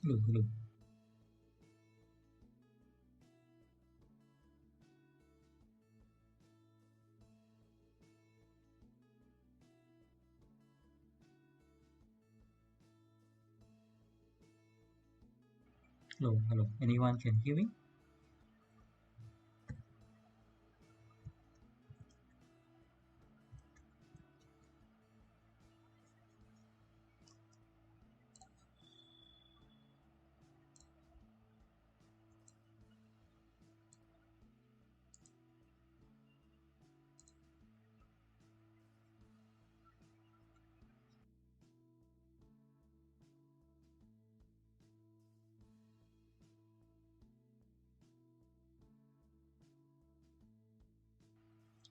Hello, hello. Hello, hello. Anyone can hear me?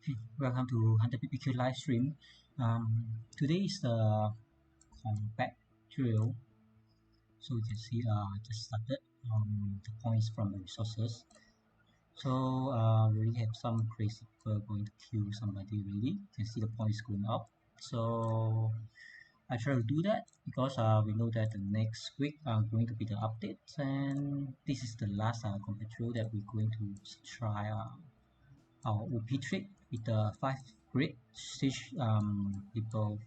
Hey, welcome to HunterBBQ live stream. Today is the compact drill. So you can see just started the points from the resources. So we really have some crazy people going to kill somebody really. You can see the points going up. So I try to do that because we know that the next week are going to be the updates, and this is the last compact drill that we're going to try our OP trick with the 5 grid siege people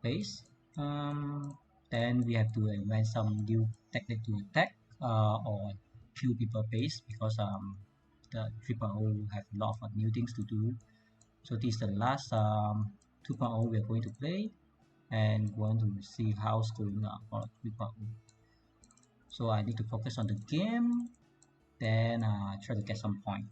base. Then we have to invent some new technique to attack or kill people base because the triple O have a lot of new things to do. So this is the last 2.0 we are going to play and want to see how's going for 3.0. So I need to focus on the game, then try to get some point.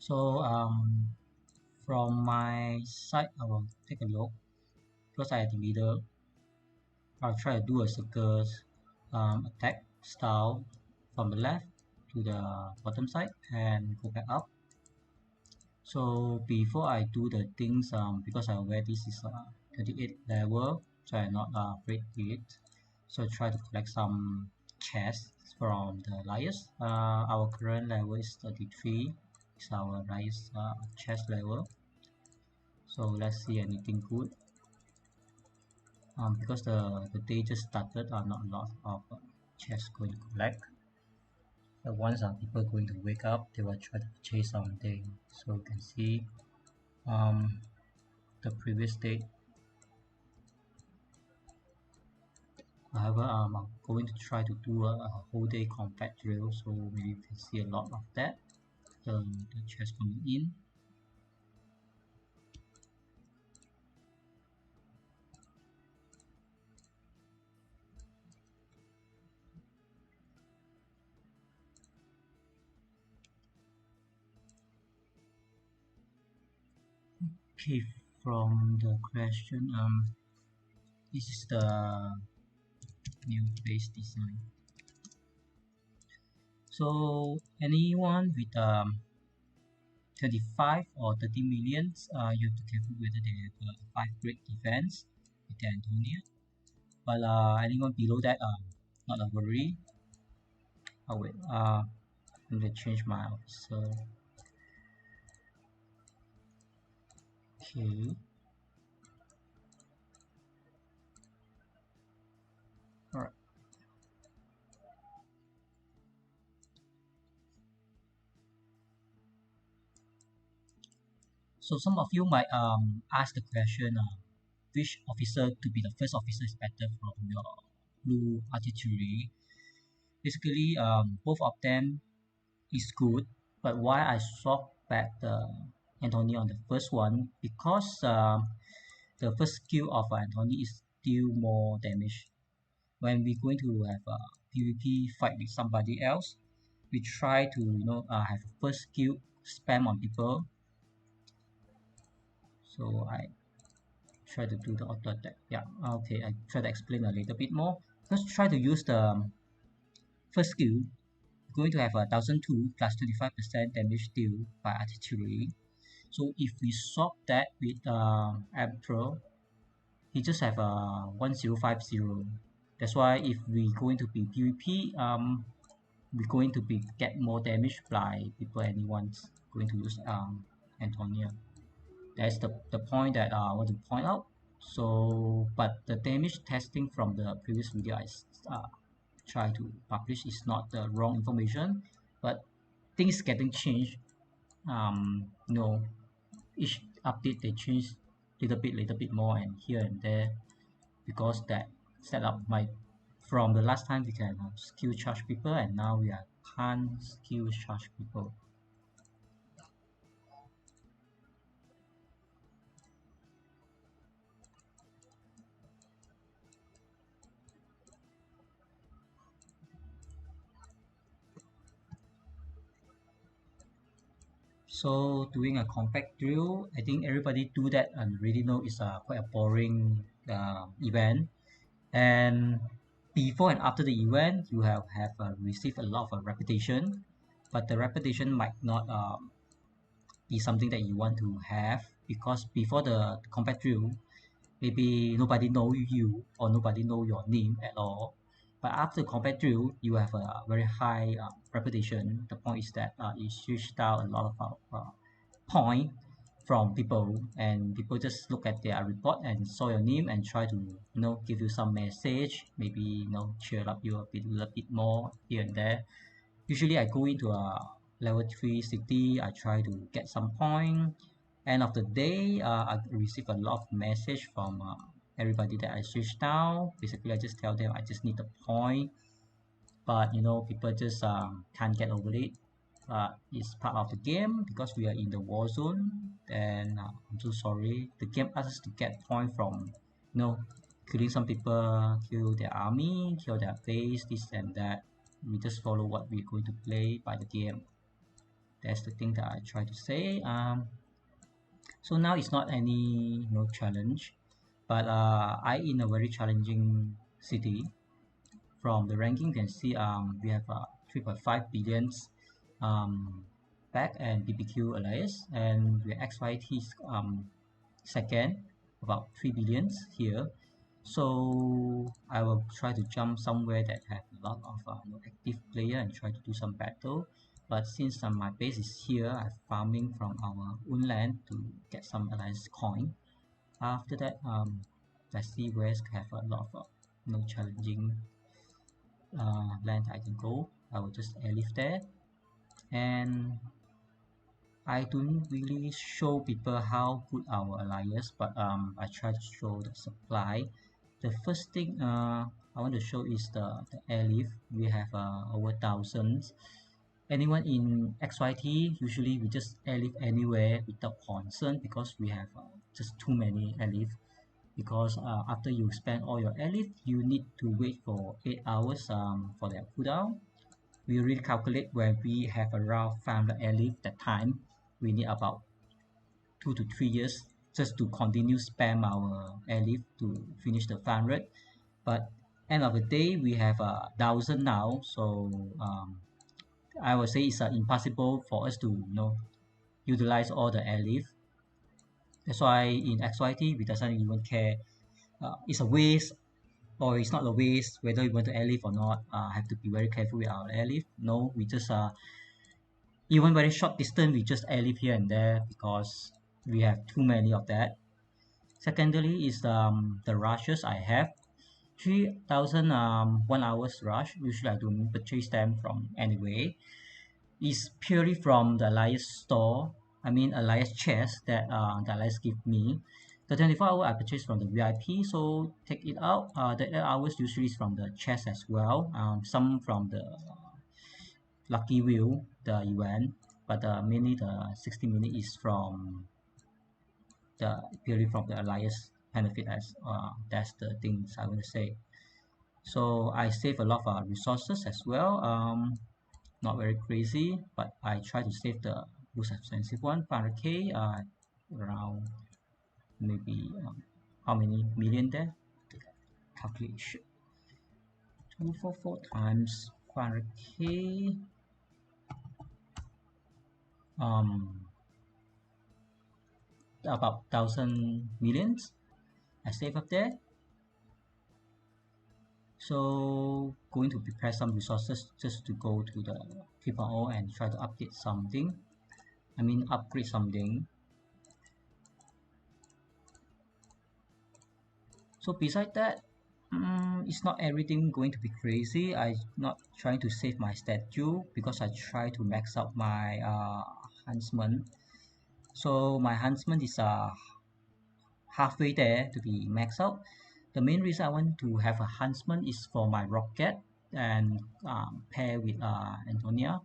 So from my side, I will take a look because I am the leader. I'll try to do a circus attack style from the left to the bottom side and go back up. So before I do the things, because I aware this is 38 level, so I'm not afraid of it. So I try to collect some chests from the liars. Our current level is 33. It's our highest chest level. So let's see anything good. Because the day just started, not a lot of chests going to collect. But once people going to wake up, they will try to chase something. So you can see the previous day. However, I'm going to try to do a whole day compact drill, so maybe you can see a lot of that. the chest coming in. Okay, from the question, this is the new face design. So anyone with 25 or 30 millions, you have to careful whether they have 5 great defense with the Antonia. But anyone below that, not a worry. Oh wait, I'm gonna change my officer. Okay. Alright. So some of you might ask the question, which officer to be the first officer is better from your blue artillery. Basically, both of them is good, but why I swap back the Anthony on the first one, because the first skill of Anthony is deal more damage. When we're going to have a PvP fight with somebody else, we try to have first skill spam on people. So I try to do the auto attack. Yeah, okay, I try to explain a little bit more. Let's try to use the first skill. Going to have a 1002 plus 25% damage deal by artillery. So if we swap that with Emperor, he just have a 1050. That's why if we going to be PvP, we're going to be get more damage by people anyone's going to use Antonia. That's the point that I want to point out. So, but the damage testing from the previous video I try to publish is not the wrong information, but things getting changed. Each update they change little bit more and here and there, because that setup might from the last time we can skill charge people and now we are can't skill charge people. So doing a compact drill, I think everybody do that and really know it's quite a boring event. And before and after the event, you have received a lot of reputation, but the reputation might not be something that you want to have, because before the compact drill, maybe nobody know you or nobody know your name at all. But after combat drill, you have a very high reputation. The point is that it shoots down a lot of point from people, and people just look at their report and saw your name and try to give you some message, maybe cheer up you a little bit more here and there. Usually I go into a level 3 city, I try to get some point. End of the day, I receive a lot of message from everybody that I switch down. Basically I just tell them I just need a point, but people just can't get over it. It's part of the game because we are in the war zone, and I'm so sorry, the game asks us to get point from killing some people, kill their army, kill their base, this and that. We just follow what we're going to play by the game. That's the thing that I try to say. So now it's not any challenge, but I in a very challenging city. From the ranking you can see we have 3.5 billions back and BBQ alliance, and we're XYT second, about 3 billions here. So I will try to jump somewhere that have a lot of active player and try to do some battle. But since my base is here, I'm farming from our own land to get some alliance coin. After that, let's see where have a lot of challenging land I can go. I will just airlift there, and I don't really show people how good our alliance, but I try to show the supply. The first thing I want to show is the airlift. We have over thousands, anyone in XYT, usually we just airlift anywhere without concern because we have just too many airlift. Because after you spend all your airlift, you need to wait for 8 hours for their cooldown. We really calculate when we have around 500 airlift that time, we need about 2 to 3 years just to continue spam our airlift to finish the 500. But end of the day, we have 1,000 now, so I would say it's impossible for us to utilize all the airlift. That's why in XYT we doesn't even care. It's a waste or it's not a waste whether you want to airlift or not. Have to be very careful with our airlift. No, we just even very short distance we just airlift here and there because we have too many of that. Secondly is the rushes I have. 3,000 1 hours rush. Usually I don't purchase them from anyway. Is purely from the Alliance store. I mean Alliance chest that the Alliance give me. The 24 hour I purchased from the VIP, so take it out. The 8 hours usually is from the chest as well. Some from the Lucky Wheel, the event, but mainly the 60 minute is from the purely from the Alliance benefit as that's the things I want to say. So I save a lot of resources as well. Not very crazy, but I try to save the most expensive one, 500k, around maybe how many million there? Calculation. 244 times 500k, about 1,000 millions I save up there. So going to prepare some resources just to go to the 3.0 and try to update something. I mean upgrade something. So beside that, it's not everything going to be crazy. I'm not trying to save my statue because I try to max out my huntsman. So my huntsman is halfway there to be maxed out. The main reason I want to have a huntsman is for my rocket and pair with Antonia.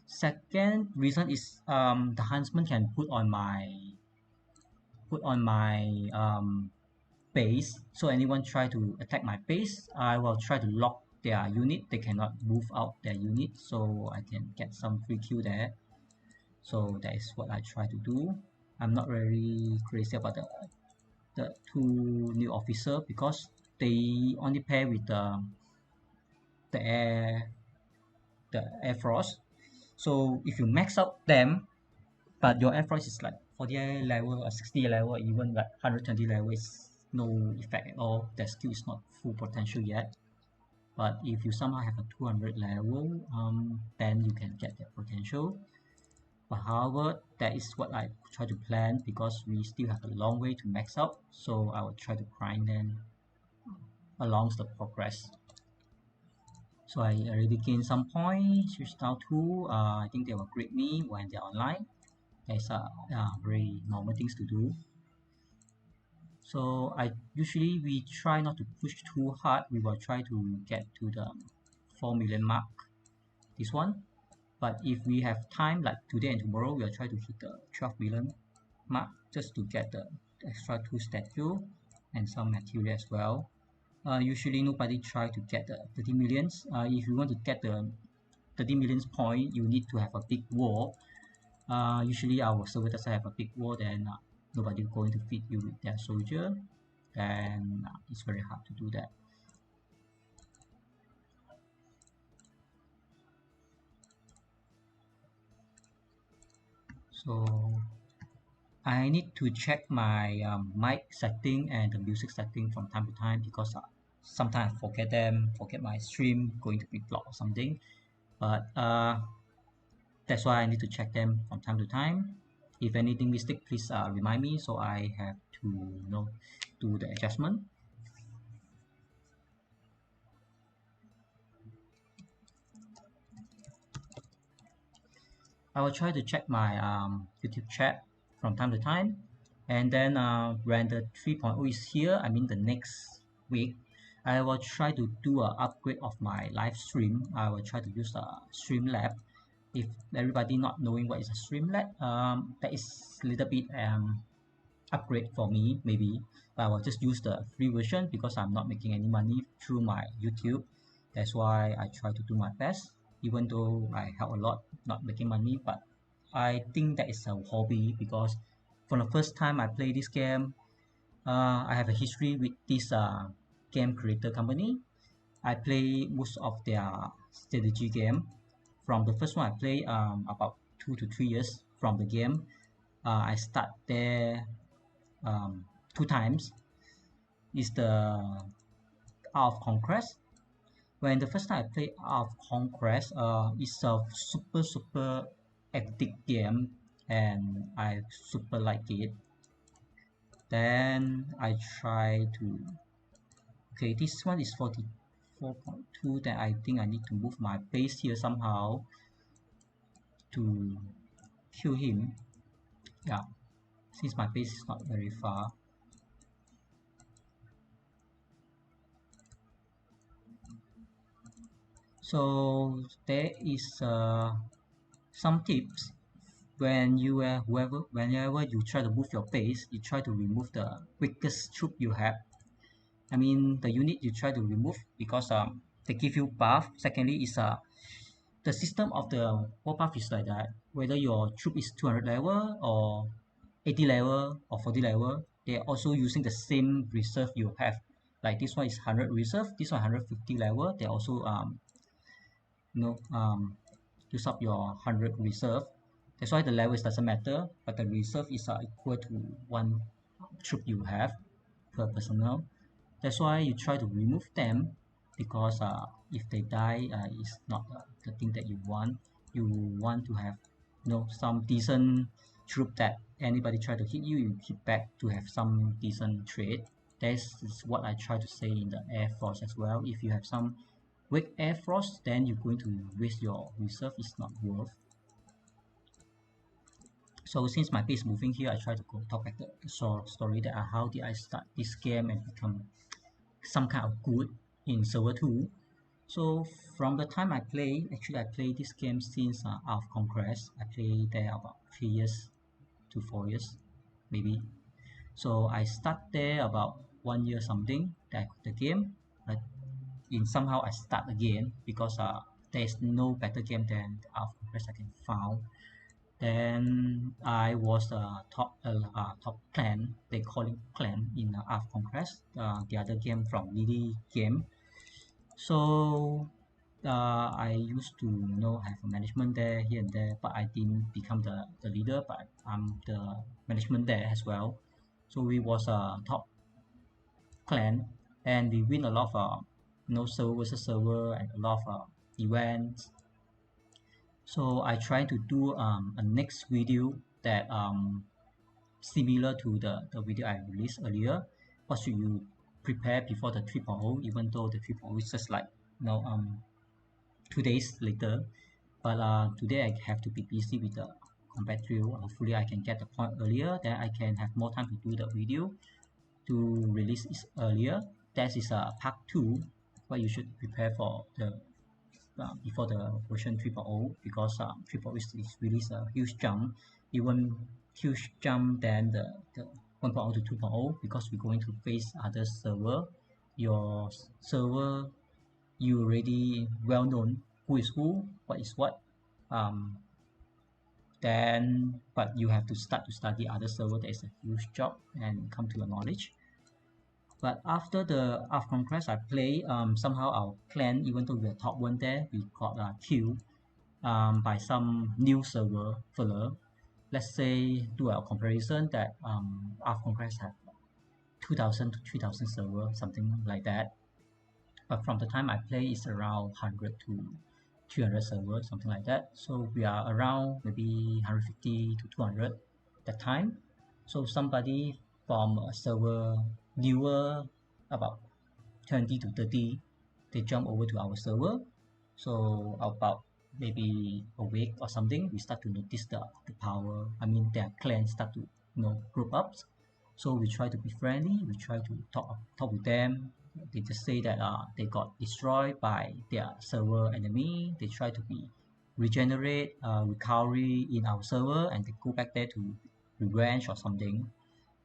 Second reason is the huntsman can put on my base, so anyone try to attack my base, I will try to lock their unit. They cannot move out their unit, so I can get some free kill there. So that is what I try to do. I'm not very crazy about the two new officer because they only pair with the air force. So if you max out them, but your air force is like 40 level or 60 level, even like 120 level, is no effect at all. That skill is not full potential yet. But if you somehow have a 200 level, then you can get that potential. But however, that is what I try to plan because we still have a long way to max out. So I will try to grind them along the progress. So I already gained some points. Switch now to I think they will grade me when they're online. That's very normal things to do. So we try not to push too hard. We will try to get to the 4 million mark, this one. But if we have time like today and tomorrow, we'll try to hit the 12 million mark just to get the extra 2 statue and some material as well. Usually nobody try to get the 30 millions. If you want to get the 30 millions point, you need to have a big wall. Usually our server doesn't have a big wall, then nobody going to feed you with their soldier, and it's very hard to do that. So I need to check my mic setting and the music setting from time to time because sometimes I forget my stream going to be blocked or something, but that's why I need to check them from time to time. If anything mistake, please remind me so I have to do the adjustment. I will try to check my YouTube chat from time to time, and then when the 3.0 is here, I mean the next week, I will try to do an upgrade of my live stream. I will try to use a Streamlab if everybody not knowing what is a Streamlet, that is a little bit upgrade for me maybe, but I will just use the free version because I'm not making any money through my YouTube. That's why I try to do my best, even though I help a lot not making money. But I think that is a hobby because from the first time I play this game, I have a history with this game creator company. I play most of their strategy game. From the first one I play about 2 to 3 years from the game. I start there two times. Is the Art of Conquest. When the first time I played Art of Conquest, it's a super hectic game, and I super like it. Then I try to, okay, this one is 44.2. Then I think I need to move my base here somehow to kill him. Yeah, since my base is not very far. So there is some tips when whenever you try to move your base, you try to remove the weakest troop you have. I mean the unit you try to remove because they give you buff. Secondly is the system of the Warpath is like that. Whether your troop is 200 level or 80 level or 40 level, they are also using the same reserve you have. Like this one is 100 reserve, this one 150 level. They also you know use up your 100 reserve. That's why the levels doesn't matter, but the reserve is equal to one troop you have per personnel. That's why you try to remove them because if they die, it's not the thing that you want. You want to have some decent troop that anybody try to hit you, you hit back to have some decent trade. That's what I try to say in the Air Force as well. If you have some weak Air Force, then you're going to waste your reserve. It's not worth. So since my base moving here, I try to go talk back the story that how did I start this game and become some kind of good in server 2. So from the time I play, actually I play this game since Art of Conquest. I play there about 3 years to 4 years maybe. So I start there about 1 year something that the game, but in somehow I start again because there is no better game than Art of Conquest I can found. Then I was top clan. They call it clan in Art of Conquest. The other game from Lilith game. So I used to have a management there here and there, but I didn't become the leader. But I'm the management there as well. So we was a top clan, and we win a lot of server versus server and a lot of events. So I try to do a next video that similar to the video I released earlier. What should you prepare before the 3.0, even though the 3.0 is just like 2 days later. But today I have to be busy with the combat drill. Hopefully I can get the point earlier, then I can have more time to do the video to release it earlier. That is part 2, what you should prepare for the before the version 3.0, because 3.0 is really a huge jump, even huge jump than the 1.0 to 2.0, because we're going to face other server. Your server, you already well known who is who, what is what. Then but you have to start to study other server. That is a huge job and come to your knowledge. But after the Conquest I play, somehow our clan, even though we are top 1 there, we got killed by some new server filler. Let's say do a comparison that Conquest have 2,000 to 3,000 server, something like that. But from the time I play, it's around 100 to 300 servers, something like that. So we are around maybe 150 to 200 that time. So somebody from a server newer, about 20 to 30, they jump over to our server. So about maybe a week or something, we start to notice the power. I mean, their clans start to group up. So we try to be friendly. We try to talk with them. They just say that they got destroyed by their server enemy. They try to be regenerate recovery in our server and they go back there to revenge or something.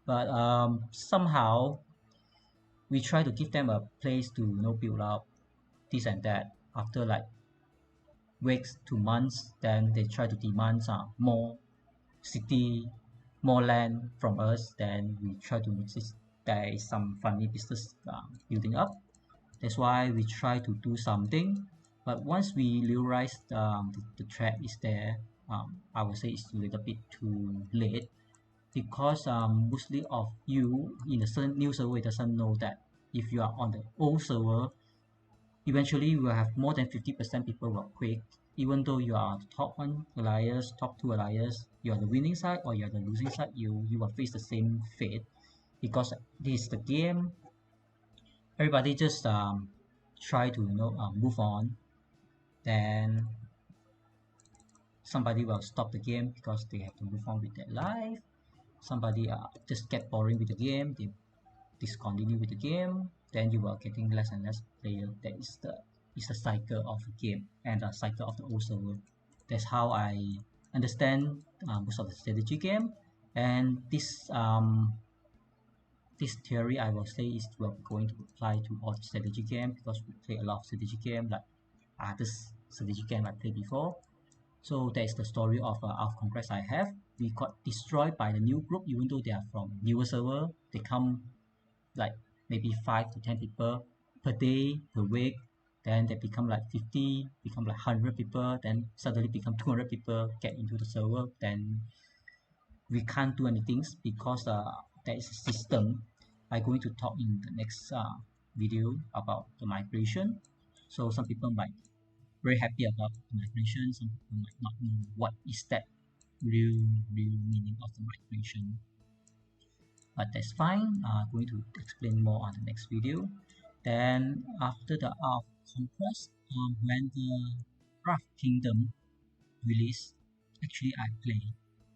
But somehow we try to give them a place to build up this and that. After like weeks to months, then they try to demand more city, more land from us. Then we try to notice there is some funny business building up. That's why we try to do something. But once we realize the threat is there, I would say it's a little bit too late, because mostly of you in the new server doesn't know that if you are on the old server, eventually you will have more than 50% people will quit. Even though you are the top one alliance, top two alliance, you are the winning side or you are the losing side, you will face the same fate, because this is the game. Everybody just try to move on. Then somebody will stop the game because they have to move on with their life. Somebody just get boring with the game, they discontinue with the game. Then you are getting less and less player. That is the cycle of the game and the cycle of the old server. That's how I understand most of the strategy game. And this theory I will say is going to apply to all the strategy game, because we play a lot of strategy game like others strategy game I played before. So that is the story of conquest I have. We got destroyed by the new group, even though they are from newer server. They come like maybe 5 to 10 people per day, per week. Then they become like 50, become like 100 people. Then suddenly become 200 people get into the server. Then we can't do anything because there is a system. I'm going to talk in the next video about the migration. So some people might very happy about the migration. Some people might not know what is that real meaning of the migration. But that's fine. I'm going to explain more on the next video. Then after the conquest, when the Wrath Kingdom release, actually I play,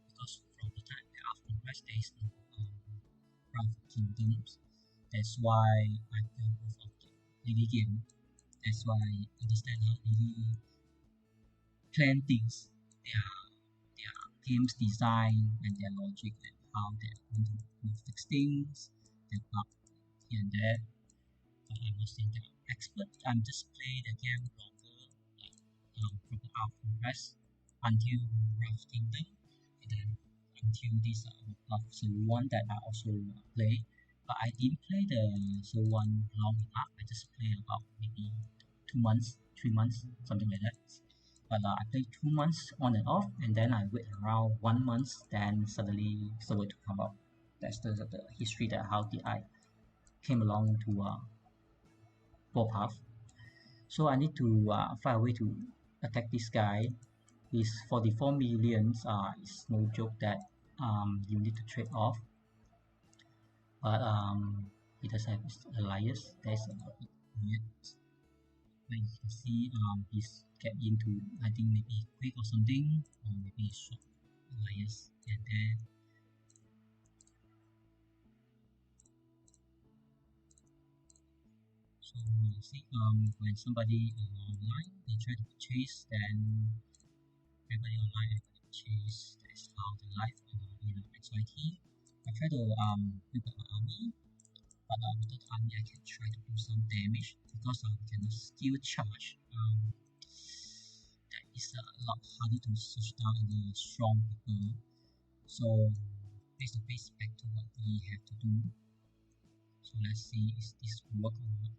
because from the time the conquest there is no Wrath Kingdoms. That's why I play both of the Lily game. That's why I understand how Lily plan things, their game's design and their logic, and how they're going to fix things, their bug here and there. But I'm not saying that I'm expert. I'm just play the game longer, like from the conquest until Wrath Kingdom, and then until this Server 1 that I also play. But I didn't play the Server 1 long enough. I just play about maybe 2 months, 3 months, something like that. But I played 2 months on and off, and then I wait around 1 month, then suddenly Server 2 come out. That's the history that how did I came along to Warpath. So I need to find a way to attack this guy. His 44 millions is no joke that you need to trade off. But he does have his alliance. There's a weird. When you can see he's get into, I think maybe quick or something, or maybe short alliance, and then so see when somebody online they try to chase, then everybody online everybody chase. That's how the life in XYT. I try to build up my army, but without the army I can try to do some damage, because we can still charge. That is a lot harder to switch down any strong people. So face to face back to what we have to do. So let's see is this work or not.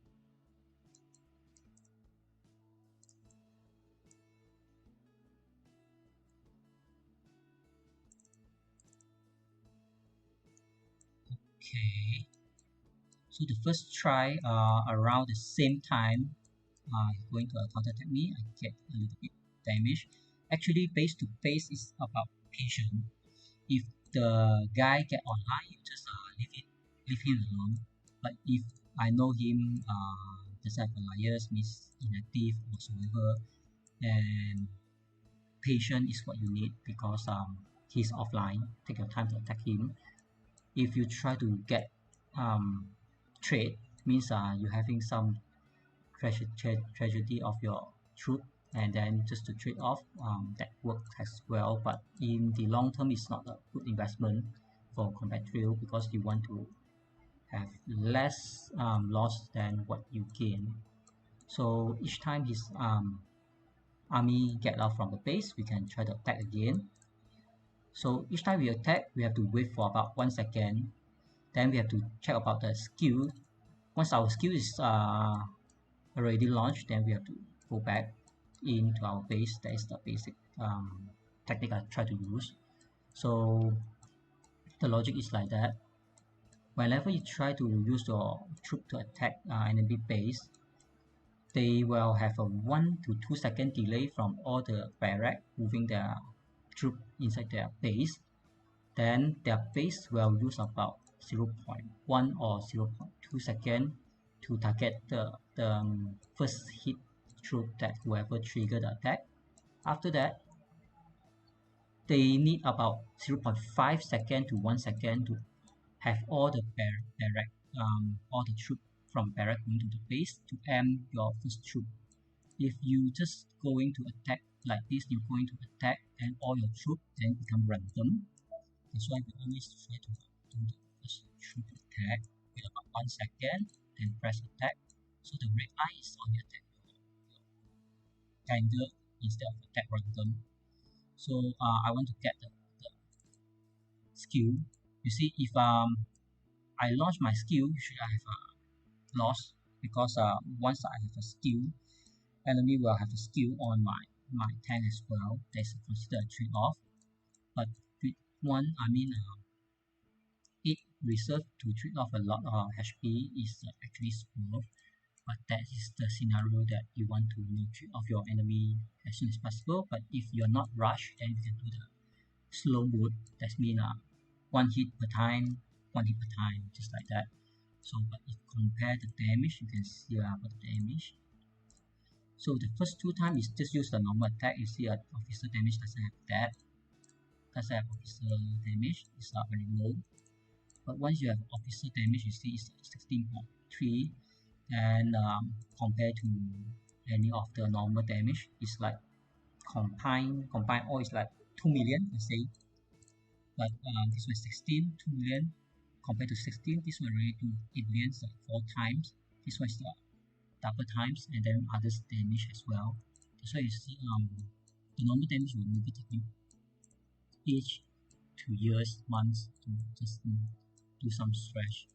Okay, so the first try around the same time going to counterattack me, I get a little bit damage. Actually face to face is about patience. If the guy get online, you just leave him alone. But if I know him just have alliance, means inactive whatsoever, and patience is what you need, because he's offline. Take your time to attack him. If you try to get trade, means you're having some tragedy of your troop, and then just to trade off, that works as well, but in the long term it's not a good investment for combat drill because you want to have less loss than what you gain. So each time his army get out from the base, we can try to attack again. So each time we attack, we have to wait for about 1 second. Then we have to check about the skill. Once our skill is already launched, then we have to go back into our base. That is the basic technique I try to use. So the logic is like that. Whenever you try to use your troop to attack enemy base, they will have a 1 to 2 second delay from all the barrack moving their troop inside their base. Then their base will use about 0.1 or 0.2 second to target the first hit troop that whoever triggered the attack. After that, they need about 0.5 second to 1 second to have all the barrack, all the troop from barrack going to the base to aim your first troop. If you just going to attack like this, you're going to attack and all your troop then become random. That's why we always try to do the first troop attack with about 1 second, then press attack. So the red line is on your attack angle instead of attack random. So I want to get the skill. You see, if I launch my skill, usually I have a loss because once I have a skill, enemy will have a skill on my tank as well. That's considered a trade-off. But with one, it reserved to trade off a lot of HP is actually smooth. But that is the scenario that you want to trade off your enemy as soon as possible. But if you're not rushed, then you can do the slow mode. That means one hit per time, just like that. So, but if compare the damage, you can see about the damage. So the first 2 times is just use the normal attack. You see officer damage doesn't have that. Doesn't have officer damage. It's very low. But once you have officer damage, you see it's 16.3. And compared to any of the normal damage, it's like combined all is like 2 million, let's say. But this was 16, 2 million compared to 16. This one already do 8 million, like 4 times. This one is double times, and then others damage as well. That's why you see the normal damage will maybe take you each 2 years, months to just do some stretch.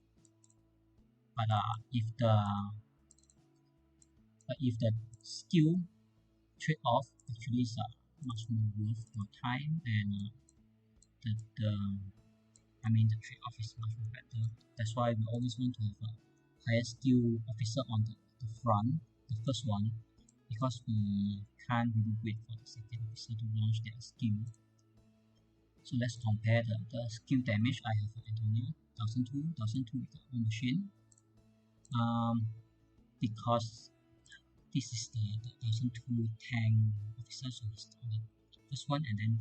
But if the skill trade-off actually is much more worth your time, and the trade-off is much more better. That's why we always want to have a higher skill officer on the front, the first one, because we can't really wait for the second officer to launch their skill. So let's compare the skill damage. I have Antonio 1002 with the own machine. Because this is the 1002 tank officer, so he's the first one. And then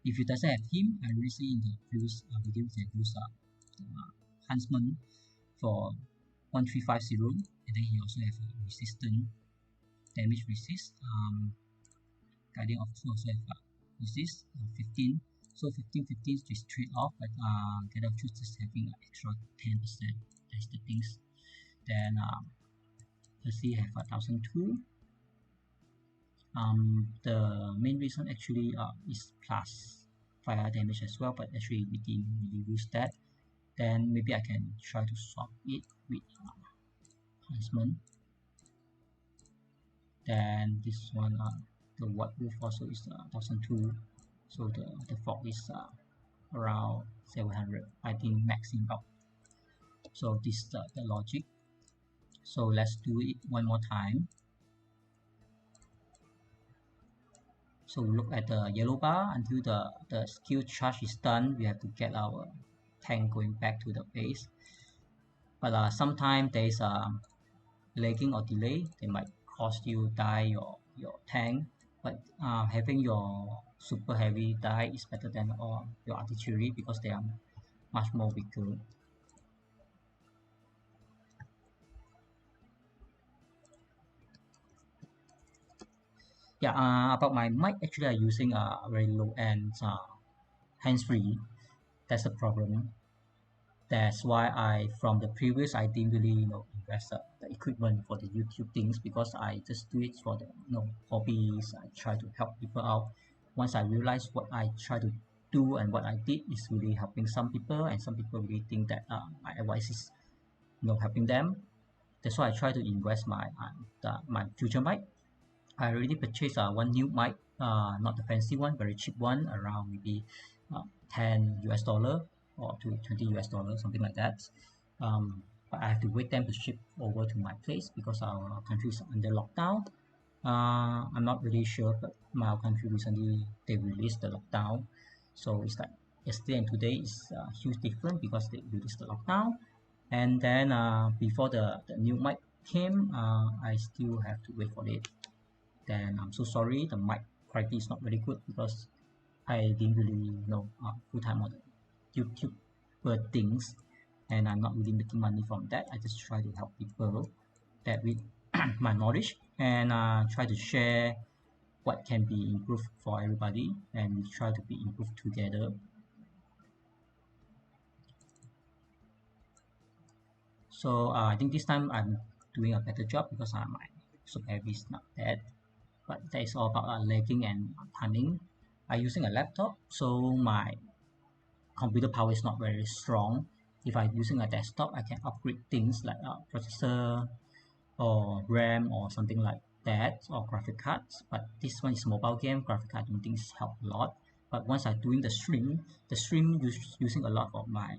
if you doesn't have him, I already see in the previous video we can use Huntsman for 1350, and then he also have a resistant damage resist. Guardian of 2 also have resist 15. So 15 is trade off, but Guardian of 2 just having an extra 10%. That's the things. Then Percy have 1002. The main reason actually is plus fire damage as well, but actually we didn't really use that. Then maybe I can try to swap it with Huntsman. Then this one, the White Wolf also is 1002. So the fog is around 700. I think maxing out. So this is the logic. So let's do it one more time. So look at the yellow bar until the skill charge is done. We have to get our tank going back to the base. But sometimes there is a lagging or delay. They might cost you die your tank. But having your super heavy die is better than your artillery because they are much more weaker. Yeah, about my mic, actually I'm using a very low end hands-free. That's the problem. That's why from the previous I didn't really invest the equipment for the YouTube things, because I just do it for the hobbies. I try to help people out. Once I realize what I try to do and what I did is really helping some people, and some people really think that my advice is helping them. That's why I try to invest my future mic. I already purchased one new mic, not the fancy one, very cheap one, around maybe 10 US dollar or to 20 US dollar, something like that. But I have to wait them to ship over to my place because our country is under lockdown. I'm not really sure, but my country recently they released the lockdown, so it's like yesterday and today is a huge difference because they released the lockdown. And then before the new mic came, I still have to wait for it. Then I'm so sorry, the mic quality is not very good because I didn't really know full time on the YouTube things, and I'm not really making money from that. I just try to help people that with my knowledge, and try to share what can be improved for everybody, and we try to be improved together. So I think this time I'm doing a better job because my super heavy is not bad, but that is all about lagging and timing. I'm using a laptop, so my computer power is not very strong. If I'm using a desktop, I can upgrade things like processor or RAM or something like that, or graphic cards. But this one is mobile game, graphic card I don't think it's help a lot. But once I'm doing the stream using a lot of my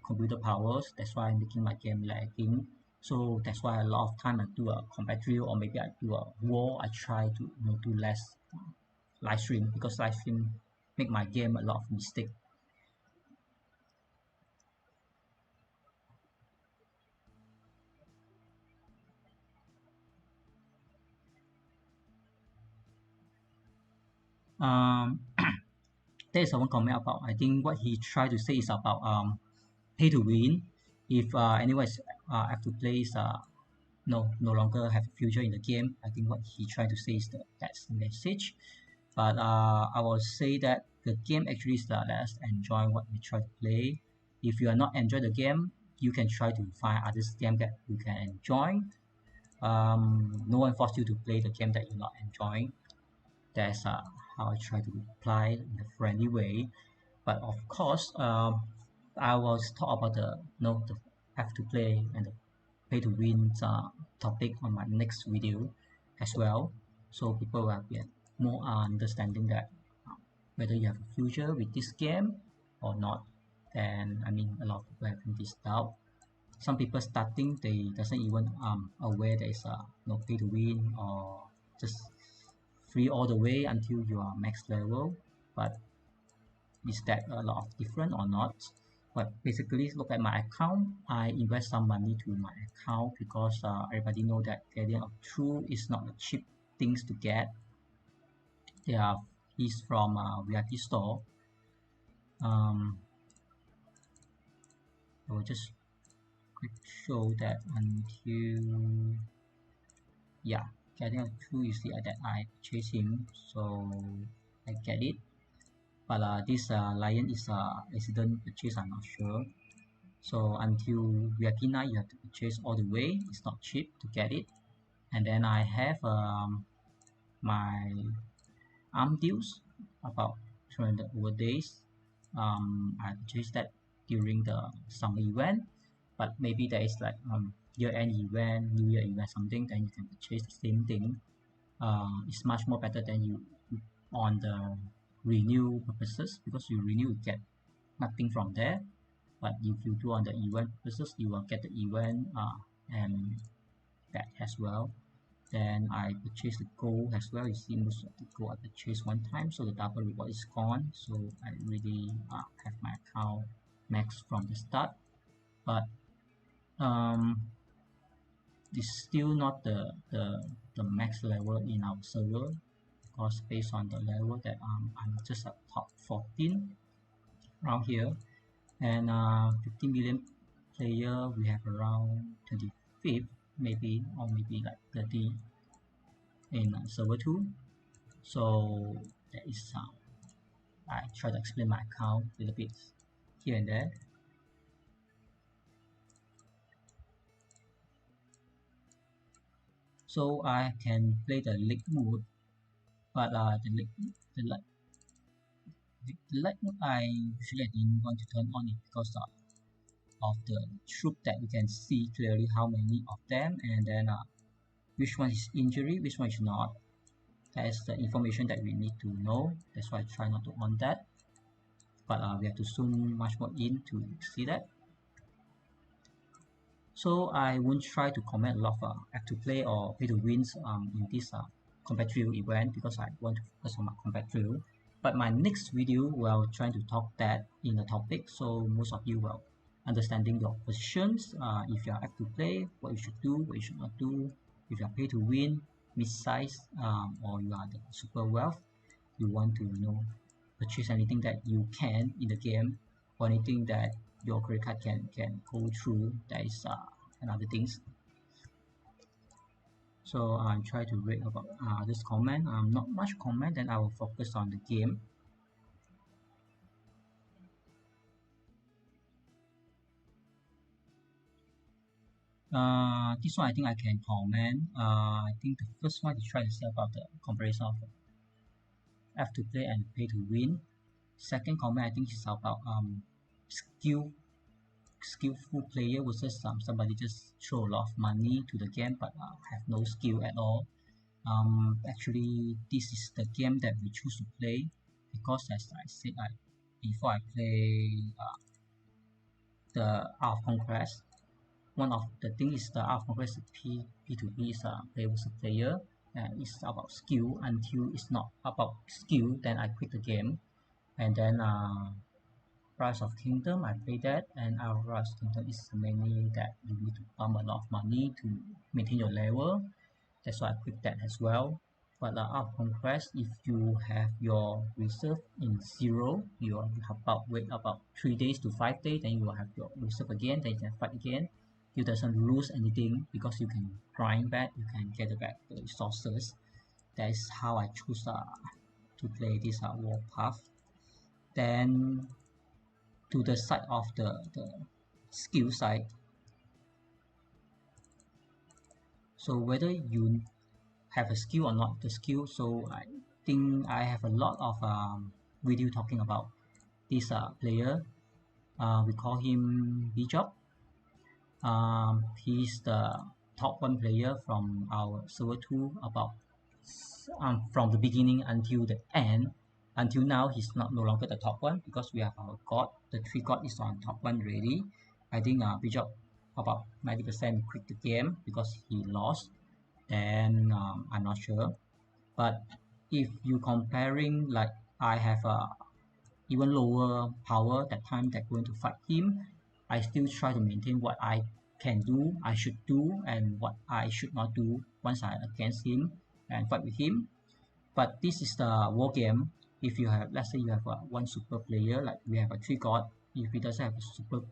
computer powers. That's why I'm making my game lagging. So that's why a lot of time I do a combat drill, or maybe I do a war. I try to do less live stream, because live stream make my game a lot of mistake. Um, there is one comment about, I think what he tried to say is about pay to win. If anyone is have to play is no longer have a future in the game. I think what he tried to say is that's the message. But I will say that the game actually is let us enjoy what we try to play. If you are not enjoy the game, you can try to find other game that you can enjoy. No one force you to play the game that you're not enjoying. That's how I try to reply in a friendly way. But of course, I was talk about the have to play and the pay to win topic on my next video as well, so people will get more understanding that whether you have a future with this game or not. And I mean, a lot of people having this doubt. Some people starting, they doesn't even aware there is a no pay to win, or just free all the way until you are max level. But is that a lot of different or not? But basically, look at my account. I invest some money to my account because everybody know that Guardian of True is not a cheap things to get. They are is from VIP store. I will just quick show that until, yeah, Guardian of True is the that I purchase him, so I get it. But this lion is accident purchase. I'm not sure. So until VIP 9, you have to purchase all the way. It's not cheap to get it. And then I have my arm deals about 200 over days. I purchased that during the summer event, but maybe there is like year-end event, New Year event, something. Then you can purchase the same thing. It's much more better than you on the renew purposes, because you renew you get nothing from there. But if you do on the event purposes, you will get the event and that as well. Then I purchased the gold as well. You see, most of the gold I purchased one time, so the double reward is gone. So I really have my account max from the start. But it's still not the max level in our server, because based on the level that I'm just at top 14 around here. And 15 million player, we have around 25th maybe, or maybe like 30 in server 2. So that is I try to explain my account a little bit here and there. So I can play the league mode, but the league mode I usually didn't want to turn on it because of the troop that we can see clearly how many of them, and then which one is injury, which one is not. That is the information that we need to know. That's why I try not to on that, but we have to zoom much more in to see that. So I won't try to comment a lot of act to play or pay to wins in this competitive event because I want to focus on my competitive. But my next video will try to talk that in the topic, so most of you will understanding your positions. If you are act to play, what you should do, what you should not do. If you are pay to win, mid-size, or you are the super wealth, you want to purchase anything that you can in the game, or anything that your credit card can go through. That is another things. So I try to read about this comment. Not much comment, then I will focus on the game. This one I think I can comment. I think the first one is try to say about the comparison of have to play and pay to win. Second comment I think is about skillful player versus somebody just throw a lot of money to the game but have no skill at all. Actually, this is the game that we choose to play because, as I said, before I play the Art of Conquest, one of the things is the Art of Conquest P2P is player versus player. It's about skill. Until it's not about skill, then I quit the game. And then Rise of Kingdom, I play that, and our Rise of Kingdom is mainly that you need to pump a lot of money to maintain your level. That's why I quit that as well. But Art of Conquest, if you have your reserve in zero, you have wait about 3 days to 5 days, then you will have your reserve again, then you can fight again. You doesn't lose anything because you can grind back, you can get back the resources. That is how I choose to play this Warpath. Then to the side of the skill side, so whether you have a skill or not the skill, so I think I have a lot of video talking about this player. We call him v2.04. He's the top one player from our server 2 about from the beginning until the end. Until now, he's not no longer the top one because we have our god. The 3 god is on top one already. I think v2.04 about 90% quit the game because he lost. Then I'm not sure. But if you comparing, like I have a even lower power that time that going to fight him, I still try to maintain what I can do, I should do, and what I should not do once I against him and fight with him. But this is the war game. If you have, let's say you have one super player, like we have a 3 god. If he doesn't have a super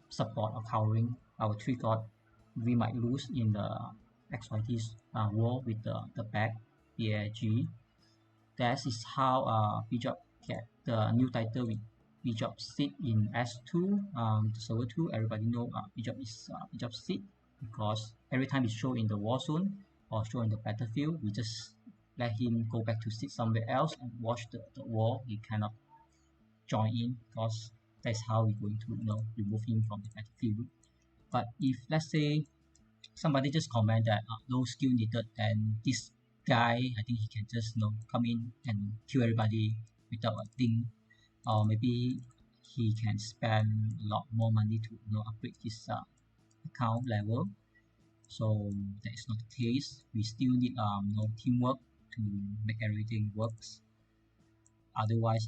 support or covering our 3 god, we might lose in the XYT war with the back BAG. That is how v2.04 get the new title with v2.04 sit in S2. The server 2, everybody know v2.04 is v2.04 sit because every time it's shown in the war zone or shown in the battlefield, we just let him go back to sit somewhere else and watch the war. He cannot join in because that's how we're going to remove him from the battlefield. But if let's say somebody just comment that no skill needed, then this guy I think he can just come in and kill everybody without a thing, or maybe he can spend a lot more money to upgrade his account level. So that is not the case. We still need teamwork to make everything works. Otherwise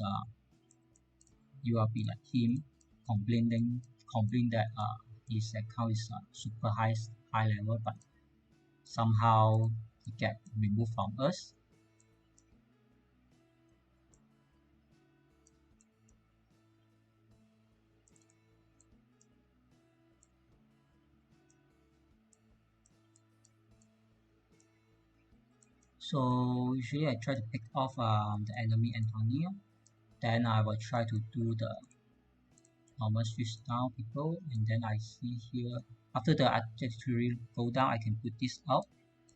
you will be like him complain that his account is super high level, but somehow he get removed from us. So usually I try to pick off the enemy Antonio. Then I will try to do the normal switch down people, and then I see here after the artillery go down, I can put this out.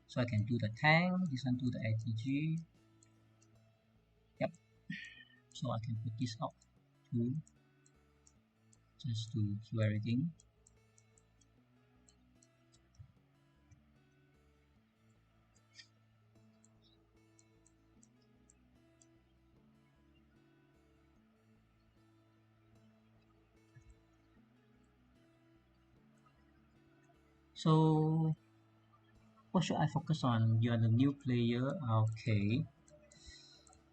So I can do the tank, this one do the ATG. Yep. So I can put this out too, just to kill everything. So what should I focus on? You are the new player. Okay.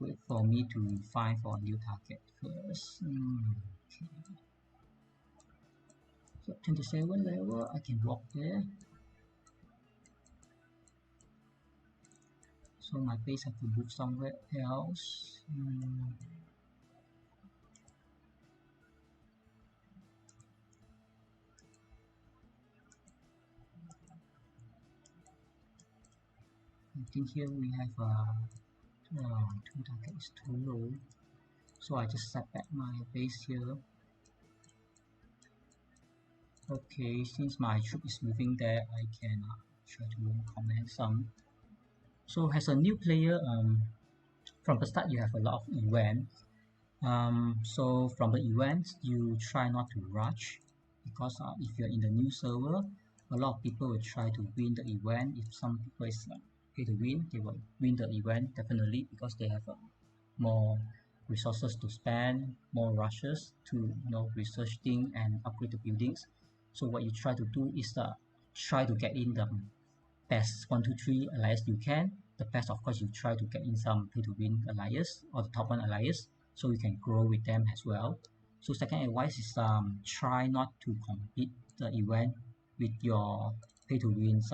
Wait for me to find for a new target first. Okay. So 27 level, I can walk there. So my base have to move somewhere else. I think here we have two targets too low. So I just set back my base here. Okay, since my troop is moving there, I can try to command some. So as a new player, from the start you have a lot of events. So from the events, you try not to rush because if you're in the new server, a lot of people will try to win the event. If some people is pay to win, they will win the event definitely because they have more resources to spend, more rushes to research things and upgrade the buildings. So what you try to do is try to get in the best 1 2 3 alliance you can. The best of course you try to get in some pay to win alliance or the top one alliance so you can grow with them as well. So second advice is try not to compete the event with your pay to wins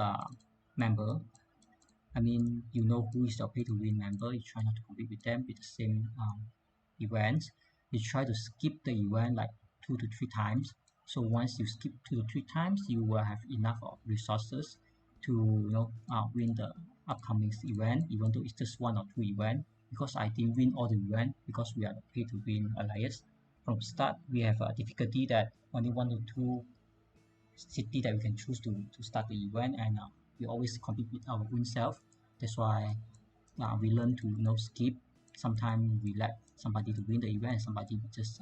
member. I mean, you know who is your pay to win member, you try not to compete with them with the same events. You try to skip the event like 2 to 3 times. So once you skip 2 to 3 times, you will have enough of resources to win the upcoming event, even though it's just 1 or 2 event. Because I didn't win all the event because we are the pay to win alliance. From start, we have a difficulty that only 1 or 2 city that we can choose to start the event, and we always compete with our own self. That's why we learn to skip. Sometimes we let somebody to win the event, and somebody just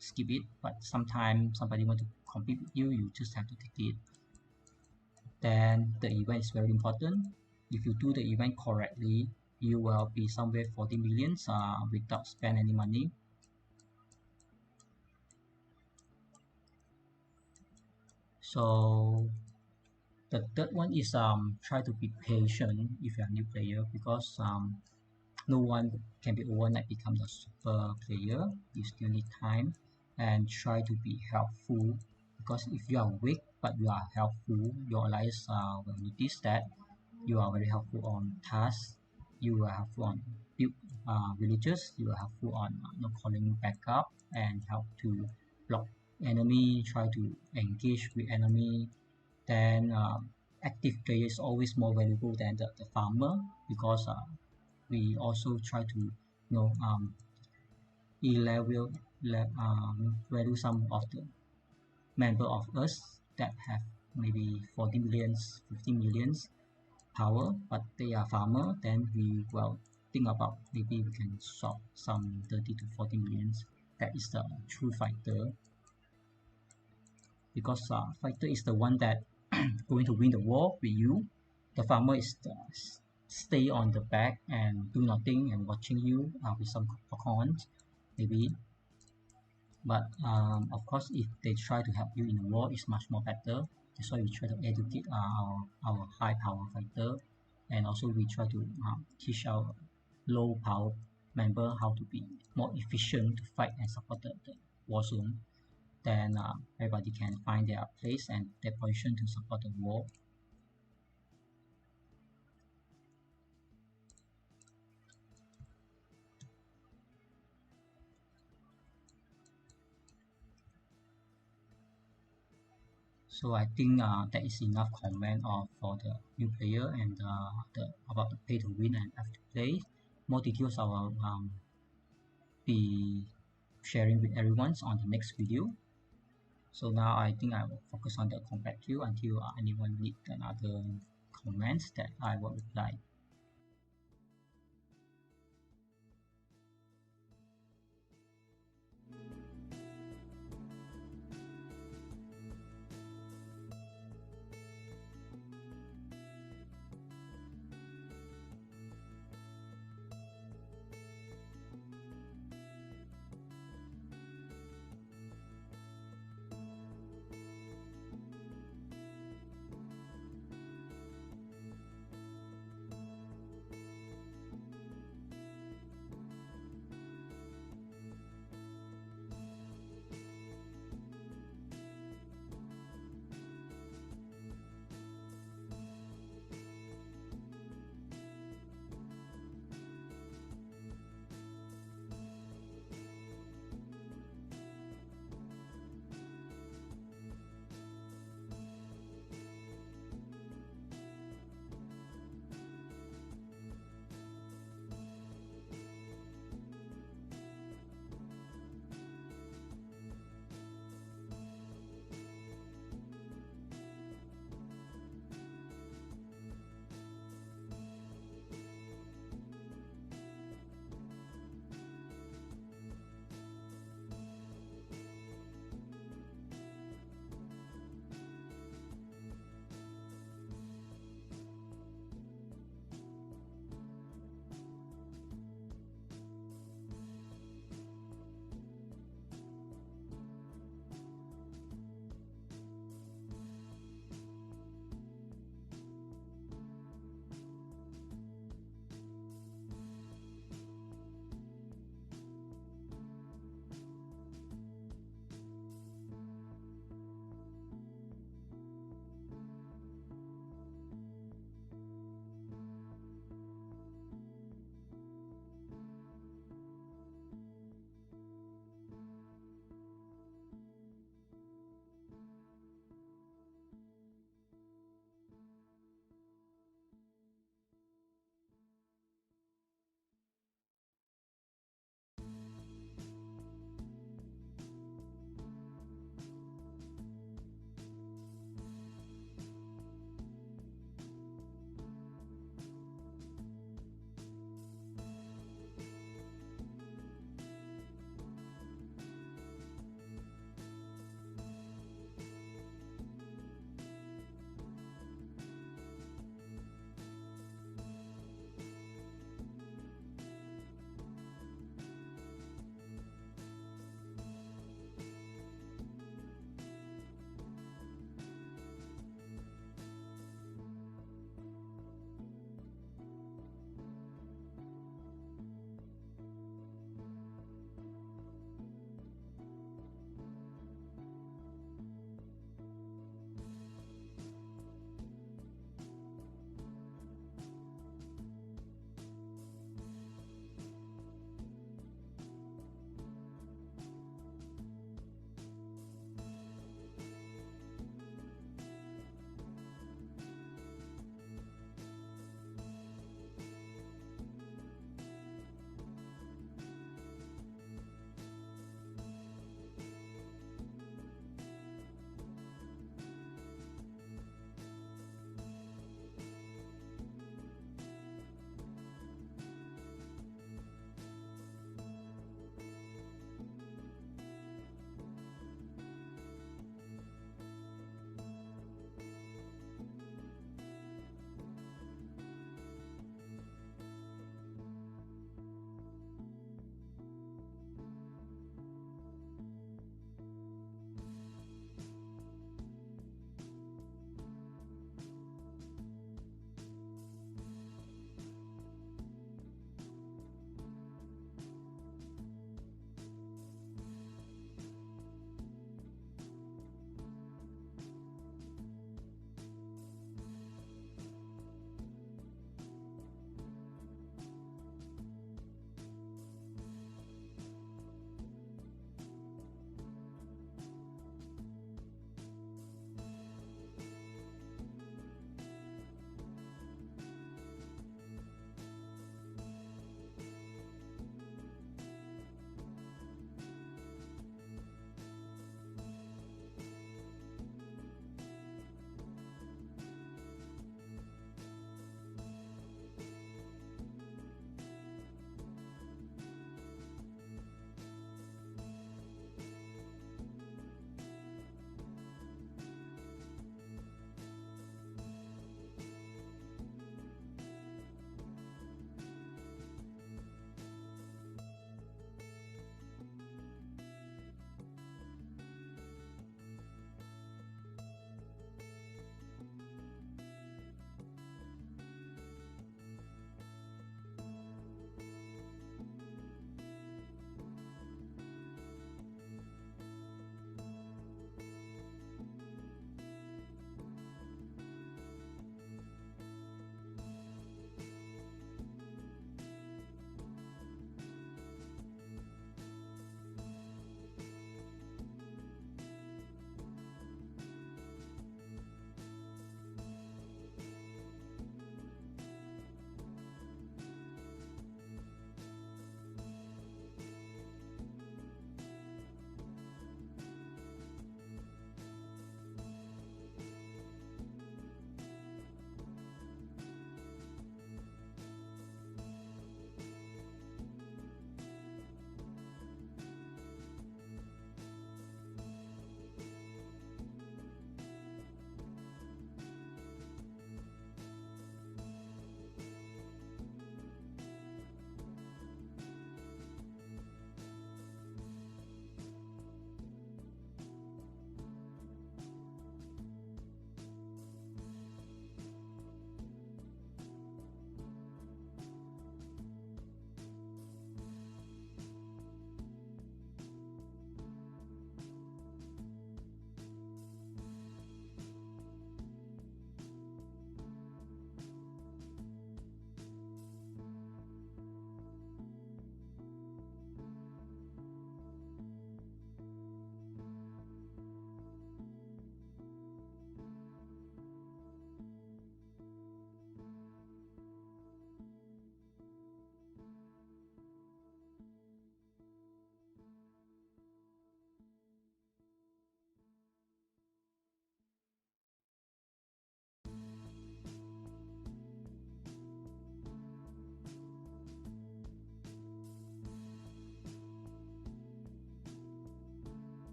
skip it. But sometimes somebody want to compete with you, you just have to take it. Then the event is very important. If you do the event correctly, you will be somewhere 40 millions without spend any money. So the third one is try to be patient if you're a new player, because no one can be overnight become a super player. You still need time, and try to be helpful, because if you are weak but you are helpful, your allies will notice that you are very helpful on tasks, you are helpful on build villages, you are helpful on calling backup and help to block enemy, try to engage with enemy. Then active player is always more valuable than the farmer, because we also try to level value some of the member of us that have maybe 40 millions 50 millions power, but they are farmer. Then we will think about maybe we can swap some 30 to 40 millions. That is the true fighter, because fighter is the one that going to win the war with you. The farmer is the stay on the back and do nothing and watching you with some popcorns maybe. But of course, if they try to help you in the war, it's much more better. That's why we try to educate our high power fighter, and also we try to teach our low power member how to be more efficient to fight and support the war zone. Then everybody can find their place and their position to support the war. So I think that is enough comment for the new player and about the pay to win and after play. More details I will be sharing with everyone on the next video. So now I think I will focus on the combat queue until anyone need another comments that I will reply.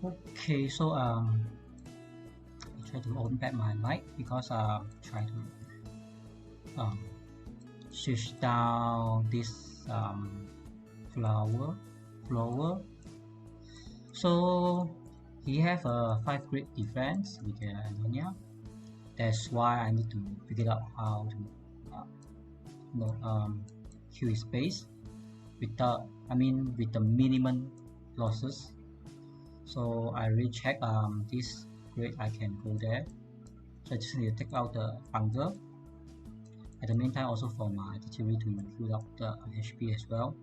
Okay, so I try to open back my mic because try to switch down this flower. So he have a 5 grade defense with the Antonia. That's why I need to figure out how to kill his base without, with the minimum losses. So I recheck this grade I can go there. So I just need to take out the bunker. At the meantime, also for my artillery to fill up the HP as well.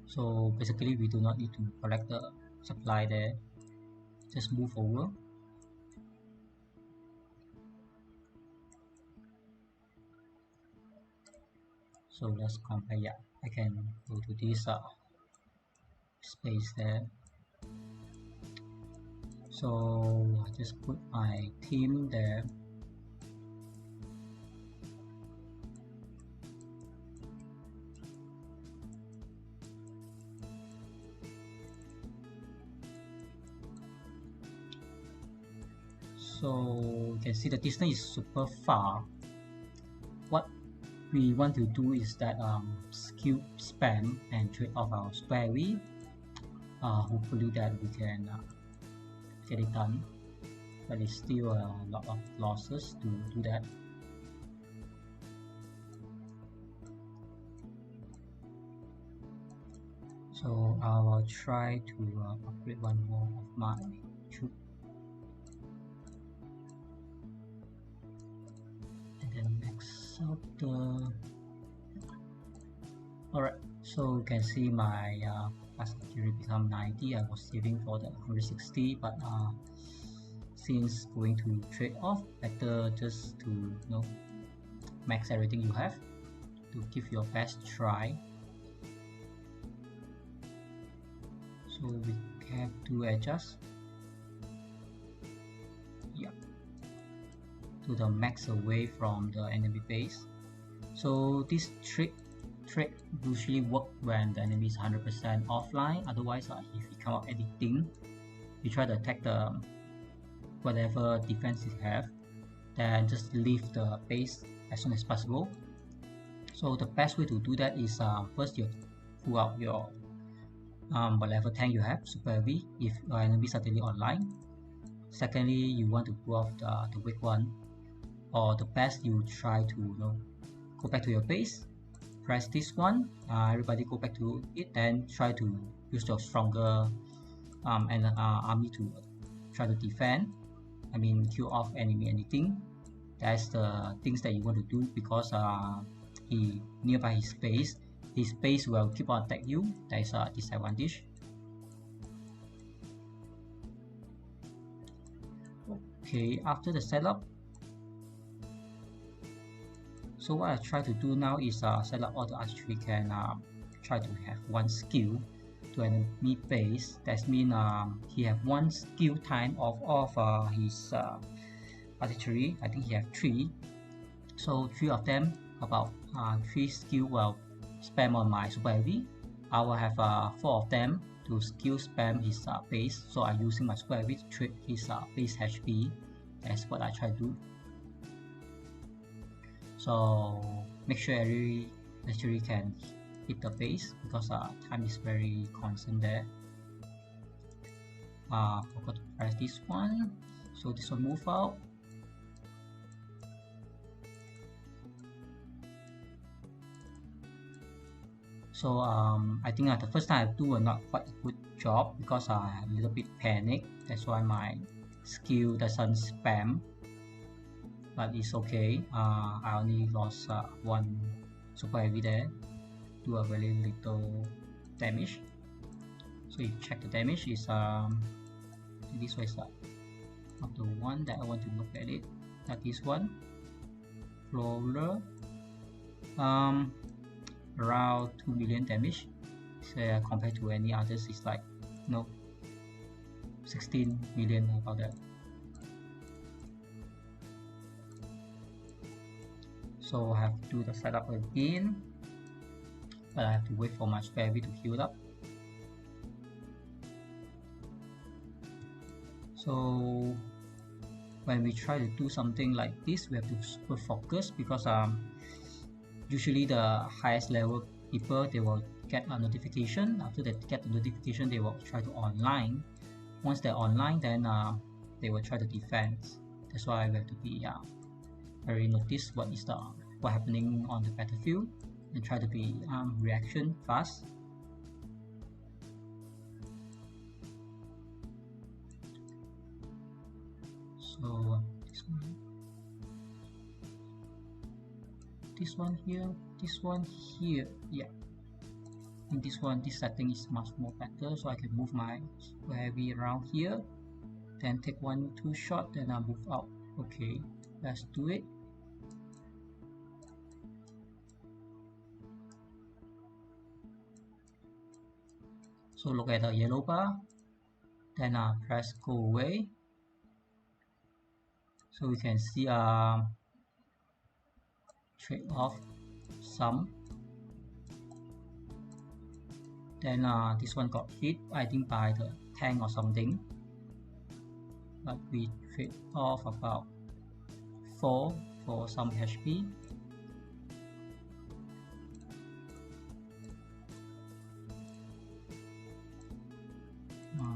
So basically we do not need to collect the supply there, just move over. So let's compare. Yeah, I can go to this space there. So I just put my team there. So you can see the distance is super far. What we want to do is that skill spam and trade off our square V. Hopefully that we can get it done, but it's still a lot of losses to do that. So I will try to upgrade one more of my troop. Max out the. Alright, so you can see my artillery become 90. I was saving for the 160, but since going to trade off, better just to max everything you have to give your best try. So we have to adjust. To the max away from the enemy base. So this trick usually work when the enemy is 100% offline. Otherwise, if you come up anything, you try to attack the whatever defense you have, then just leave the base as soon as possible. So the best way to do that is first you pull out your whatever tank you have, super heavy, if your enemy is suddenly online. Secondly, you want to pull off the weak one, or the best you try to go back to your base, press this one, everybody go back to it, then try to use your stronger army to try to defend, kill off enemy anything. That's the things that you want to do, because he nearby his base will keep on attack you. That is a disadvantage. Okay, after the setup, so what I try to do now is set up all the artillery can try to have one skill to enemy base. That means he have one skill time of his artillery. I think he have 3. So 3 of them, about 3 skill will spam on my super heavy. I will have 4 of them to skill spam his base. So I'm using my super heavy to trade his base HP. That's what I try to do. So make sure every artillery can hit the base, because time is very constant there. Forgot to press this one, so this one move out. So I think the first time I do not quite a good job, because I have a little bit panic. That's why my skill doesn't spam. But it's okay. I only lost 1 super heavy there, do a very little damage. So if you check the damage, is this way, not the one that I want to look at it. That is one roller, around 2 million damage. So compared to any others, it's like 16 million about that. So I have to do the setup again. but I have to wait for my super heavy to heal up. So when we try to do something like this, we have to super focus, because usually the highest level people, they will get a notification. After they get the notification, they will try to online. Once they're online, then they will try to defend. That's why we have to be very notice what happening on the battlefield, and try to be reaction fast. So this one here, yeah. In this setting is much more better, so I can move my super heavy around here, then take 1-2 shot, then I move out. Okay, let's do it. So look at the yellow bar, then press go away. So we can see trade off some. Then this one got hit, I think by the tank or something, but we trade off about 4 for some HP.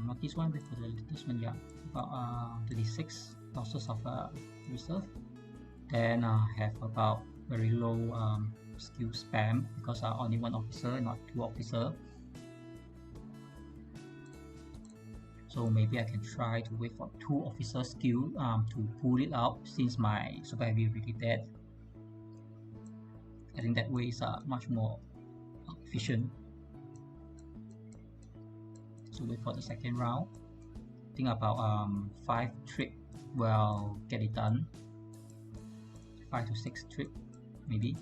Not this one, but for this one, yeah, about 36 losses of reserve. Then have about very low skill spam, because only 1 officer, not 2 officer. So maybe I can try to wait for 2 officer skill to pull it out, since my super heavy really dead. I think that way is much more efficient. So wait for the second round. I think about 5 trip will get it done. 5 to 6 trip maybe.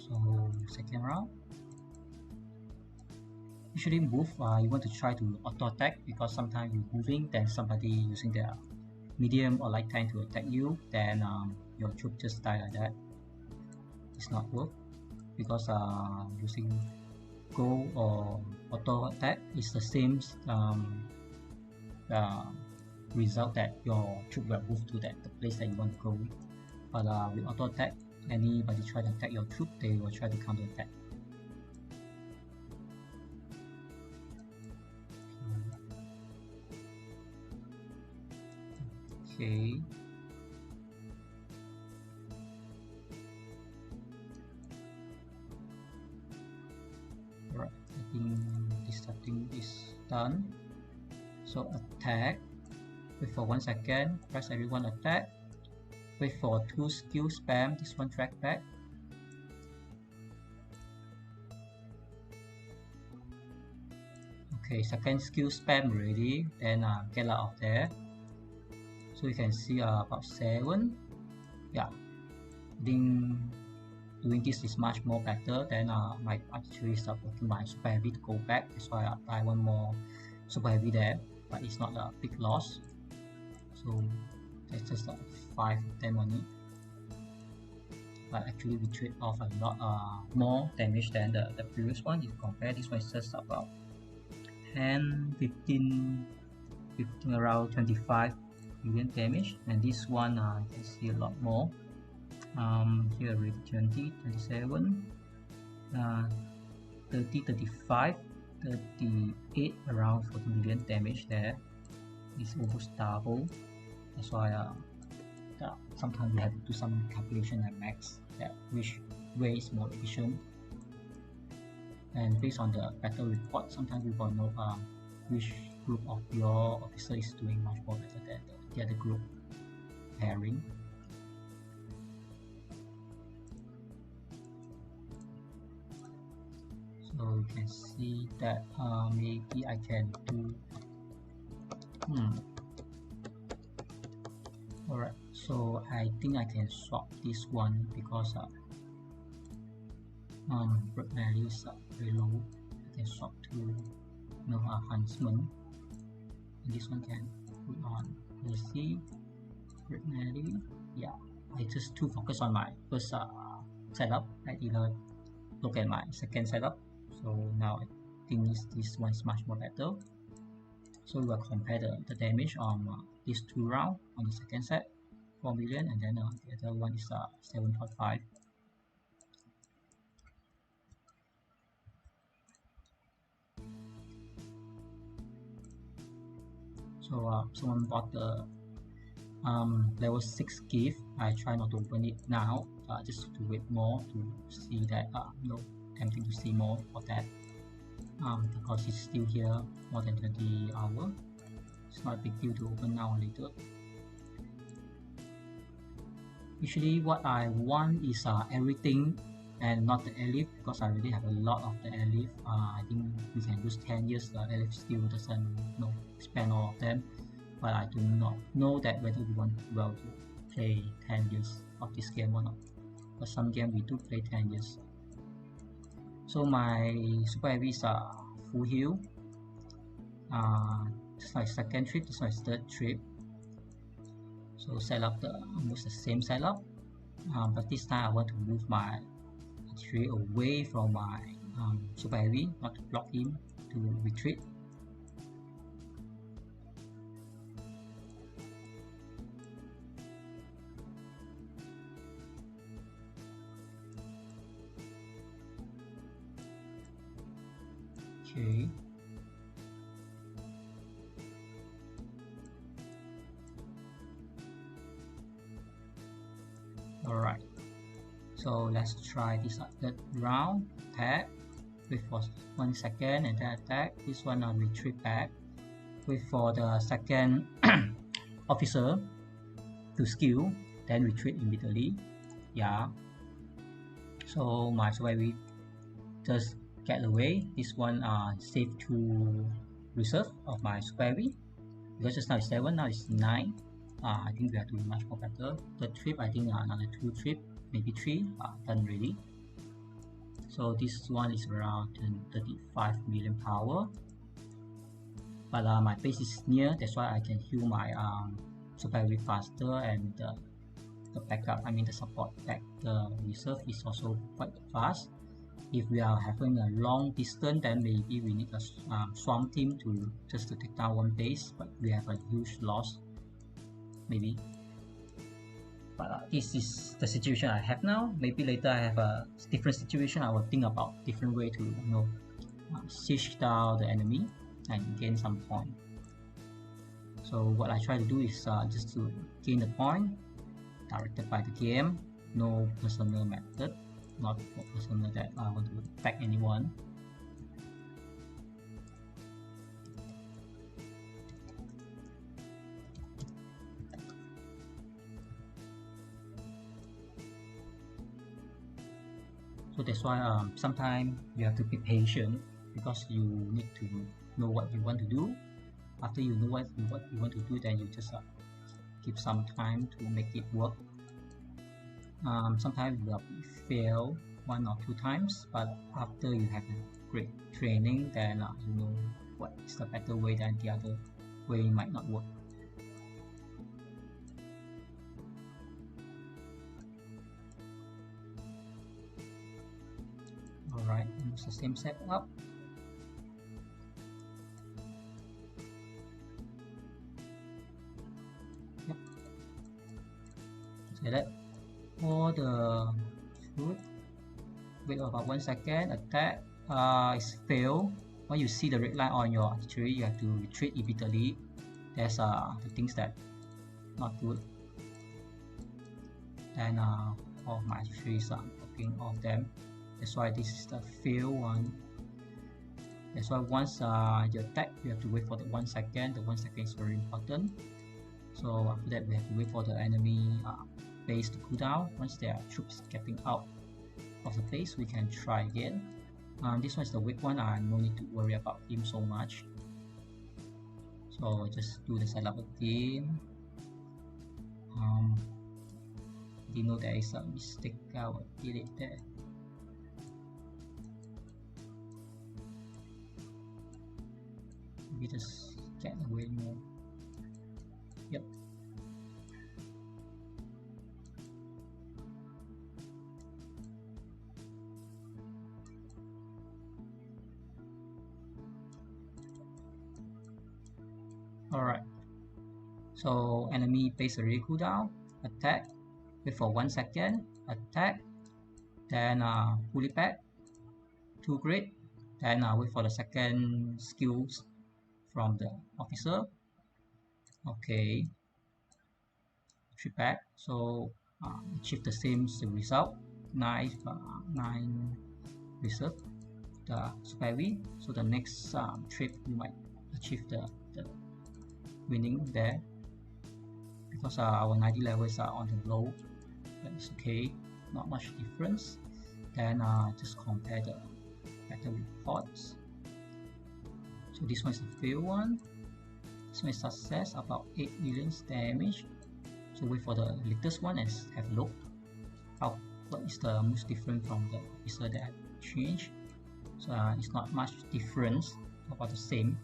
So second round, usually move, you want to try to auto attack, because sometimes you're moving, then somebody using their medium or light tank to attack you, then your troop just die like that. It's not worth, because using go or auto attack is the same result that your troop will move to the place that you want to go. But with auto attack, anybody try to attack your troop, they will try to counter attack. Okay. Right, I think this setting is done. So attack, wait for 1 second, press everyone attack, wait for 2 skill spam, this one track back. Okay, second skill spam ready, then get out of there. So you can see about 7. Yeah, I think doing this is much more better. Then I actually start working my super heavy to go back. That's why I buy 1 more super heavy there, but it's not a big loss. So that's just 5 of them only. But actually we trade off a lot more damage than the previous one. If you compare, this one is just about 10, 15 around 25 million damage, and this one you can see a lot more. Here with 20, 27, 30, 35, 38, around 40 million damage there. It's almost double. That's why sometimes we have to do some calculation at max that which way is more efficient. And based on the battle report, sometimes we will know which group of your officer is doing much more better than the other group pairing. So you can see that maybe I can do alright, so I think I can swap this one because break values are very low. I can swap to huntsman, and this one can put on. Let's see, break value. Yeah, I just too focus on my first setup. I didn't look at my second setup, so now I think this one is much more better. So we will compare the damage on these two rounds. On the second set, 4 million, and then the other one is 7.5. So someone bought the level 6 gift. I try not to open it now, just to wait more to see that tempting to see more of that, because it's still here more than 20 hours. It's not a big deal to open now or later. Usually what I want is everything and not the Elif, because I already have a lot of the Elif. I think we can use 10 years. The Elif still doesn't spend all of them, but I do not know that whether we want to play 10 years of this game or not. For some game we do play 10 years. So my super heavies are full heal. This is my second trip, this is my third trip. So set up almost the same setup, but this time I want to move my tree away from my super heavy, not to block him, to retreat. Okay. Alright, so let's try this third round. Attack, wait for 1 second and then attack. This one I'll retreat back, wait for the second officer to skill, then retreat immediately. Yeah, so my survivor just get away. This one save to reserve of my survivor, because just now it's 7, now it's 9. I think we are doing much more better. The trip, I think another 2 trip, maybe 3, done ready. So this one is around 35 million power, but my base is near, that's why I can heal my survivor faster, and the backup, I mean the support back, the reserve is also quite fast. If we are having a long distance, then maybe we need a swamp team just to take down one base, but we have a huge loss maybe. But this is the situation I have now. Maybe later I have a different situation. I will think about different way to siege down the enemy and gain some point. So what I try to do is just to gain the point directed by the game, no personal method, not for personal that I want to attack anyone. So that's why sometimes you have to be patient, because you need to know what you want to do. After you know what you want to do, then you just give some time to make it work. Sometimes you will fail 1 or 2 times, but after you have a great training, then you know what is the better way, than the other way might not work. Alright, use the same setup. Yep. So that all the the food. Wait about 1 second. Attack. It's fail. When you see the red line on your artillery, you have to retreat immediately. There's the things that not good. Then all my artilleries are blocking all of them. That's why this is the fail one. That's why once you attack, you have to wait for the 1 second. The 1 second is very important. So after that, we have to wait for the enemy base to cool down. Once there are troops getting out of the base, we can try again. This one is the weak one. I no need to worry about him so much. So just do the setup again. Didn't know there is a mistake. I will delete that. Maybe just get away more. Yep. Alright. So enemy base already cool down. Attack. Wait for 1 second. Attack. Then pull it back. 2 grid. Then wait for the second skills from the officer. Okay, trip back. So achieve the same result. 9 reserve the super heavy. So the next trip you might achieve the winning there, because our 90 levels are on the low. That's okay, not much difference. Then just compare the battle reports. So this one is the fail one. This one is success, about 8 million damage. So wait for the latest one and have a look how what is the most different from the officer that I changed. So it's not much difference, about the same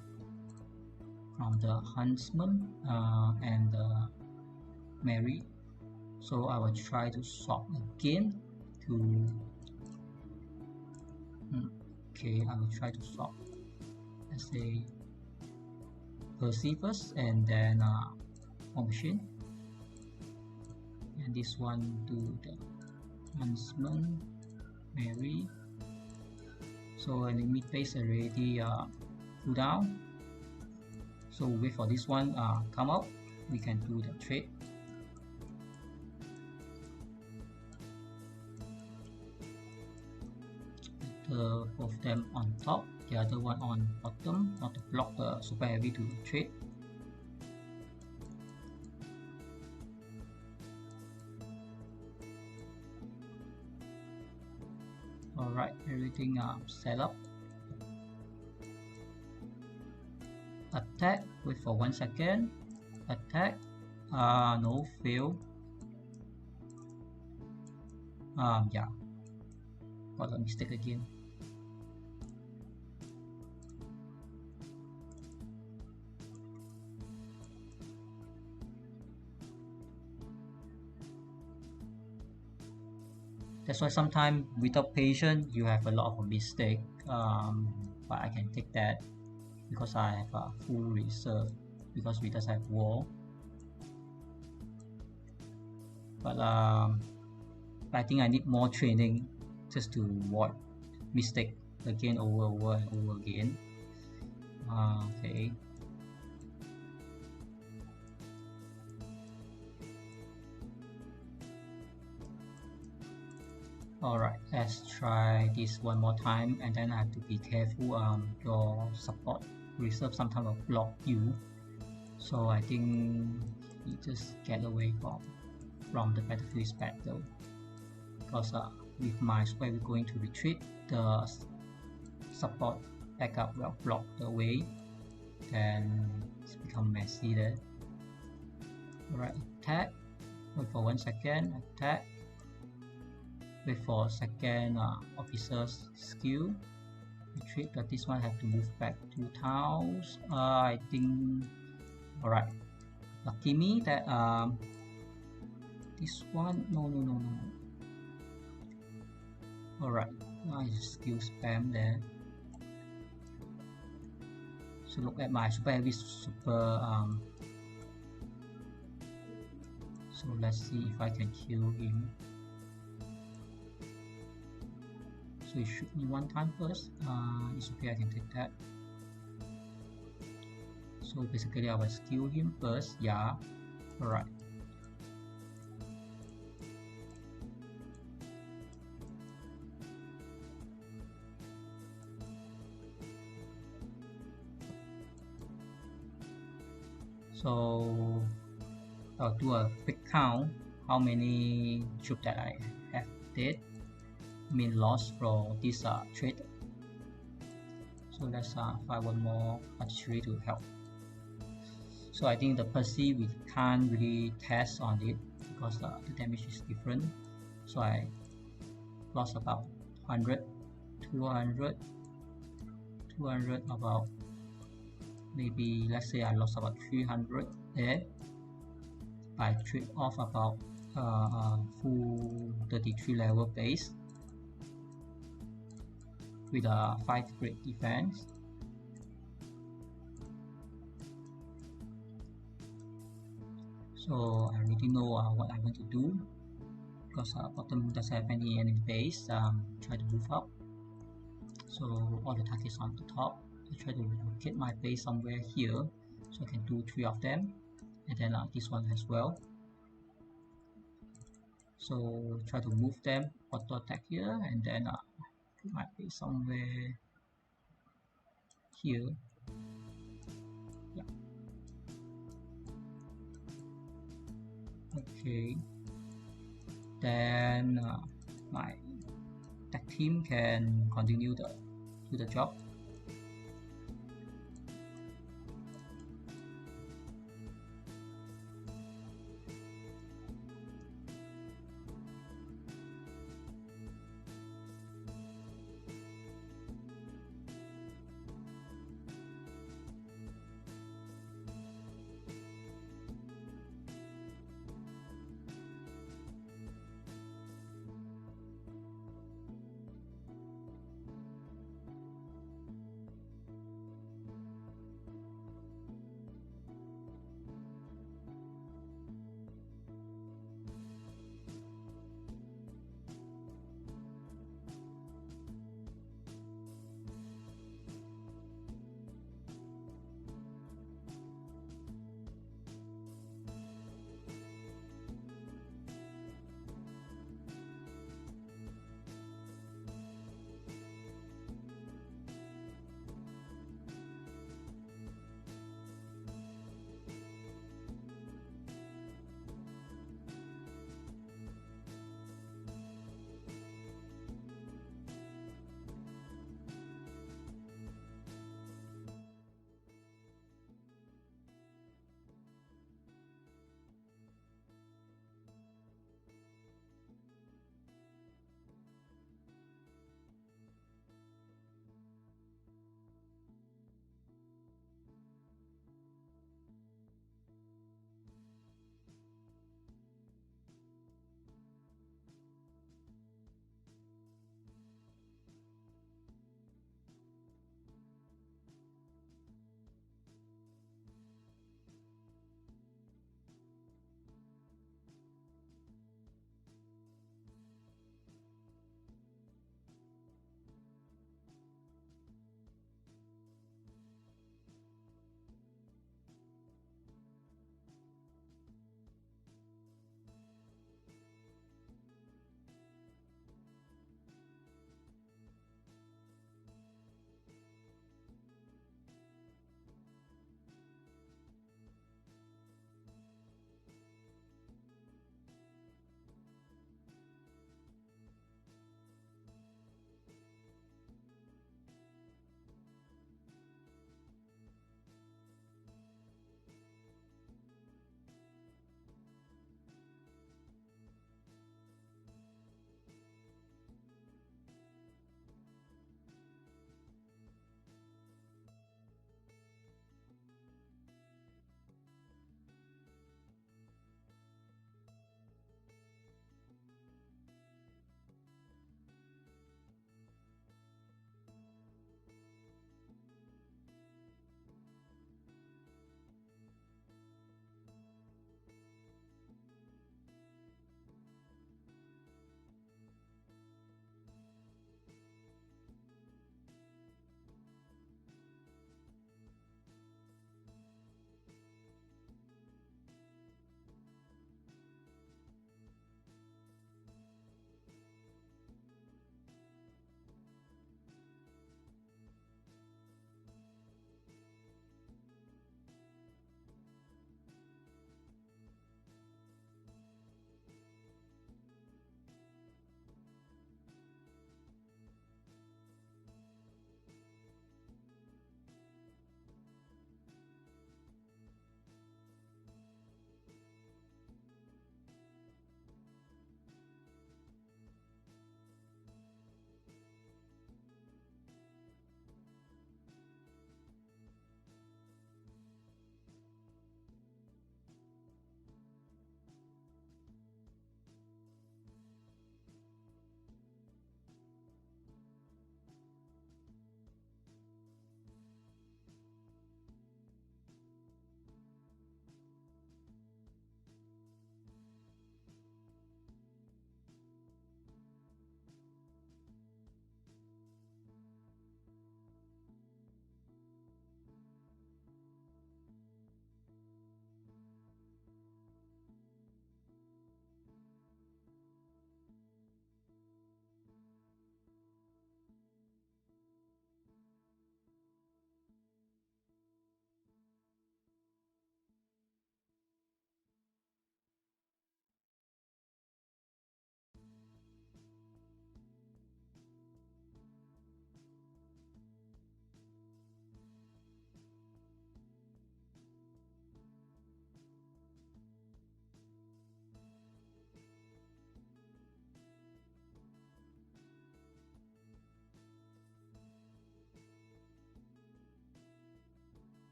from the huntsman and the Mary. So I will try to swap again to okay, I will try to swap, let's say Percy first, and then War Machine, and this one do the huntsman Mary. So enemy base already cool down. So wait for this one come out, we can do the trade. Both of them on top, the other one on bottom, not to block the super heavy to trade. Alright, everything set up. Attack, wait for 1 second. Attack, no, fail. Yeah, got a mistake again. That's why sometimes without patience you have a lot of mistake, but I can take that because I have a full reserve, because we just have war. But I think I need more training just to avoid mistake again over and over again. Okay. Alright, let's try this one more time, and then I have to be careful. Your support reserve sometimes will block you, so I think you just get away from the battlefield is better, because with my square we're going to retreat, the support backup will block the way, then it's become messy there. Alright, attack, wait for 1 second, attack. Wait for a second officer's skill, retreat, but this one have to move back 2 tiles. I think, alright, lucky me that this one, no. Alright, nice skill spam there. So look at my super heavy super so let's see if I can kill him. So it shoot me one time first. It's okay, I can take that. So basically I will skill him first. Yeah, alright. So I'll do a quick count how many troops that I have dead, lost for this trade. So let's find one more artillery to help. So I think the Percy we can't really test on it because the damage is different. So I lost about 100, 200, 200, about maybe let's say I lost about 300 there. I trade off about full 33 level base with a 5 great defense. So I already know what I want to do because bottom doesn't have any enemy base. Try to move up. So all the targets on the top. I try to locate my base somewhere here, so I can do 3 of them, and then this one as well. So try to move them, auto attack here, and then put my base somewhere here. Yeah. Okay. Then my tech team can continue to do the job.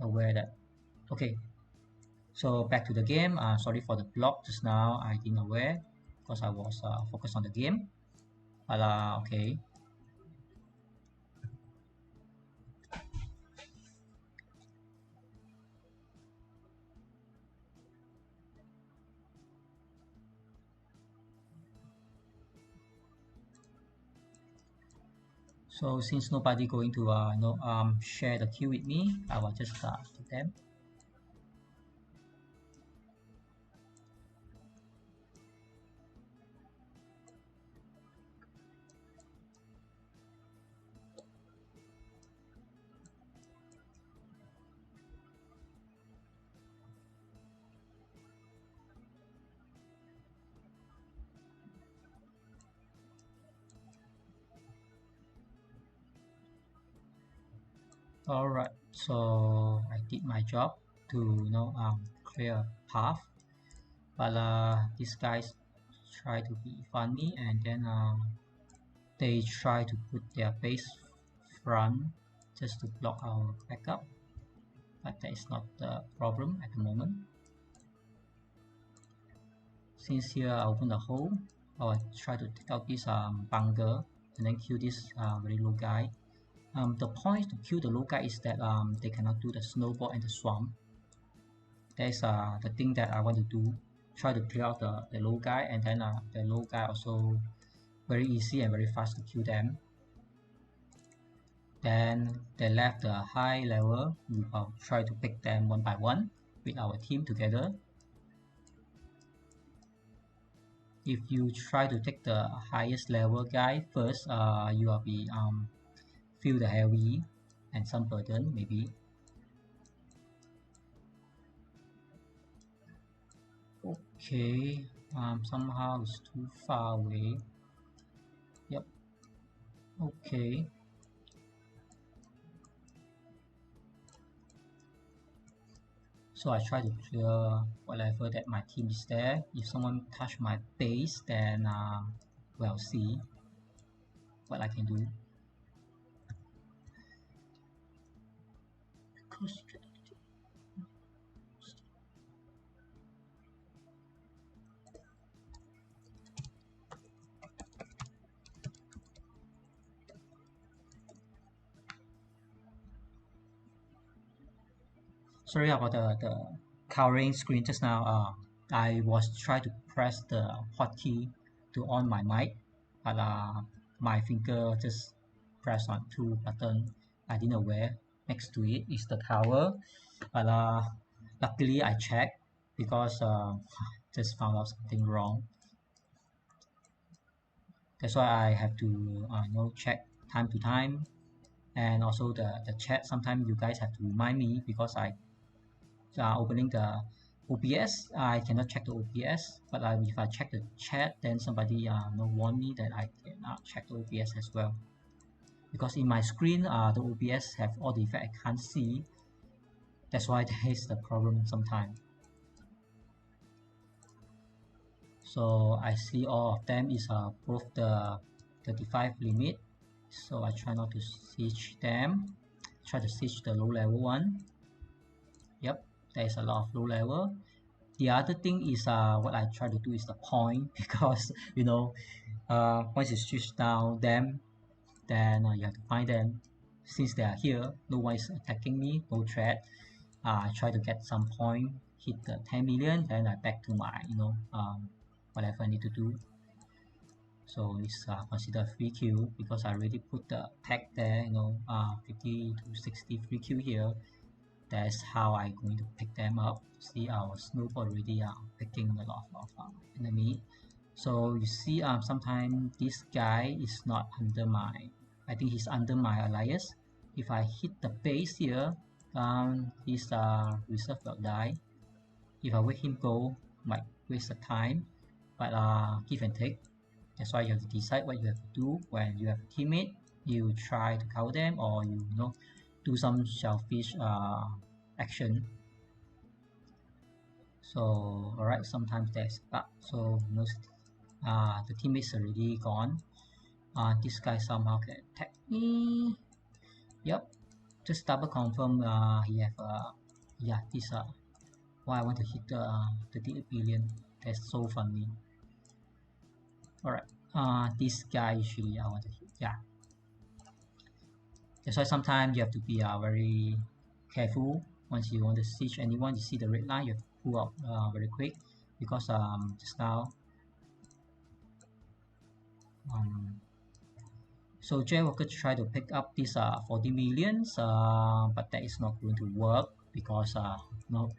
aware that. Okay, so back to the game. Sorry for the block just now. I didn't aware because I was focused on the game. But okay. So since nobody going to share the queue with me, I will just take them. All right, so I did my job to clear a path, but these guys try to be funny, and then they try to put their base front just to block our backup, but that is not the problem at the moment. Since here I open the hole, I will try to take out this bunker and then kill this very low guy. The point to kill the low guy is that they cannot do the snowball and the swamp. That's the thing that I want to do. Try to clear out the low guy, and then the low guy also very easy and very fast to kill them. Then they left the high level. We will try to pick them one by one with our team together. If you try to take the highest level guy first, you will be feel the heavy and some burden maybe. Okay, somehow it's too far away. Yep. Okay. So I try to clear whatever that my team is there. If someone touch my base, then we'll see what I can do. Because sorry about the covering screen just now. I was trying to press the hotkey to on my mic, but my finger just pressed on two buttons. I didn't aware next to it is the tower, but luckily I checked because just found out something wrong. That's why I have to check time to time, and also the chat. Sometimes you guys have to remind me because I opening the OBS. I cannot check the OBS, but if I check the chat, then somebody warn me that I cannot check the OBS as well. Because in my screen, the OBS have all the effect I can't see. That's why there is the problem sometimes. So I see all of them is above the 35 limit. So I try not to siege them. Try to siege the low level one. Yep, there is a lot of low level. The other thing is what I try to do is the point because once you switch down them, then you have to find them. Since they are here, no one is attacking me, no threat. I try to get some point, hit the 10 million, then I back to my whatever I need to do. So it's considered free kill because I already put the tag there, 50 to 60 free kill here. That's how I'm going to pick them up. See our snowball already picking a lot of enemy. So you see sometimes this guy is not under my, I think he's under my alliance. If I hit the base here, his reserve will die. If I let him go, might waste the time, but give and take. That's why you have to decide what you have to do when you have a teammate. You try to cover them, or do some selfish action. So alright, sometimes there's bug. So the teammates already gone. This guy somehow can attack me. Yep, just double confirm he have yeah, this why I want to hit the 38 billion. That's so funny. Alright, this guy usually I want to hit. Yeah, that's why sometimes you have to be very careful. Once you want to siege anyone, you see the red line, you have to pull out very quick, because just now so Jaywalker try to pick up this 40 millions, but that is not going to work, because no,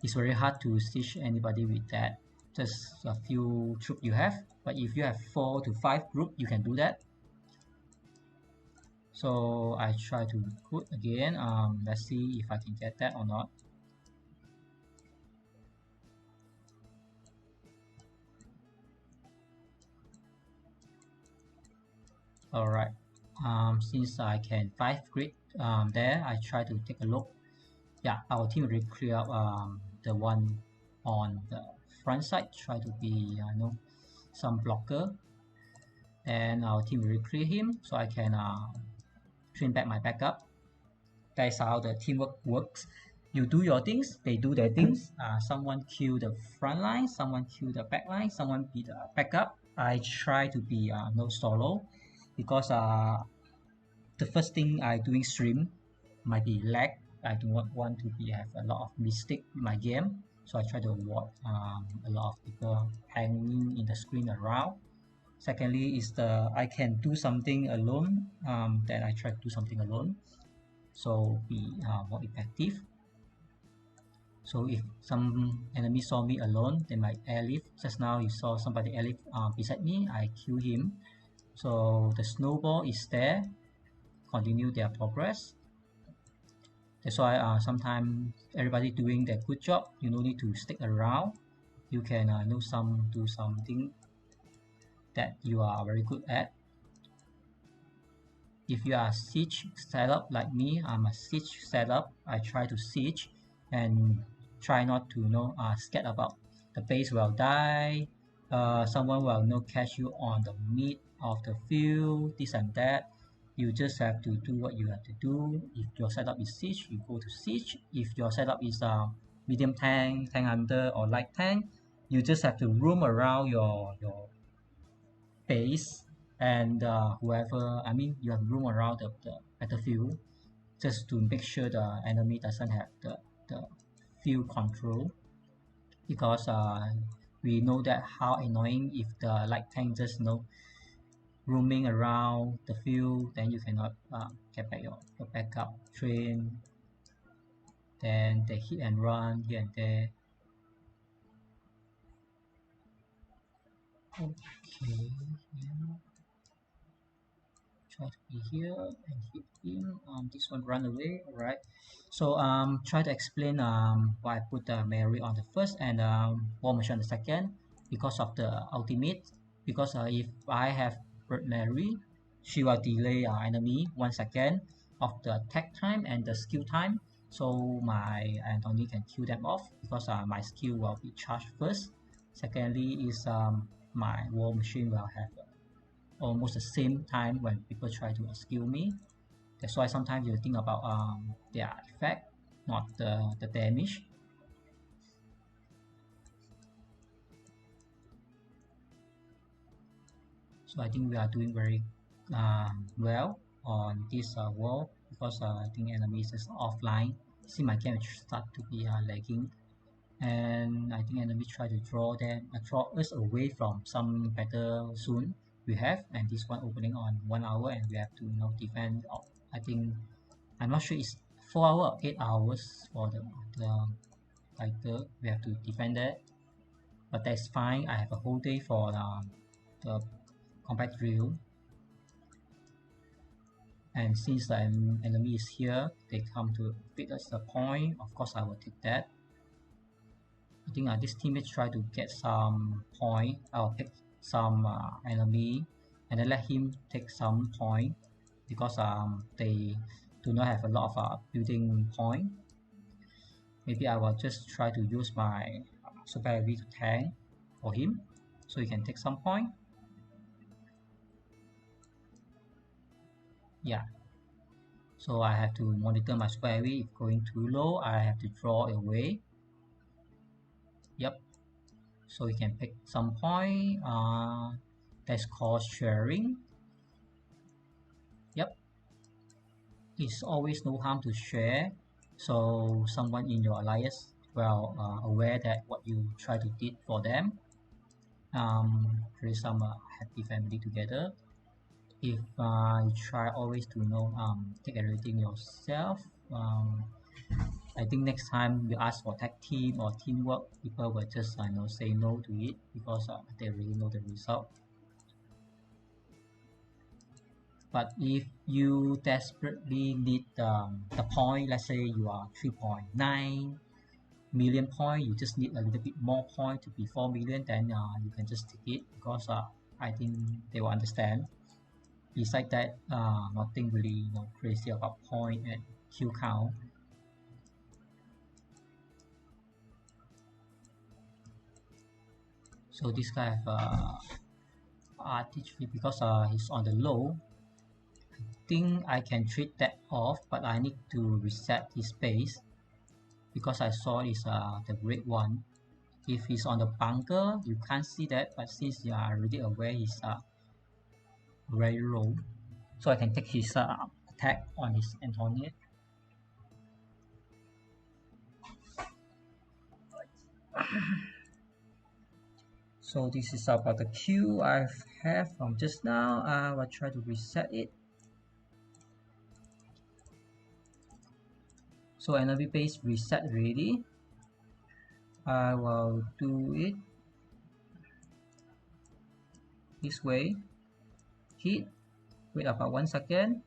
it's very hard to siege anybody with that. Just a few troops you have, but if you have 4 to 5 group, you can do that. So I try to recruit again. Let's see if I can get that or not. Alright, since I can 5 grid there, I try to take a look. Yeah, our team already clear up the one on the front side, try to be you know, some blocker, and our team will clear him, so I can train back my backup. That's how the teamwork works. You do your things, they do their things. Someone kill the front line, someone kill the back line, someone be the backup. I try to be no solo, because the first thing I doing stream might be lag. I do not want to be have a lot of mistake in my game, so I try to avoid a lot of people hanging in the screen around. Secondly is I can do something alone, then I try to do something alone, so be more effective. So if some enemy saw me alone, they might airlift. Just now you saw somebody airlift beside me, I kill him. So the snowball is there, continue their progress. That's why sometimes everybody doing their good job, you no need to stick around. You can do something that you are very good at. If you are siege setup like me, I'm a siege setup. I try to siege and try not to scared about the base will die, someone will catch you on the mid of the field, this and that. You just have to do what you have to do. If your setup is siege, you go to siege. If your setup is medium tank, tank hunter, or light tank, you just have to roam around your base, and whoever, I mean, you have room around the battlefield, just to make sure the enemy doesn't have the field control, because we know that how annoying if the light tank just roaming around the field, then you cannot get back your backup train, then they hit and run here and there. Okay, yeah. Try to be here and hit him. This one run away. All right. So try to explain why I put Mary on the first and War Machine on the second, because of the ultimate. Because if I have Mary, she will delay enemy 1 second of the attack time and the skill time. So my Anthony can kill them off, because my skill will be charged first. Secondly is my War Machine will have almost the same time when people try to skill me. That's why sometimes you think about their effect, not the damage. So I think we are doing very well on this wall, because I think enemies is offline. See my game start to be lagging, and I think enemies try to draw us away from some battle soon we have, and this one opening on 1 hour, and we have to defend. I think I'm not sure it's 4 hours or 8 hours for the title. We have to defend that, but that's fine. I have a whole day for the combat drill, and since the enemy is here, they come to beat us the point. Of course, I will take that. I think this teammate try to get some point. I'll pick some enemy and then let him take some point, because they do not have a lot of building point. Maybe I will just try to use my super heavy to tank for him, so he can take some point. Yeah, So I have to monitor my square wave. If going too low, I have to draw away. Yep. So you can pick some point. That's called sharing. Yep. It's always no harm to share. So someone in your alliance well aware that what you try to did for them. Create some happy family together. If you try always to take everything yourself, I think next time you ask for tag team or teamwork, people will just say no to it because they really know the result. But if you desperately need the point, let's say you are 3.9 million point, you just need a little bit more point to be 4 million, then you can just take it because I think they will understand. Besides that, nothing really crazy about point and kill count. So this guy have RT3 because he's on the low. I think I can treat that off, but I need to reset his base because I saw is the red one. If he's on the bunker, you can't see that, but since you are already aware he's very low, so I can take his attack on his Antoinette. So this is about the queue I have from just now. I will try to reset it. So enemy base reset already. I will do it this way. Hit, wait about 1 second,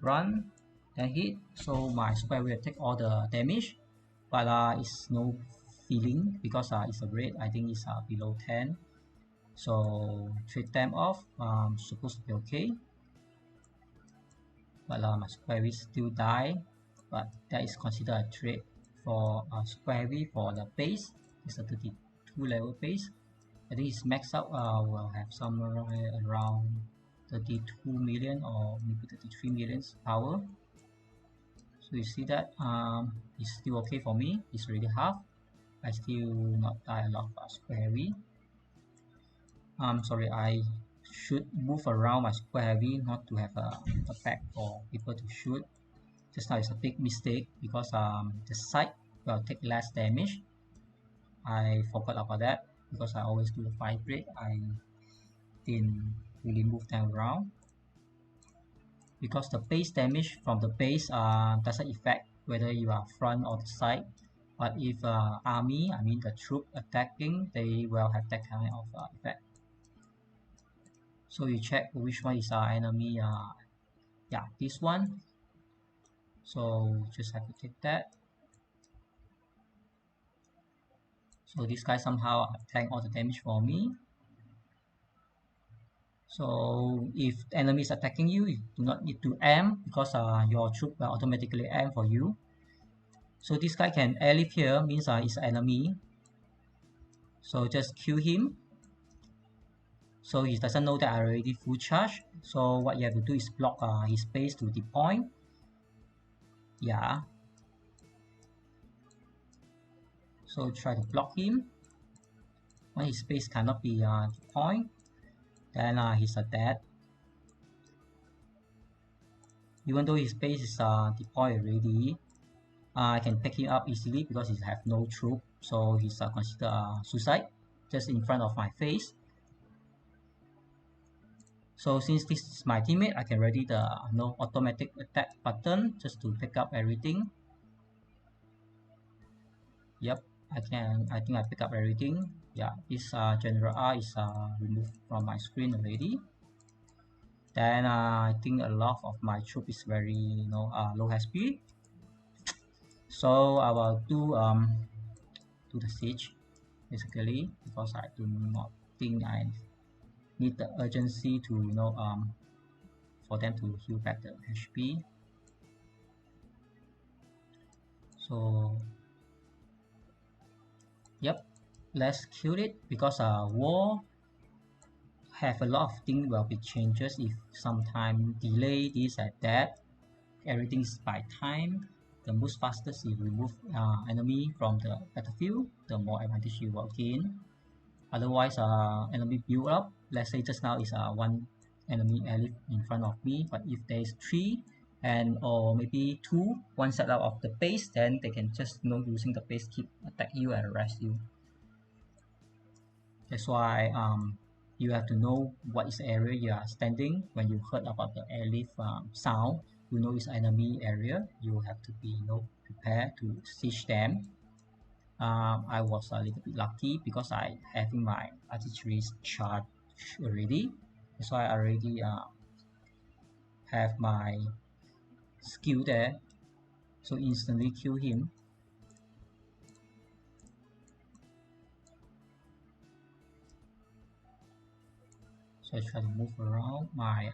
run, then hit. So my square will take all the damage, but it's no feeling because it's a red. I think it's below 10. So treat them off. Supposed to be okay. But my square will still die. But that is considered a trade for square wave for the base. It's a 32 level base. I think it's maxed out. Will have somewhere around 32 million or maybe 33 million power. So you see that it's still okay for me. It's already half. I still not die a lot of square wave. Sorry, I should move around my square wave not to have a pack for people to shoot. Just now it's a big mistake because the side will take less damage. I forgot about that because I always do the vibrate. I didn't really move them around because the base damage from the base doesn't affect whether you are front or the side. But if army, I mean the troop attacking, they will have that kind of effect. So you check which one is our enemy. Yeah, this one. So just have to take that. So this guy somehow tank all the damage for me. So if enemy is attacking you, you do not need to aim because your troop will automatically aim for you. So this guy can airlift here, means it's enemy. So just kill him. So he doesn't know that I already full charge. So what you have to do is block his base to the point. Yeah. So try to block him. When his base cannot be point, then he's dead. Even though his base is deployed already, I can pick him up easily because he have no troop, so he's considered suicide just in front of my face. So since this is my teammate, I can ready the automatic attack button just to pick up everything. Yep, I think I pick up everything. Yeah, this general R is removed from my screen already. Then I think a lot of my troop is very low HP. So I will do the siege basically because I do not think I need the urgency to for them to heal back the HP. So yep, let's kill it because war have a lot of things will be changes if sometime delay this and that. everything is by time. The most fastest you remove enemy from the battlefield, the more advantage you will gain. Otherwise, enemy build up. Let's say just now is one enemy elite in front of me, but if there is three and or maybe two, one set out of the base, then they can just using the base keep attack you and arrest you. That's why you have to know what is the area you are standing. When you heard about the airlift sound, you know it's enemy area. You have to be prepared to siege them. I was a little bit lucky because I having my artillery charge already. That's why I already have my skill there, so instantly kill him. So I try to move around my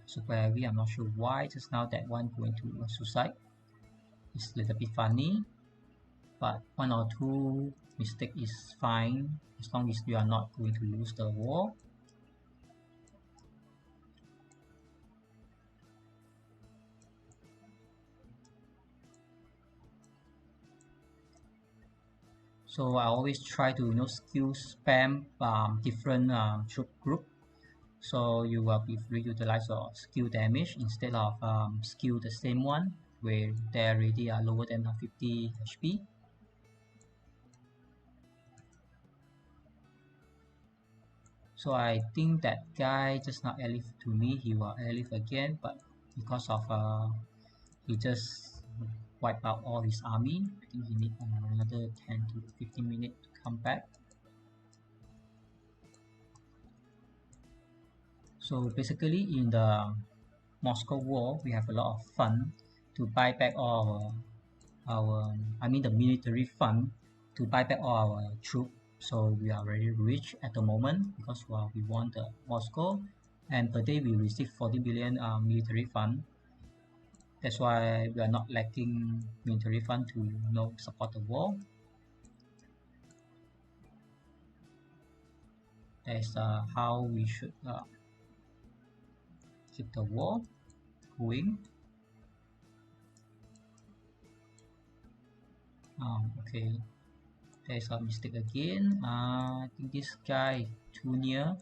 super heavy. I'm not sure why just now that one going to suicide. It's a little bit funny, but one or two mistake is fine as long as you are not going to lose the war. So I always try to skill spam different troop group, so you will be free to utilize your skill damage instead of skill the same one where they already are lower than 50 HP. So I think that guy just not airlift to me, he will airlift again, but because of he just wiped out all his army. I think he need another 10 to 15 minutes to come back. So basically in the Moscow War, we have a lot of fun to buy back all the military fund to buy back all our troops. So we are very rich at the moment because we won the Moscow, and per day we receive 40 billion military fund. That's why we are not lacking military fund to support the war. That's how we should keep the war going. Okay, there's a mistake again. I think this guy too near.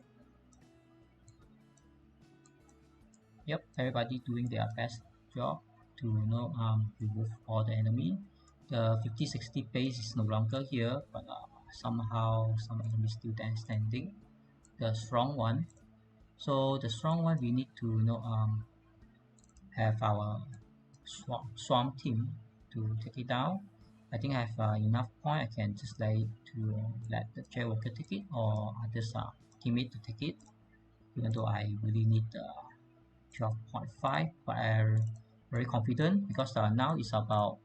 Yep, everybody doing their best job to remove all the enemy. The 50-60 base is no longer here, but somehow some enemies still standing. The strong one. So the strong one we need to have our swarm team to take it down. I think I have enough point. I can just let the Jaywalker take it or others teammate to take it. Even though I really need 12.5, but I'm very confident because now it's about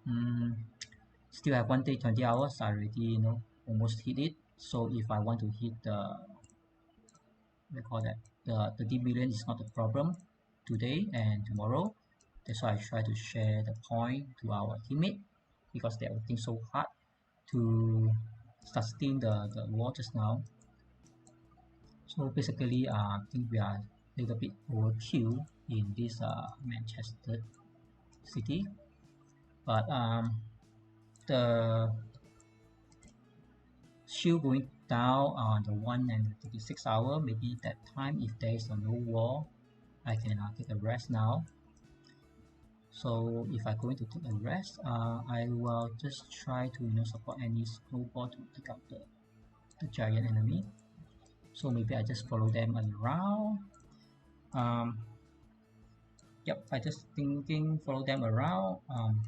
still have 1 day 20 hours. I already almost hit it. So if I want to hit the the 30 million is not a problem today and tomorrow. That's why I try to share the point to our teammate because they are working so hard to sustain the war just now. So basically I think we are a little bit overkill in this Manchester city, but the shield going down on the 1 and 36 hour, maybe that time if there is no war I can take a rest now. So if I'm going to take a rest, I will just try to support any snowball to take out the giant enemy. So maybe I just follow them around. Yep, I just thinking follow them around,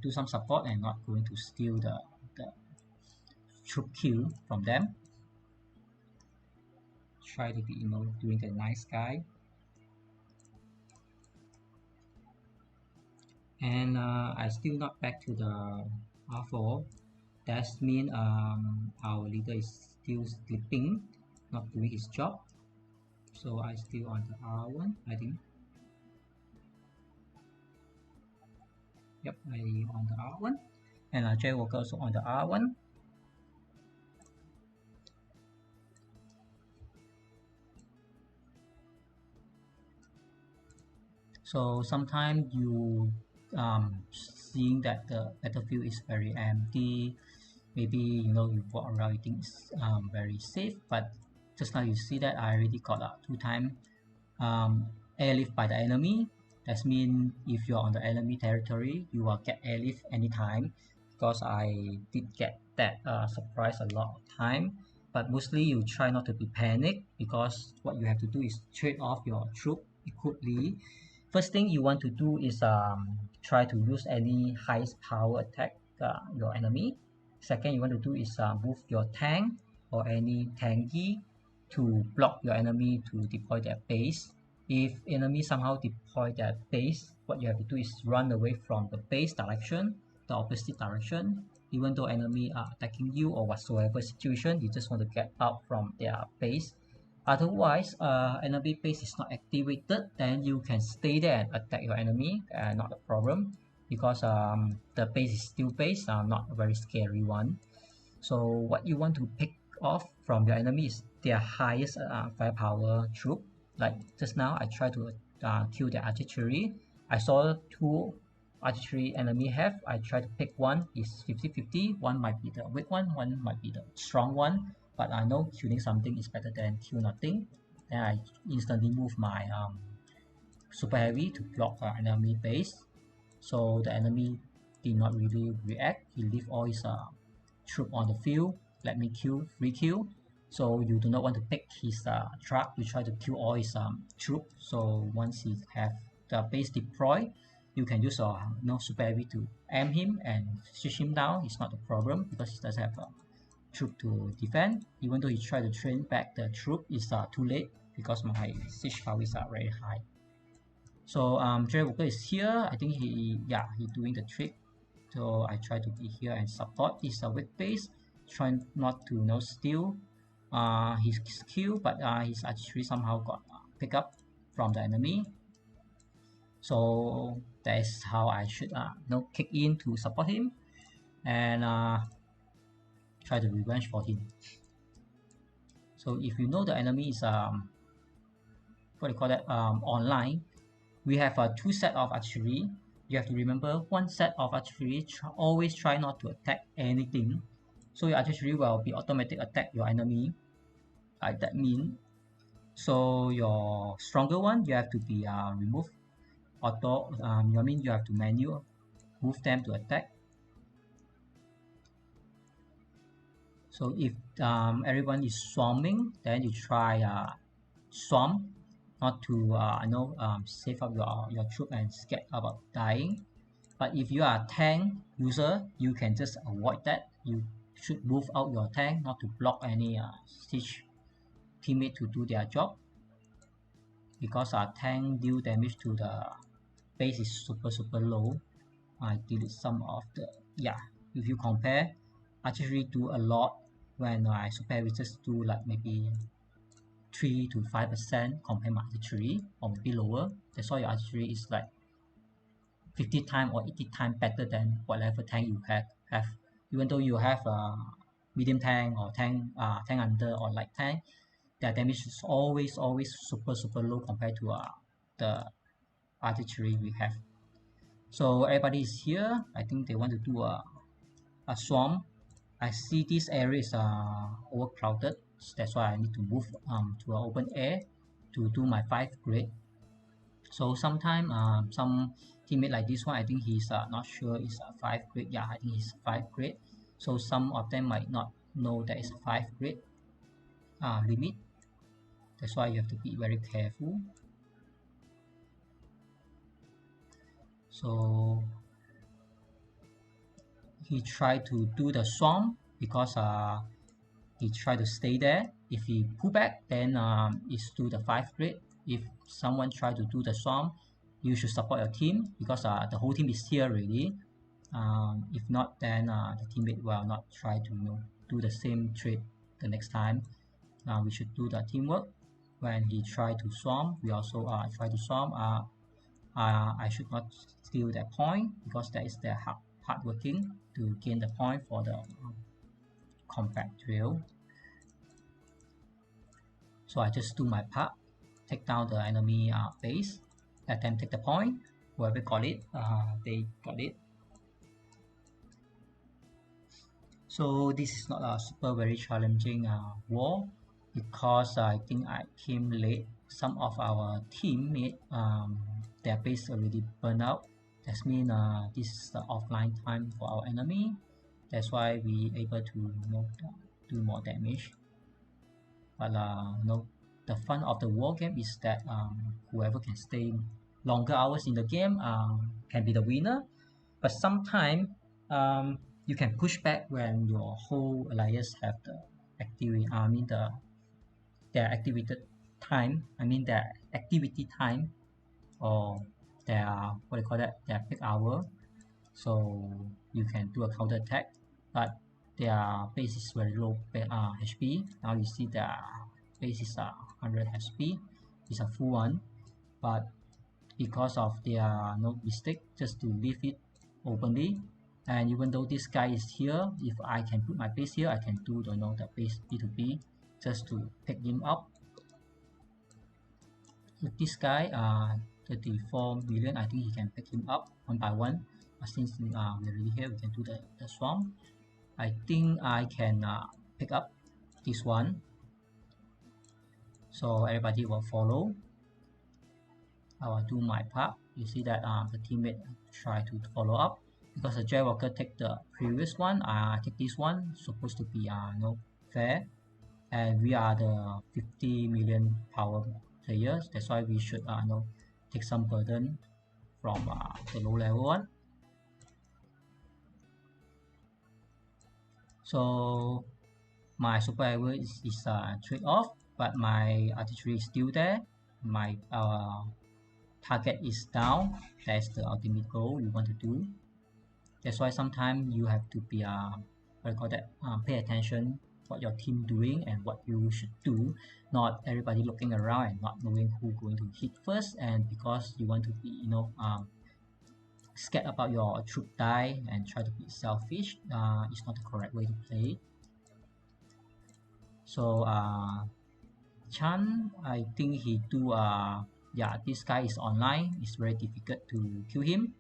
do some support and not going to steal the troop kill from them. Try to be doing the nice guy. And I still not back to the R4. That means our leader is still sleeping, not doing his job. So I still on the R1, I think. Yep, I on the R1, and Jaywalker also on the R1. So sometimes you seeing that the battlefield is very empty. Maybe you walk around, you think it's very safe, but just now you see that I already got a 2-time airlift by the enemy. That means if you're on the enemy territory, you will get airlift anytime, because I did get that surprise a lot of time. But mostly you try not to be panicked, because what you have to do is trade off your troop equally. First thing you want to do is try to use any highest power attack your enemy. Second, you want to do is move your tank or any tanky to block your enemy to deploy their base. If enemy somehow deploy their base, what you have to do is run away from the base direction, the opposite direction. Even though enemy are attacking you or whatsoever situation, you just want to get out from their base. Otherwise, enemy base is not activated, then you can stay there and attack your enemy, not a problem, because the base is still base, not a very scary one. So what you want to pick off from your enemy is their highest firepower troop. Like just now, I tried to kill the artillery. I saw 2 artillery enemy have. I tried to pick one. It's 50-50. One might be the weak one might be the strong one. But I know killing something is better than kill nothing. Then I instantly move my super heavy to block enemy base. So the enemy did not really react. He leave all his troop on the field. Let me kill, free kill. So you do not want to pick his truck. You try to kill all his troop. So once he have the base deployed, you can use super heavy to aim him and switch him down. It's not a problem, because he doesn't have a troop to defend. Even though he try to train back the troop, it's too late, because my siege power is very high. So Jay Walker is here. I think he doing the trick. So I try to be here and support. It's a weak base. Try not to steal his skill, but his artillery somehow got picked up from the enemy. So that is how I should kick in to support him and try to revenge for him. So if you know the enemy is what do you call that, online, we have 2 set of artillery. You have to remember, 1 set of artillery always try not to attack anything. So your artillery will be automatic attack your enemy. That means, so your stronger one, you have to be remove auto. You have to manual move them to attack. So if everyone is swarming, then you try swarm, not to save up your troop and scared about dying. But if you are a tank user, you can just avoid that. You should move out your tank, not to block any siege teammate to do their job, because our tank deal damage to the base is super low. I delete some of the, if you compare, artillery do a lot, when I super heavy just do like maybe 3 to 5% compared to artillery, or maybe lower. That's why your artillery is like 50 times or 80 times better than whatever tank you have. Even though you have a medium tank or tank under or light tank, their damage is always super low compared to the artillery we have. So everybody is here. I think they want to do a swarm. I see this area is overcrowded. That's why I need to move to an open air to do my 5 grade. So sometimes some teammate like this one, I think he's not sure it's a 5 grade. I think he's 5 grade. So some of them might not know that it's a 5 grade limit. That's why you have to be very careful. So he tried to do the swarm, because he tried to stay there. If he pull back, then it's to the 5 grade. If someone try to do the swarm, you should support your team, because the whole team is here already. If not, then the teammate will not try to do the same trade the next time. We should do the teamwork. When he tried to swarm, we also try to swarm. I should not steal that point, because that is their hard working to gain the point for the combat drill. So I just do my part, take down the enemy base, let them take the point, whoever got it, they got it. So this is not a super very challenging war, because I think I came late. Some of our teammate, their base already burned out. That means this is the offline time for our enemy. That's why we able to do more damage. But the fun of the war game is that whoever can stay longer hours in the game can be the winner. But sometimes you can push back when your whole alliance have the activity. Their activated time. Their activity time, or their what do you call that? Their peak hour. So you can do a counter attack, but their base is very low HP. Now you see their base is 100 HP. It's a full one, but because of their mistake, just to leave it openly. And even though this guy is here, if I can put my base here, I can do the base B2B just to pick him up. With this guy, 34 million, I think he can pick him up one by one. But since we're already here, we can do the swarm. I think I can pick up this one, so everybody will follow. I will do my part. You see that the teammate try to follow up, because the Jaywalker take the previous one. I take this one. Supposed to be fair, and we are the 50 million power players. That's why we should take some burden from the low level one. So my super arrow is trade off, but my artillery is still there. My target is down. That's the ultimate goal you want to do. That's why sometimes you have to be pay attention what your team doing and what you should do. Not everybody looking around and not knowing who going to hit first, and because you want to be scared about your troop die and try to be selfish, it's not the correct way to play. So Chan, I think he do this guy is online. It's very difficult to kill him,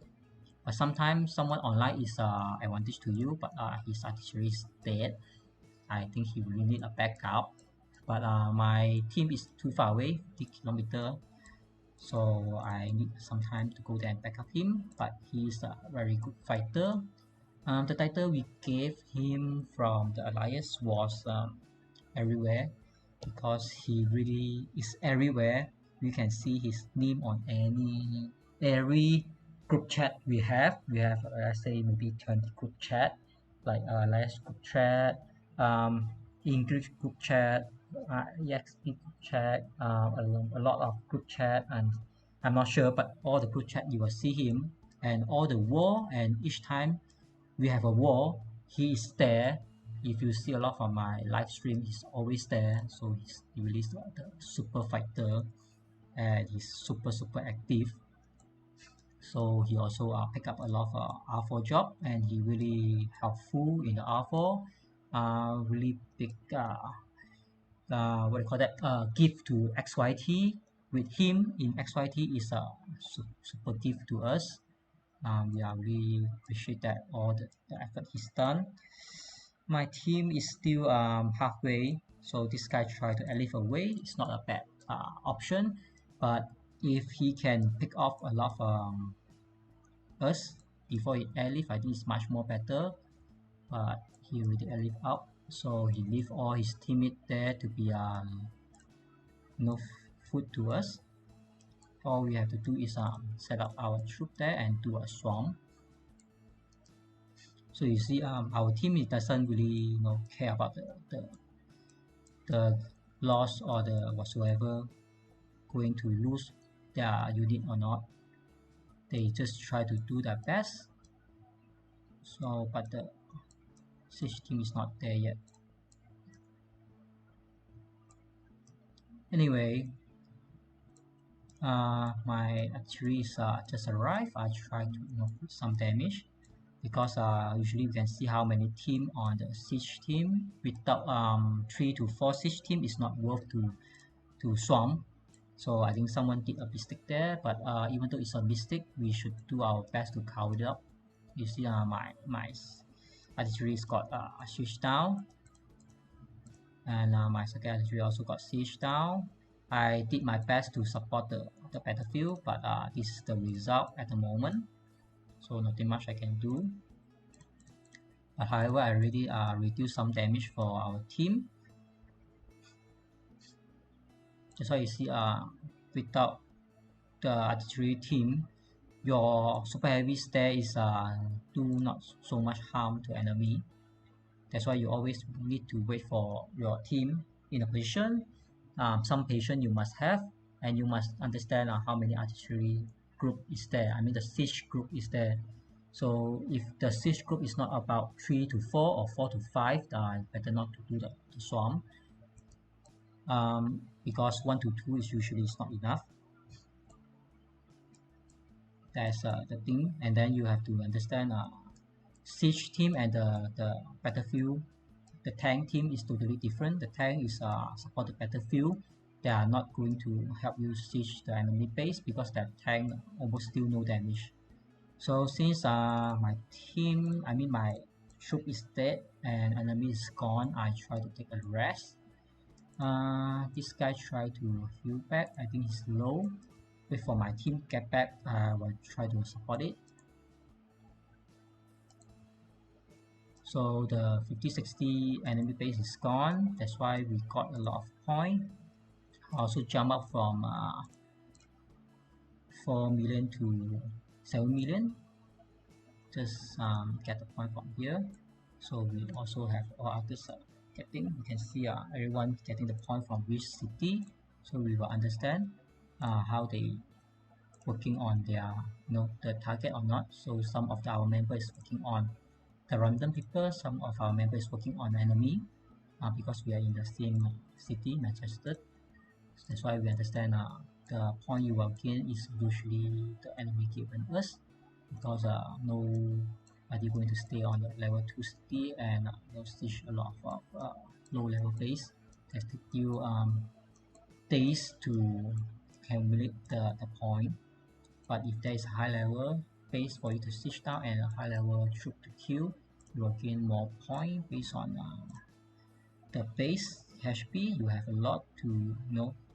but sometimes someone online is advantage to you, but his artillery is dead. I think he really need a backup, but my team is too far away, 50 kilometers, so I need some time to go there and back up him. But he's a very good fighter. The title we gave him from the alliance was everywhere, because he really is everywhere. We can see his name on every group chat we have. Let's say maybe 20 group chat, like alliance group chat, English group chat, EXP group chat, a lot of group chat, and I'm not sure, but all the group chat you will see him, and all the war, and each time we have a war, he is there. If you see a lot of my live stream, he's always there. So he really is the super fighter, and he's super active. So he also pick up a lot of R4 job, and he really helpful in the R4. Really big what do you call that? Gift to XYT. With him in XYT is a super gift to us. We really appreciate that all the effort he's done. My team is still halfway, so this guy try to elif away. It's not a bad option, but if he can pick off a lot of us before he elif, I think it's much more better. But he already elif out, so he leave all his teammates there to be no food to us. All we have to do is set up our troop there and do a swarm. So you see, our team doesn't really care about the loss or the whatsoever going to lose their unit or not. They just try to do their best. So, but the siege team is not there yet. Anyway, my artillery is just arrived. I try to put some damage, because usually we can see how many team on the siege team. Without 3 to 4 siege team, is not worth to swarm. So I think someone did a mistake there, but even though it's a mistake, we should do our best to cover it up. You see, my artillery's got switched down, and my second artillery also got sieged down. I did my best to support the battlefield, but this is the result at the moment, so nothing much I can do. But however, I already reduced some damage for our team. That's why you see without the artillery team, your super heavies there is do not so much harm to enemy. That's why you always need to wait for your team in a position. Some patience you must have, and you must understand how many artillery group is there. I mean the siege group is there. So if the siege group is not about 3 to 4 or 4 to 5, better not to do the swarm. Because 1 to 2 is usually not enough. That's the thing. And then you have to understand siege team and the battlefield, the tank team is totally different. The tank is support the battlefield. They are not going to help you siege the enemy base because that tank almost still no damage. So since my troop is dead and enemy is gone, I try to take a rest. This guy try to heal back. I think he's low. Wait for my team get back. I will try to support it. So the 50-60 enemy base is gone. That's why we got a lot of points. I also jump up from 4 million to 7 million. Just get the point from here. So we also have all others getting. You can see everyone getting the point from which city. So we will understand how they working on their the target or not. So some of our members working on the random people, some of our members working on enemy because we are in the same city, Manchester. That's why we understand the point you will gain is usually the enemy given us, because nobody going to stay on the level 2 city and siege a lot of low level base. That take you days to accumulate the point. But if there is a high level base for you to siege down and a high level troop to kill, you will gain more points based on the base HP. You have a lot to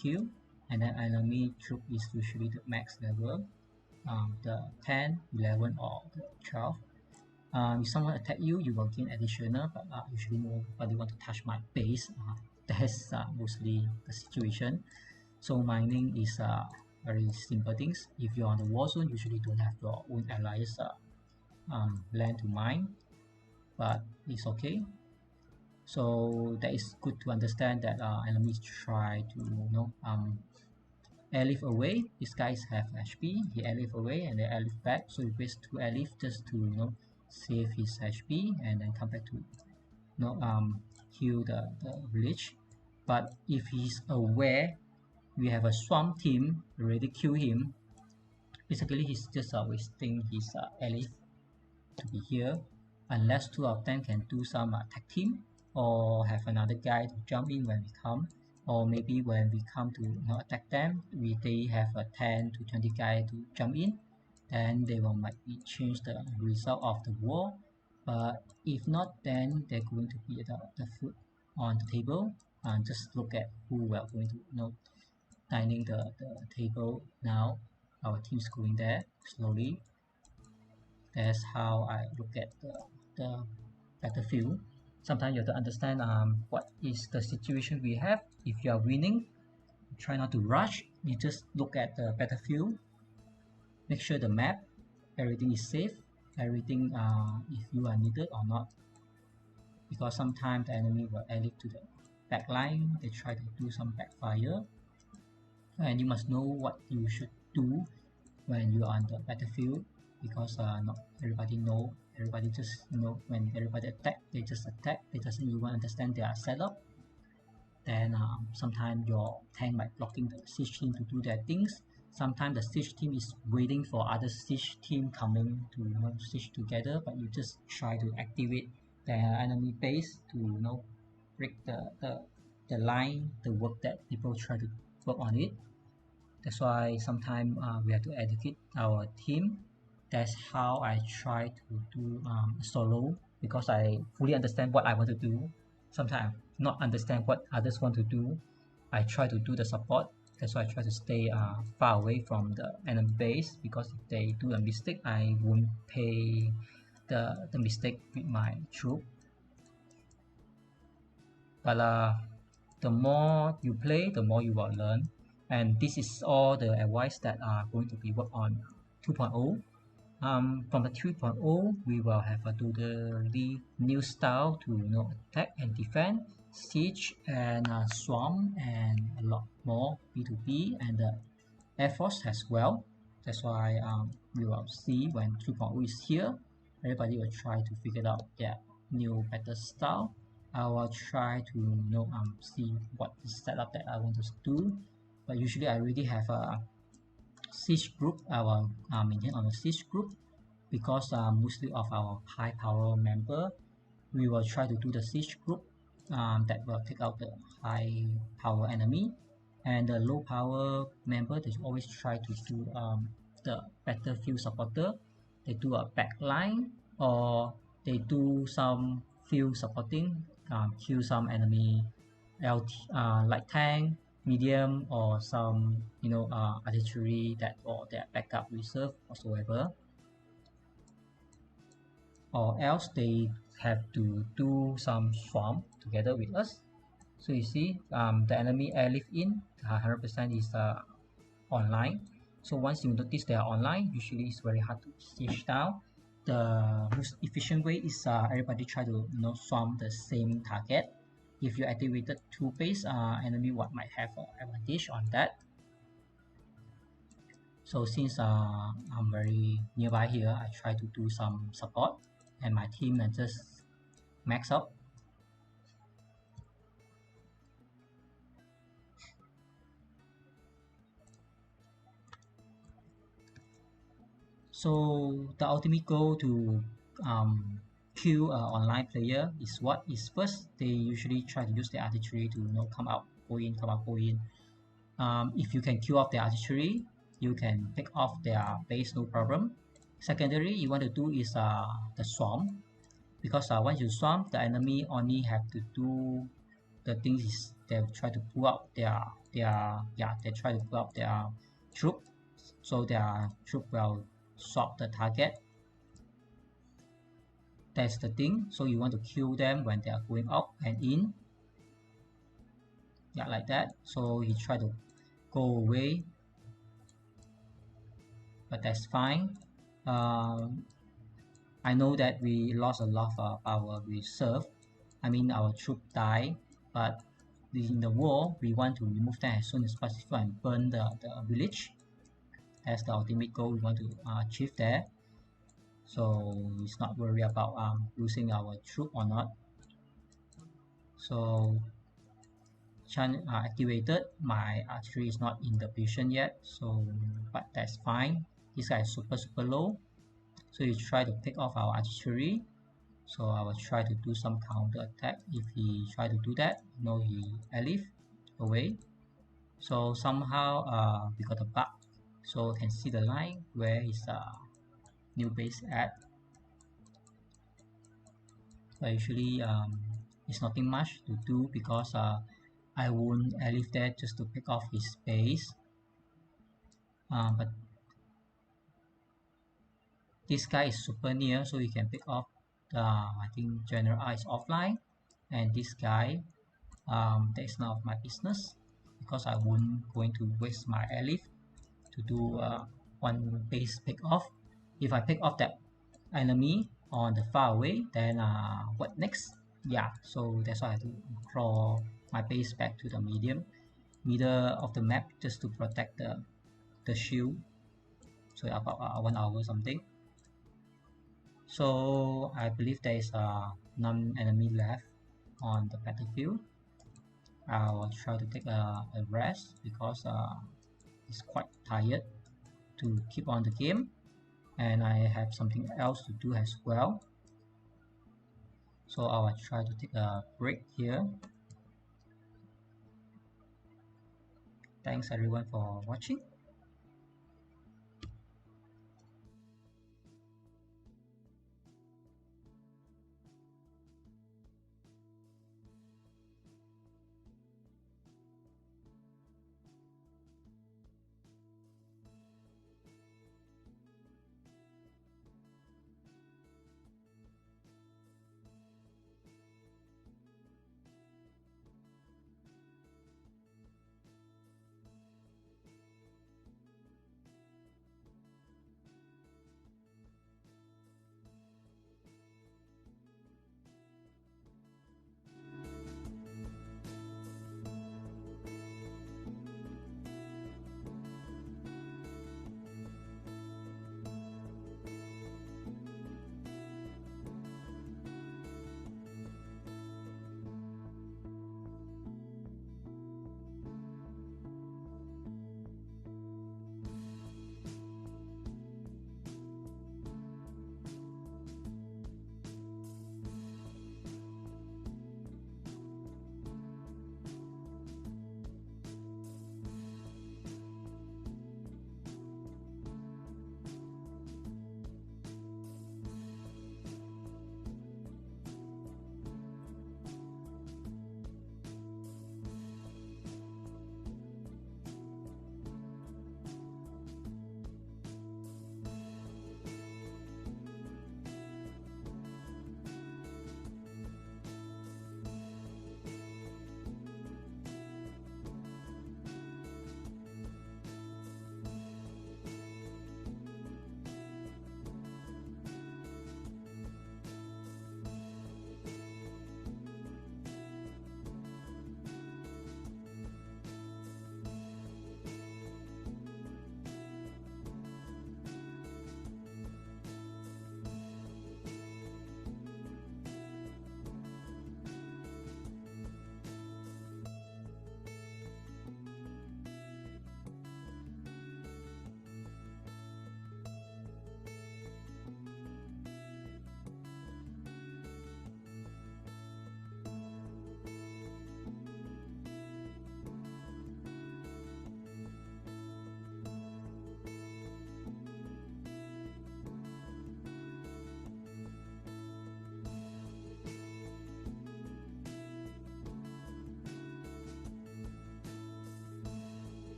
kill, and then enemy troop is usually the max level, the 10, 11 or the 12. If someone attack you, you will gain additional, but usually nobody want to touch my base. That's mostly the situation. So mining is very simple things. If you're on the war zone, usually don't have your own allies land to mine, but it's okay. So that is good to understand that enemies try to airlift away. These guys have HP. He airlift away and they airlift back. So he waste 2 airlift just to save his HP and then come back to heal the village. But if he's aware we have a swarm team already kill him, basically he's just wasting his airlift to be here, unless 2 of them can do some tag team or have another guy to jump in when we come, or maybe when we come to attack them, they have a 10 to 20 guy to jump in, then they will might be change the result of the war. But if not, then they're going to be the food on the table. And just look at who we are going to dining the table now. Our team's going there slowly. That's how I look at the battlefield. Sometimes you have to understand what is the situation we have. If you are winning, try not to rush. You just look at the battlefield, make sure the map, everything is safe, everything if you are needed or not. Because sometimes the enemy will airlift to the back line, they try to do some backfire. And you must know what you should do when you are on the battlefield, because not everybody know. Everybody just when everybody attack, they just attack. They doesn't even understand their setup. Then sometimes your tank might blocking the siege team to do their things. Sometimes the siege team is waiting for other siege team coming to siege together, but you just try to activate the enemy base to break the line, the work that people try to work on it. That's why sometimes we have to educate our team. That's how I try to do solo, because I fully understand what I want to do. Sometimes I not understand what others want to do. I try to do the support. That's why I try to stay far away from the enemy base, because if they do a mistake, I won't pay the mistake with my troop. But the more you play, the more you will learn. And this is all the advice that are going to be worked on 2.0. From the 3.0, we will have a totally new style to attack and defend, siege and swarm, and a lot more B2B and the Air Force as well. That's why we will see when 3.0 is here, everybody will try to figure out their new better style. I will try to see what the setup that I want to do, but usually I already have a siege group. I will maintain on a siege group, because mostly of our high power member, we will try to do the siege group that will take out the high power enemy, and the low power member, they always try to do the battlefield supporter. They do a backline, or they do some field supporting, kill some enemy light tank, medium, or some artillery that or their backup reserve whatsoever, or else they have to do some swarm together with us. So you see the enemy airlift in 100% is online. So once you notice they are online, usually it's very hard to siege down. The most efficient way is everybody try to swarm the same target. If you activated two base, enemy might have an advantage on that. So since I'm very nearby here, I try to do some support, and my team and just max up. So the ultimate goal to kill an online player is what is first, they usually try to use the artillery to come out, go in, come out, go in. If you can kill off the artillery, you can pick off their base, no problem. Secondary, you want to do is the swarm, because once you swarm, the enemy only have to do the things is they try to pull out they try to pull out their troop, so their troop will swap the target. That's the thing. So you want to kill them when they are going out and in, like that. So he try to go away, but that's fine. I know that we lost a lot of our reserve, I mean our troop die, but in the war we want to remove them as soon as possible and burn the village. That's the ultimate goal we want to achieve there. So it's not worry about losing our troop or not. So Chan activated, my archery is not in the position yet, so but that's fine. This guy is super low, so you try to pick off our artillery. So I will try to do some counter attack. If he try to do that, he airlift away. So somehow we got a bug, so you can see the line where his new base at. But usually it's nothing much to do, because I won't airlift there just to pick off his base. But this guy is super near, so you can pick off the I think General R is offline, and this guy that is none of my business, because I won't going to waste my airlift to do one base pick off. If I pick off that enemy on the far away, then what next? Yeah, so that's why I have to crawl my base back to the middle of the map, just to protect the shield. So about 1 hour or something. So I believe there is none enemy left on the battlefield. I will try to take a rest, because it's quite tired to keep on the game, and I have something else to do as well. So I will try to take a break here. Thanks everyone for watching.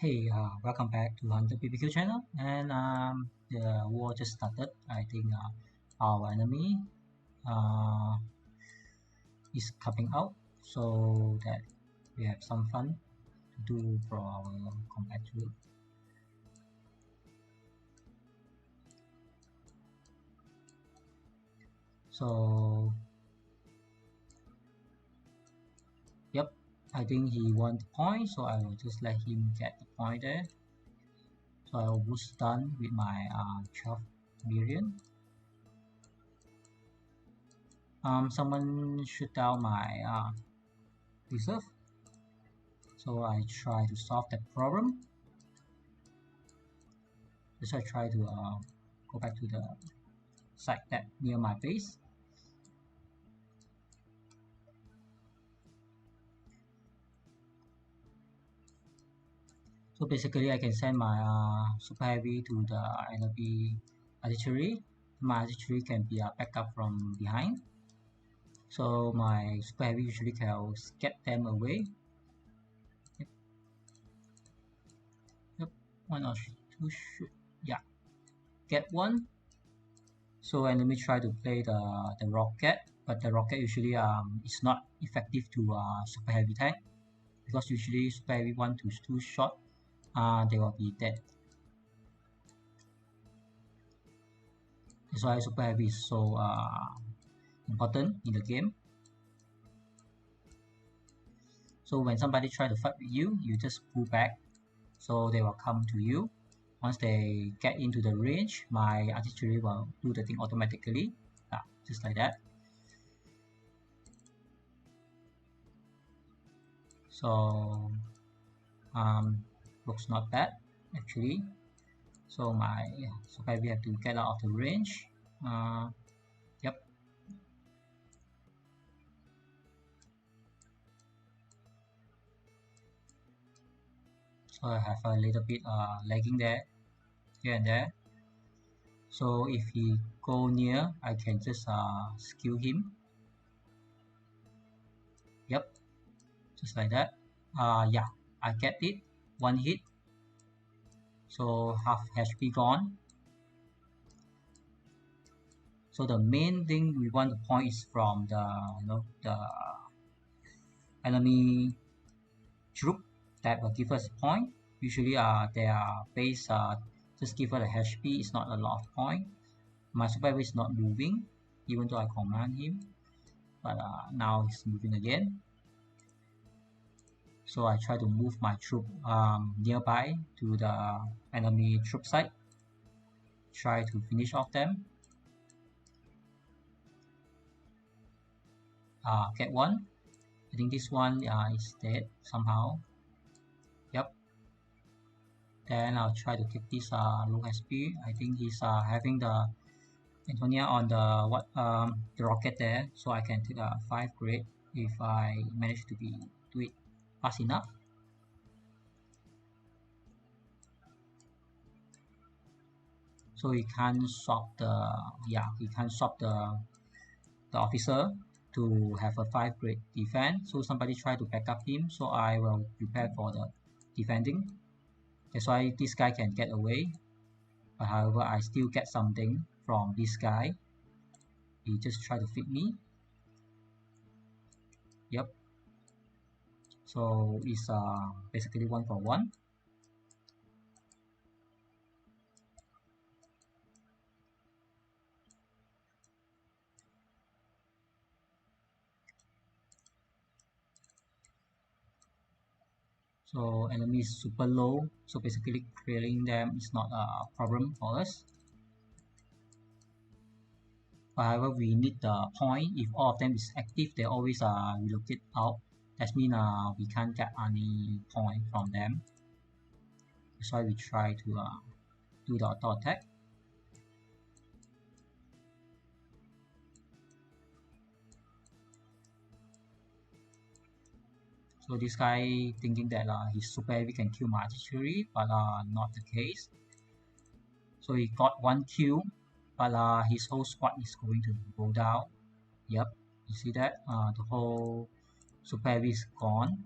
Hey, welcome back to HunterBBQ channel. And the war just started. I think our enemy uh, is coming out, so that we have some fun to do for our combat drill. So, yep, I think he won the point, so I will just let him get the point there. So I will boost stun with my 12 million. Someone shoot down my reserve, so I try to solve that problem. So I try to go back to the site that near my base. So basically I can send my super heavy to the enemy artillery. My artillery can be a backup from behind. So my super heavy usually can get them away. Yep. Yep. One or two shoot. Yeah. Get one. So enemy try to play the rocket, but the rocket usually is not effective to super heavy tank, because usually super heavy 1 to 2 shot they will be dead. That's why super heavy is so important in the game. So when somebody try to fight with you, you just pull back, so they will come to you. Once they get into the range, my artillery will do the thing automatically, just like that. So looks not bad actually. So my super heavy have to get out of the range. Yep. So I have a little bit lagging there, here and there. So if he go near, I can just skew him. Yep, just like that. Yeah, I get it. One hit. So half HP gone. So the main thing we want the point is from the the enemy troop that will give us a point. Usually their base just give us a HP. It's not a lot of point. My super is not moving, even though I command him, but now he's moving again. So I try to move my troop nearby to the enemy troop site, try to finish off them. Get one. I think this one is dead somehow. Yep. Then I'll try to take this low SP. I think he's having the Antonia on the rocket there, so I can take a 5 grade if I manage to do it fast enough. So he can't swap the officer to have a 5 grade defense. So somebody try to back up him, so I will prepare for the defending. That's why this guy can get away, but however I still get something from this guy. He just try to fit me. Yep. So it's basically 1 for 1. So enemy is super low, so basically clearing them is not a problem for us. However, we need the point. If all of them is active, they always relocate out. That means we can't get any point from them. That's why we try to do the auto attack. So this guy thinking that he's super heavy can kill my artillery, but not the case. So he got 1 kill, but his whole squad is going to go down. Yep, you see that? The whole super heavy is gone.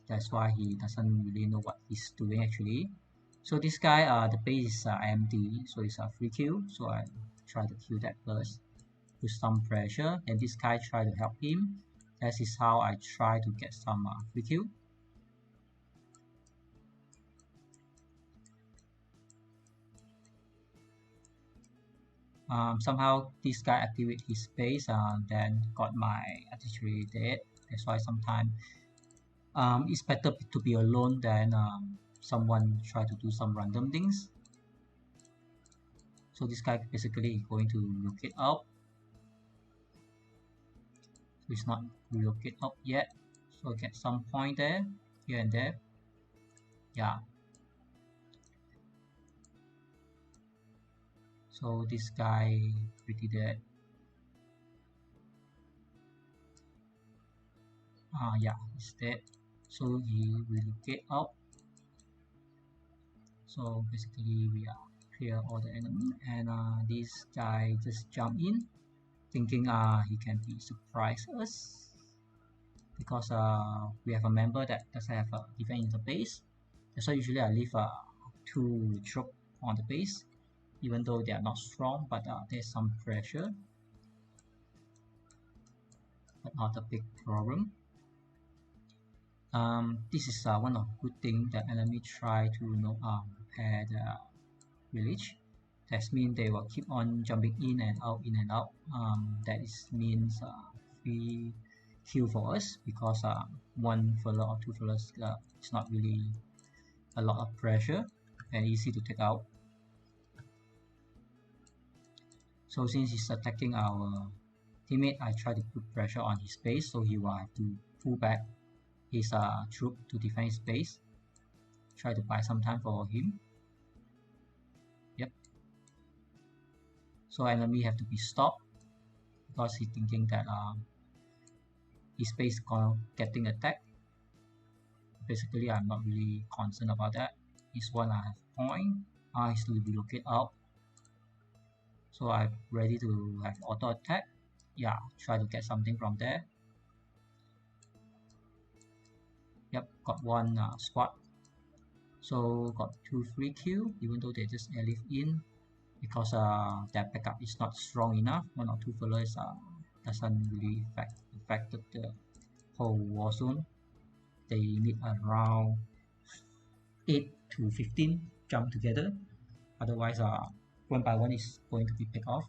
That's why he doesn't really know what he's doing actually. So this guy, the base is empty, so it's a free kill. So I try to kill that first, put some pressure, and this guy try to help him. That is how I try to get some free kill. Somehow this guy activate his base and then got my artillery dead. That's why sometimes it's better to be alone than someone try to do some random things. So this guy basically going to relocate out. So it's not relocate out yet. So get some point there, here and there. Yeah. So this guy pretty dead. Yeah, he's dead. So he relocate out. So basically we are clear all the enemy, and this guy just jump in, thinking he can be surprise us because we have a member that doesn't have a defense in the base. That's why usually I leave 2 troops on the base, even though they are not strong, but there's some pressure, but not a big problem. This is one of good thing that enemy try to repair the village. That means they will keep on jumping in and out. That is means free kill for us because 1 furlong or 2 furlongs is not really a lot of pressure and easy to take out. So since he's attacking our teammate, I try to put pressure on his base, so he will have to pull back his troop to defend his base. Try to buy some time for him. Yep. So enemy have to be stopped because he's thinking that his base getting attacked. Basically, I'm not really concerned about that. This one I have point. He's to relocate out. So I'm ready to have auto attack. Yeah, try to get something from there. Yep, got 1 squad. So got 2 free kill, even though they just live in because their backup is not strong enough. 1 or 2 furlongs doesn't really affect the whole war zone. They need around 8 to 15 jump together. Otherwise, 1 by 1 is going to be picked off.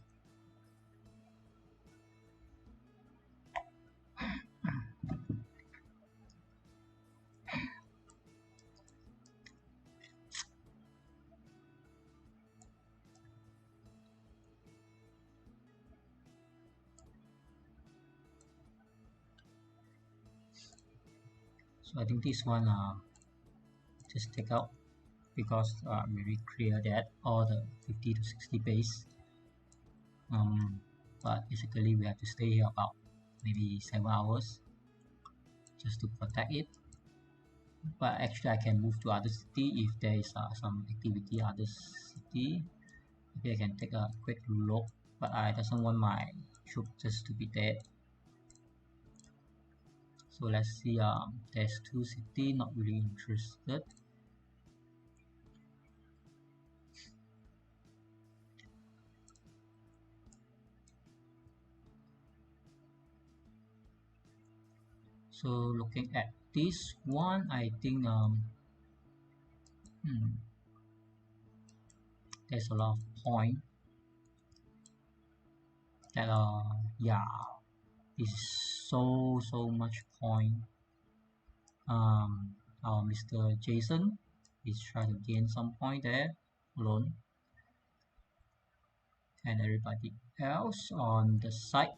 So I think this one just take out because we clear that all the 50 to 60 base. But basically we have to stay here about maybe 7 hours just to protect it. But actually I can move to other city if there is some activity other city. Maybe I can take a quick look, but I doesn't want my troop just to be dead. So let's see, there's 2 cities, not really interested. So looking at this one, I think there's a lot of point that yeah, this is so much point. Our Mr. Jason is trying to gain some point there alone, and everybody else on the side.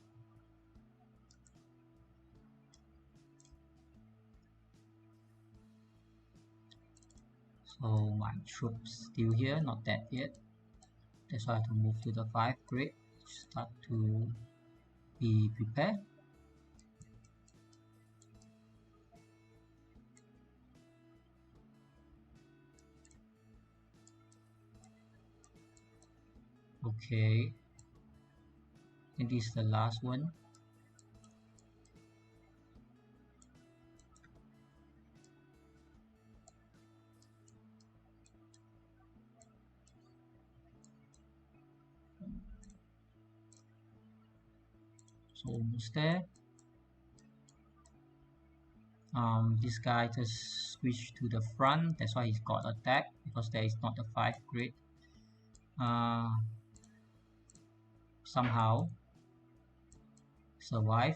So my troops still here, not dead yet. That's why I have to move to the 5 grade, start to be prepared. Okay, and this is the last one. So almost there. This guy just switched to the front, that's why he's got attack, because there is not a 5 grade. Somehow survive.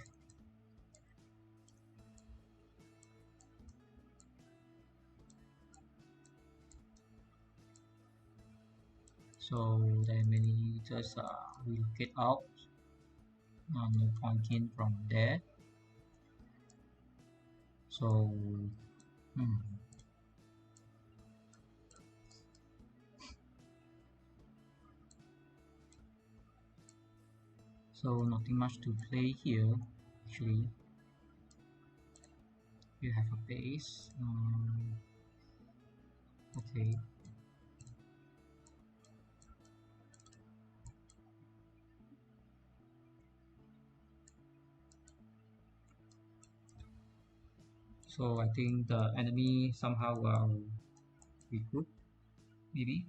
So there many just relocate out. No point in from there. So so nothing much to play here actually. You have a base. Okay. So I think the enemy somehow will regroup, maybe.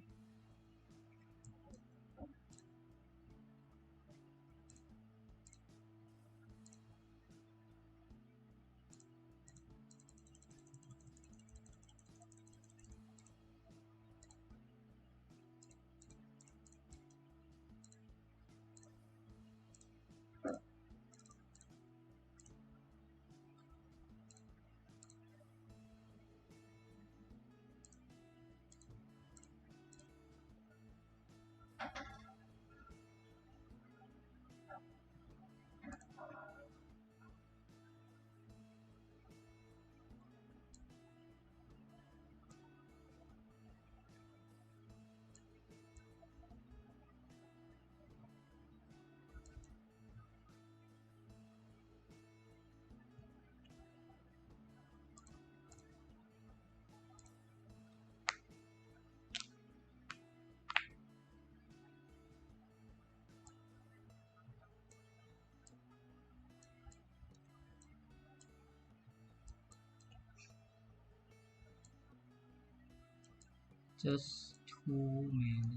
Just too many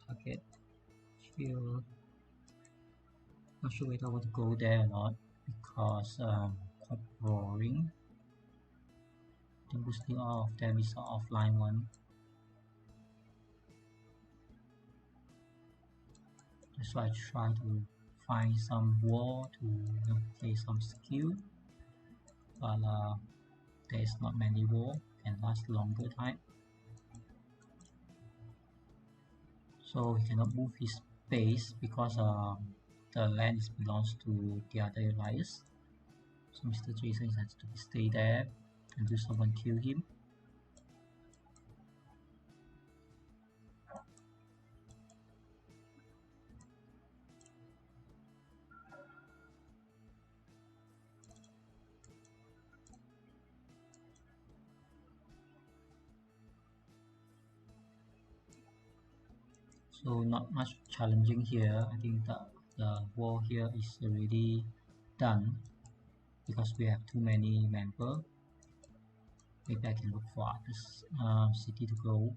target here. Not sure whether I want to go there or not because quite boring. I think boosting all of them is an offline one. That's why I try to find some war to play some skill, but there is not many war can last longer time. So he cannot move his base because the land belongs to the other alliance. So Mr. Jason has to stay there until someone kill him. So not much challenging here. I think the war here is already done because we have too many members. Maybe I can look for other city to go.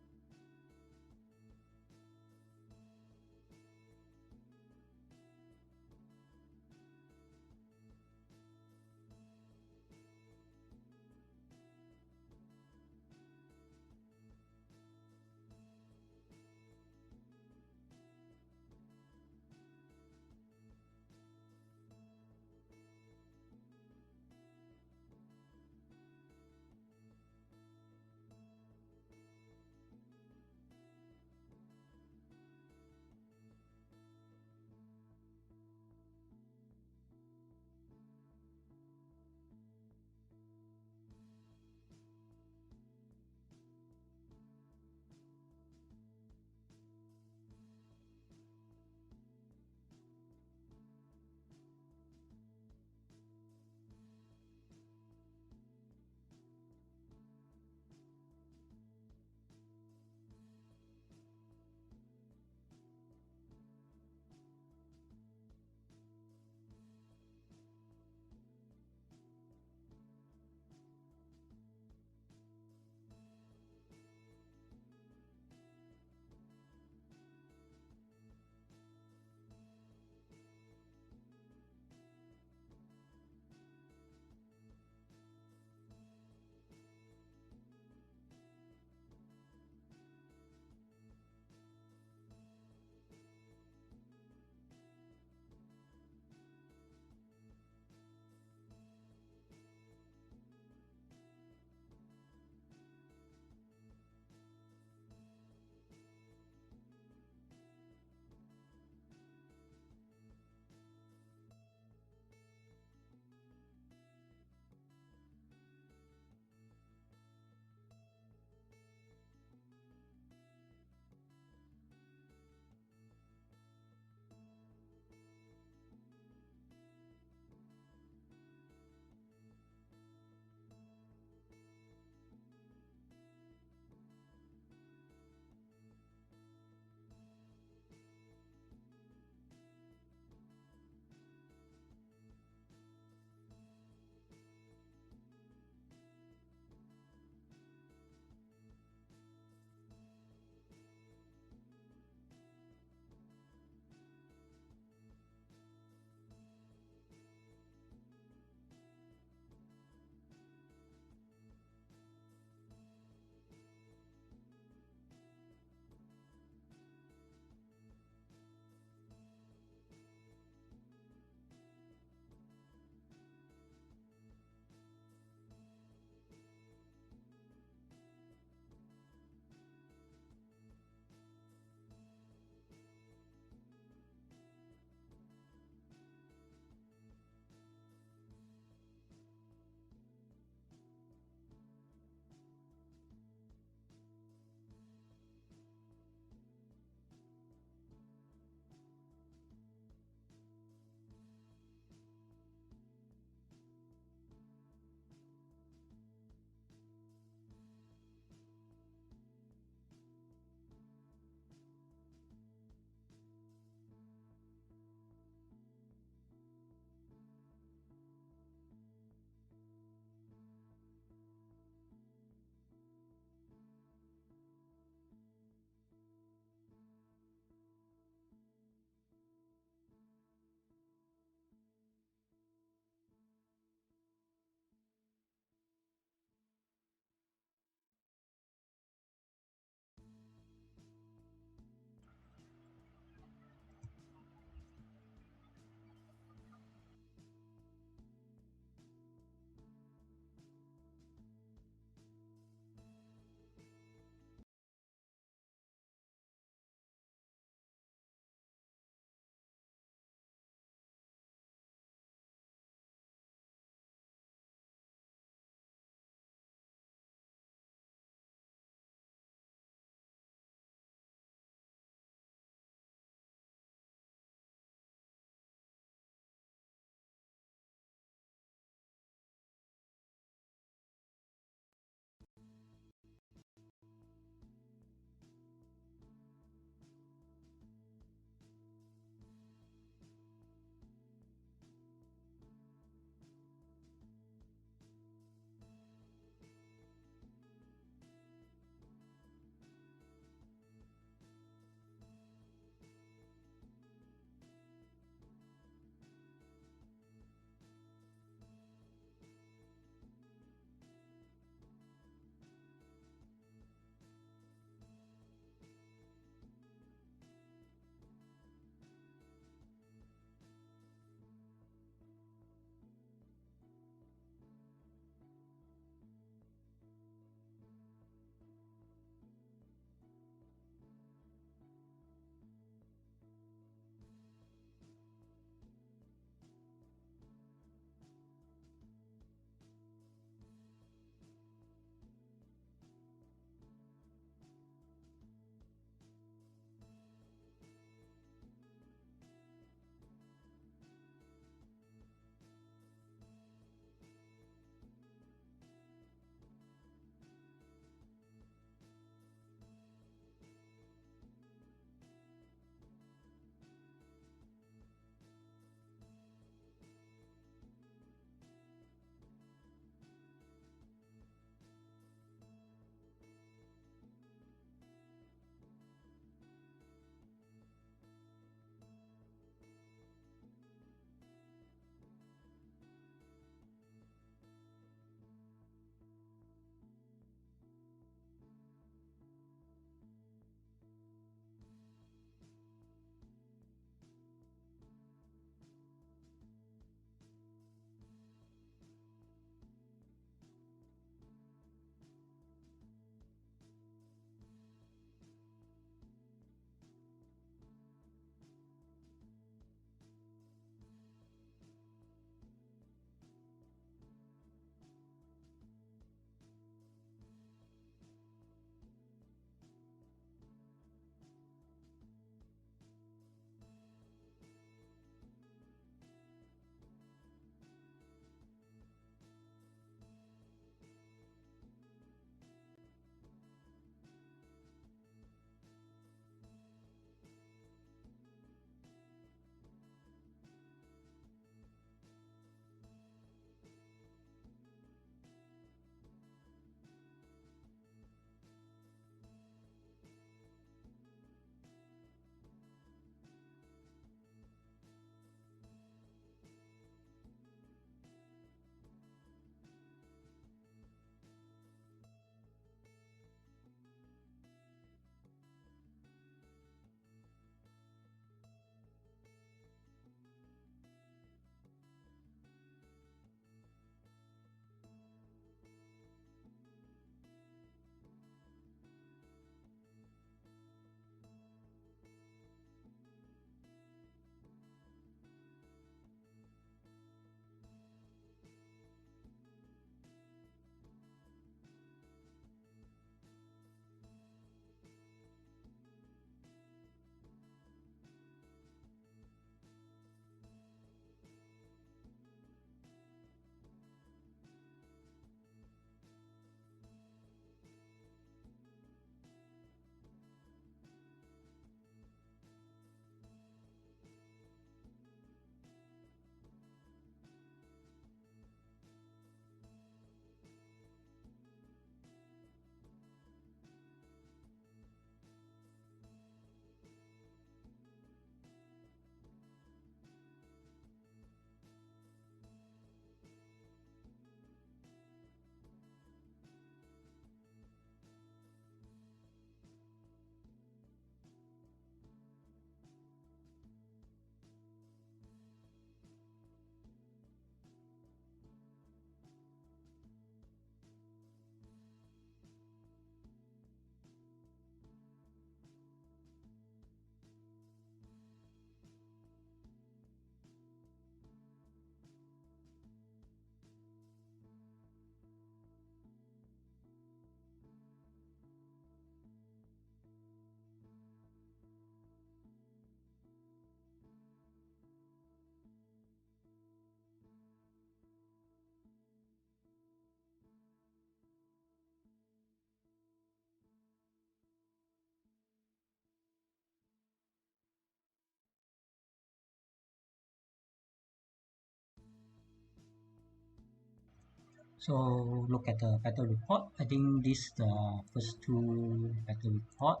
So look at the battle report. I think this the first two battle report.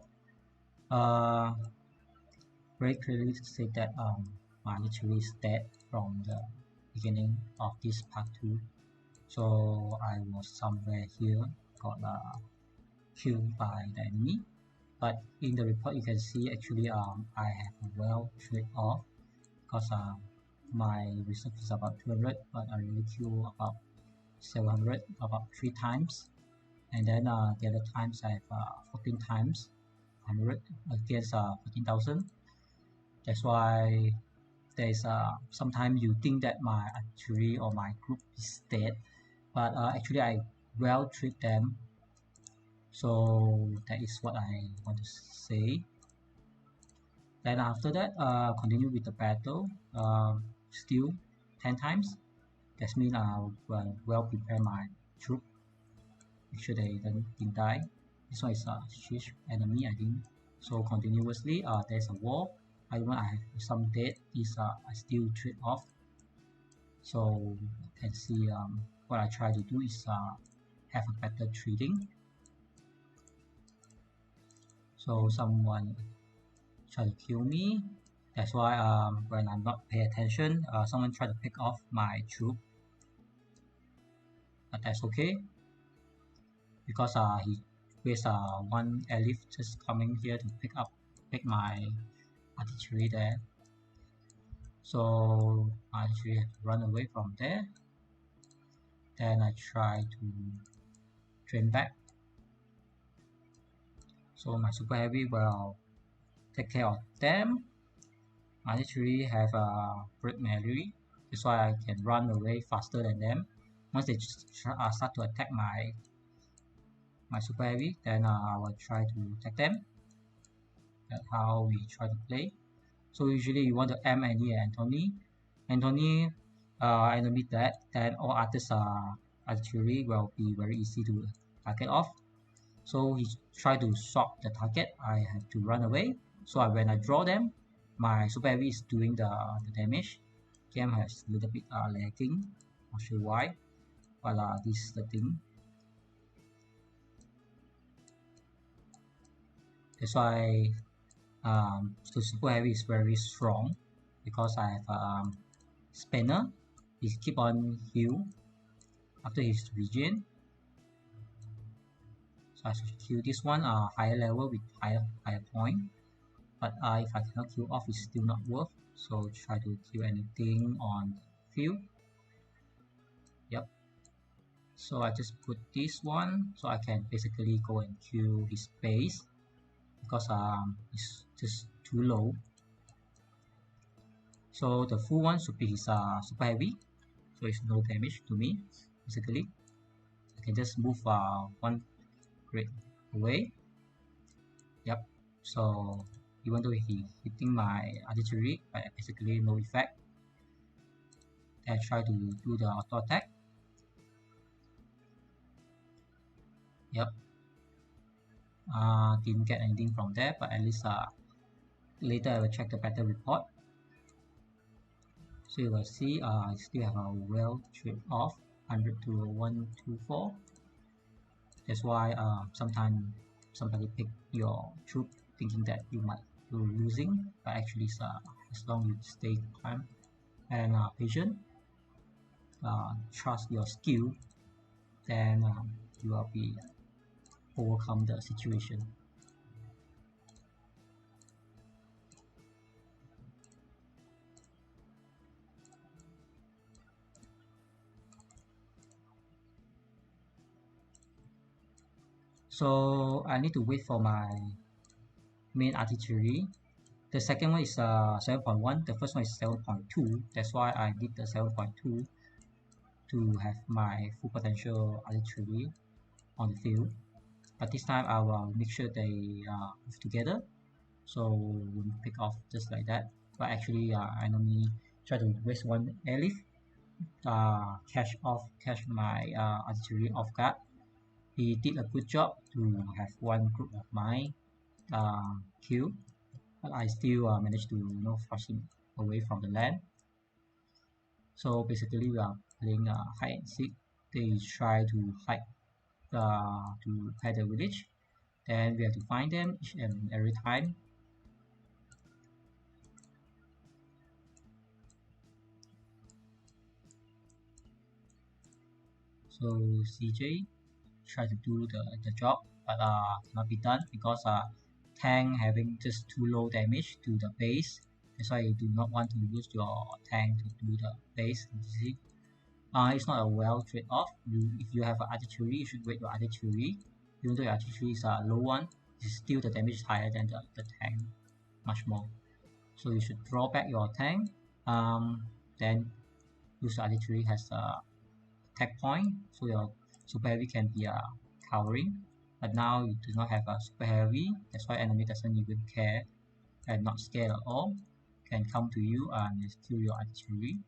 Very clearly say that my literally is dead from the beginning of this part 2. So I was somewhere here, got killed by the enemy. But in the report you can see actually I have a well trade off because my reserve is about 200, but I really kill about 700 about 3 times, and then the other times I have 14 times 100 against 14,000. That's why there's sometimes you think that my archery or my group is dead, but actually I well treat them. So that is what I want to say. Then after that, continue with the battle. Still 10 times. That means I well prepare my troop. Make sure they didn't die. This one is a huge enemy, I think. So continuously, there's a war. I have some dead. Is I still trade off. So you can see what I try to do is have a better trading. So someone try to kill me. That's why when I'm not pay attention, someone try to pick off my troop. But that's okay because he wastes one elif just coming here to pick my artillery there. So I actually have to run away from there. Then I try to train back. So my super heavy will take care of them. I actually have a great melee, that's why I can run away faster than them. Once they start to attack my super heavy, then I will try to attack them. That's how we try to play. So usually you want to aim any Anthony, enemy dead, then all others artillery will be very easy to target off. So he try to swap the target, I have to run away. So when I draw them, my super heavy is doing the damage. Game has a little bit lagging, not sure why, but this is the thing. That's why the super heavy is very strong because I have spanner. He keep on heal after his regen. So I should kill this one higher level with higher point. But if I cannot kill off, it's still not worth. So try to kill anything on the field. Yep. So I just put this one so I can basically go and kill his base because it's just too low. So the full one should be his super heavy, so it's no damage to me basically. I can just move one grade away. Yep. So even though he hitting my artillery, but basically no effect. I try to do the auto attack. Yep. Didn't get anything from there, but at least later I will check the battle report. So you will see I still have a well trade off 100 to 124. That's why sometimes somebody pick your troop thinking that you're losing, but actually as long you stay calm and patient, trust your skill, then you will be overcome the situation. So I need to wait for my main artillery. The second one is 7.1, the first one is 7.2. That's why I did the 7.2 to have my full potential artillery on the field. But this time I will make sure they move together, so we'll pick off just like that. But actually enemy try to waste one elif, catch my artillery off guard. He did a good job to have one group of mine kill, but I still managed to force him away from the land. So basically we are playing hide and seek they try to hide the village. Then we have to find them each and every time. So CJ try to do the job, but cannot be done because tank having just too low damage to the base. That's why you do not want to use your tank to do the base. You see, it's not a well trade-off. If you have artillery, you should wait your artillery. Even though your artillery is a low one, still the damage is higher than the tank, much more. So you should draw back your tank. Then use artillery has a attack point, so your super heavy can be cowering. But now you do not have a super heavy, that's why enemy doesn't even care and not scared at all. Can come to you and kill your artillery.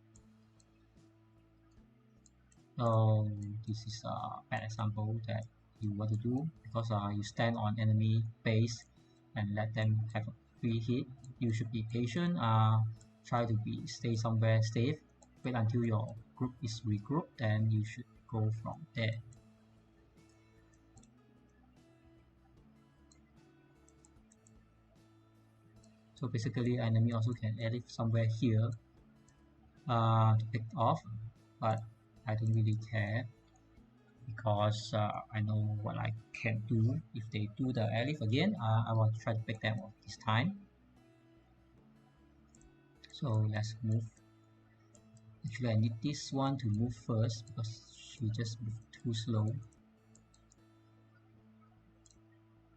So this is a bad example that you want to do because you stand on enemy base and let them have a free hit. You should be patient. Try to stay somewhere safe. Wait until your group is regrouped, then you should go from there. So basically, enemy also can edit somewhere here to pick off, but I don't really care because I know what I can do. If they do the elif again, I will try to pick them off this time. So let's move. Actually, I need this one to move first because she just moved too slow.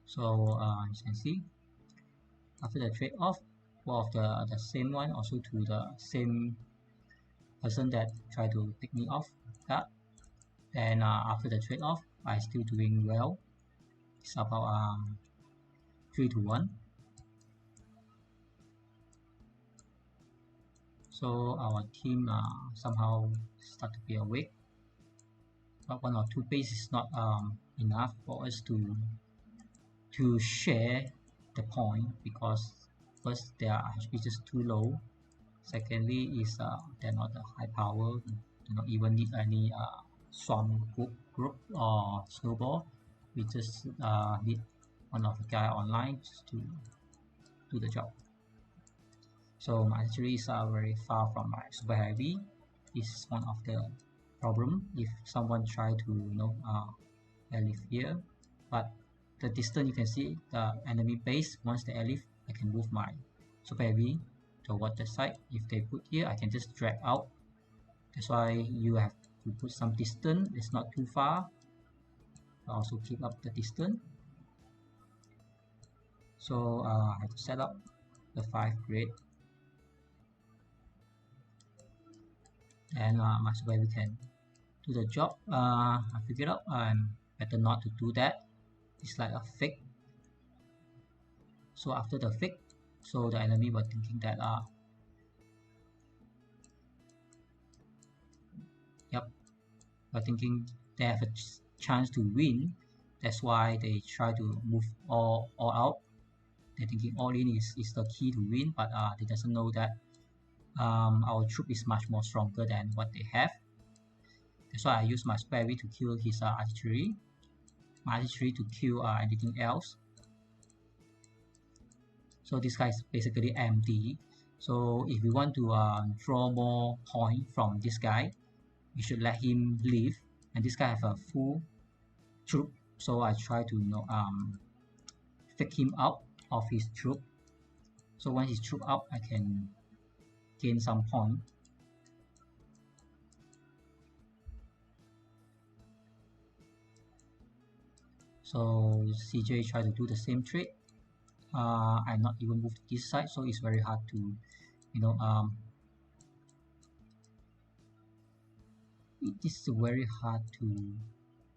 So you can see after the trade-off, one of the same one also to the same person that tried to pick me off guard. And after the trade-off, I still doing well. It's about 3-1. So our team somehow start to be awake, but 1 or 2 base is not enough for us to share the point because first their HP just too low. Secondly is they're not a high power, do not even need any swarm group or snowball. We just need one of the guy online just to do the job. So my artillery is very far from my super heavy. This is one of the problem if someone try to elif here, but the distance you can see the enemy base. Once they elif, I can move my super heavy toward the side. If they put here, I can just drag out. That's why you have to put some distance. It's not too far. Also keep up the distance. So I have to set up the 5 grid, and my super heavy can do the job. I figured out I'm better not to do that. It's like a fake. So after the fake, so the enemy were thinking that were thinking they have a chance to win. That's why they try to move all out. They're thinking all in is the key to win, but they doesn't know that our troop is much more stronger than what they have. That's why I use my super heavy to kill his artillery, my artillery to kill anything else. So this guy is basically empty. So if we want to draw more point from this guy, we should let him leave. And this guy have a full troop, so I try to fake him out of his troop. So once his troop out, I can gain some point. So CJ try to do the same trick. I not even move to this side, so it's very hard to it is very hard to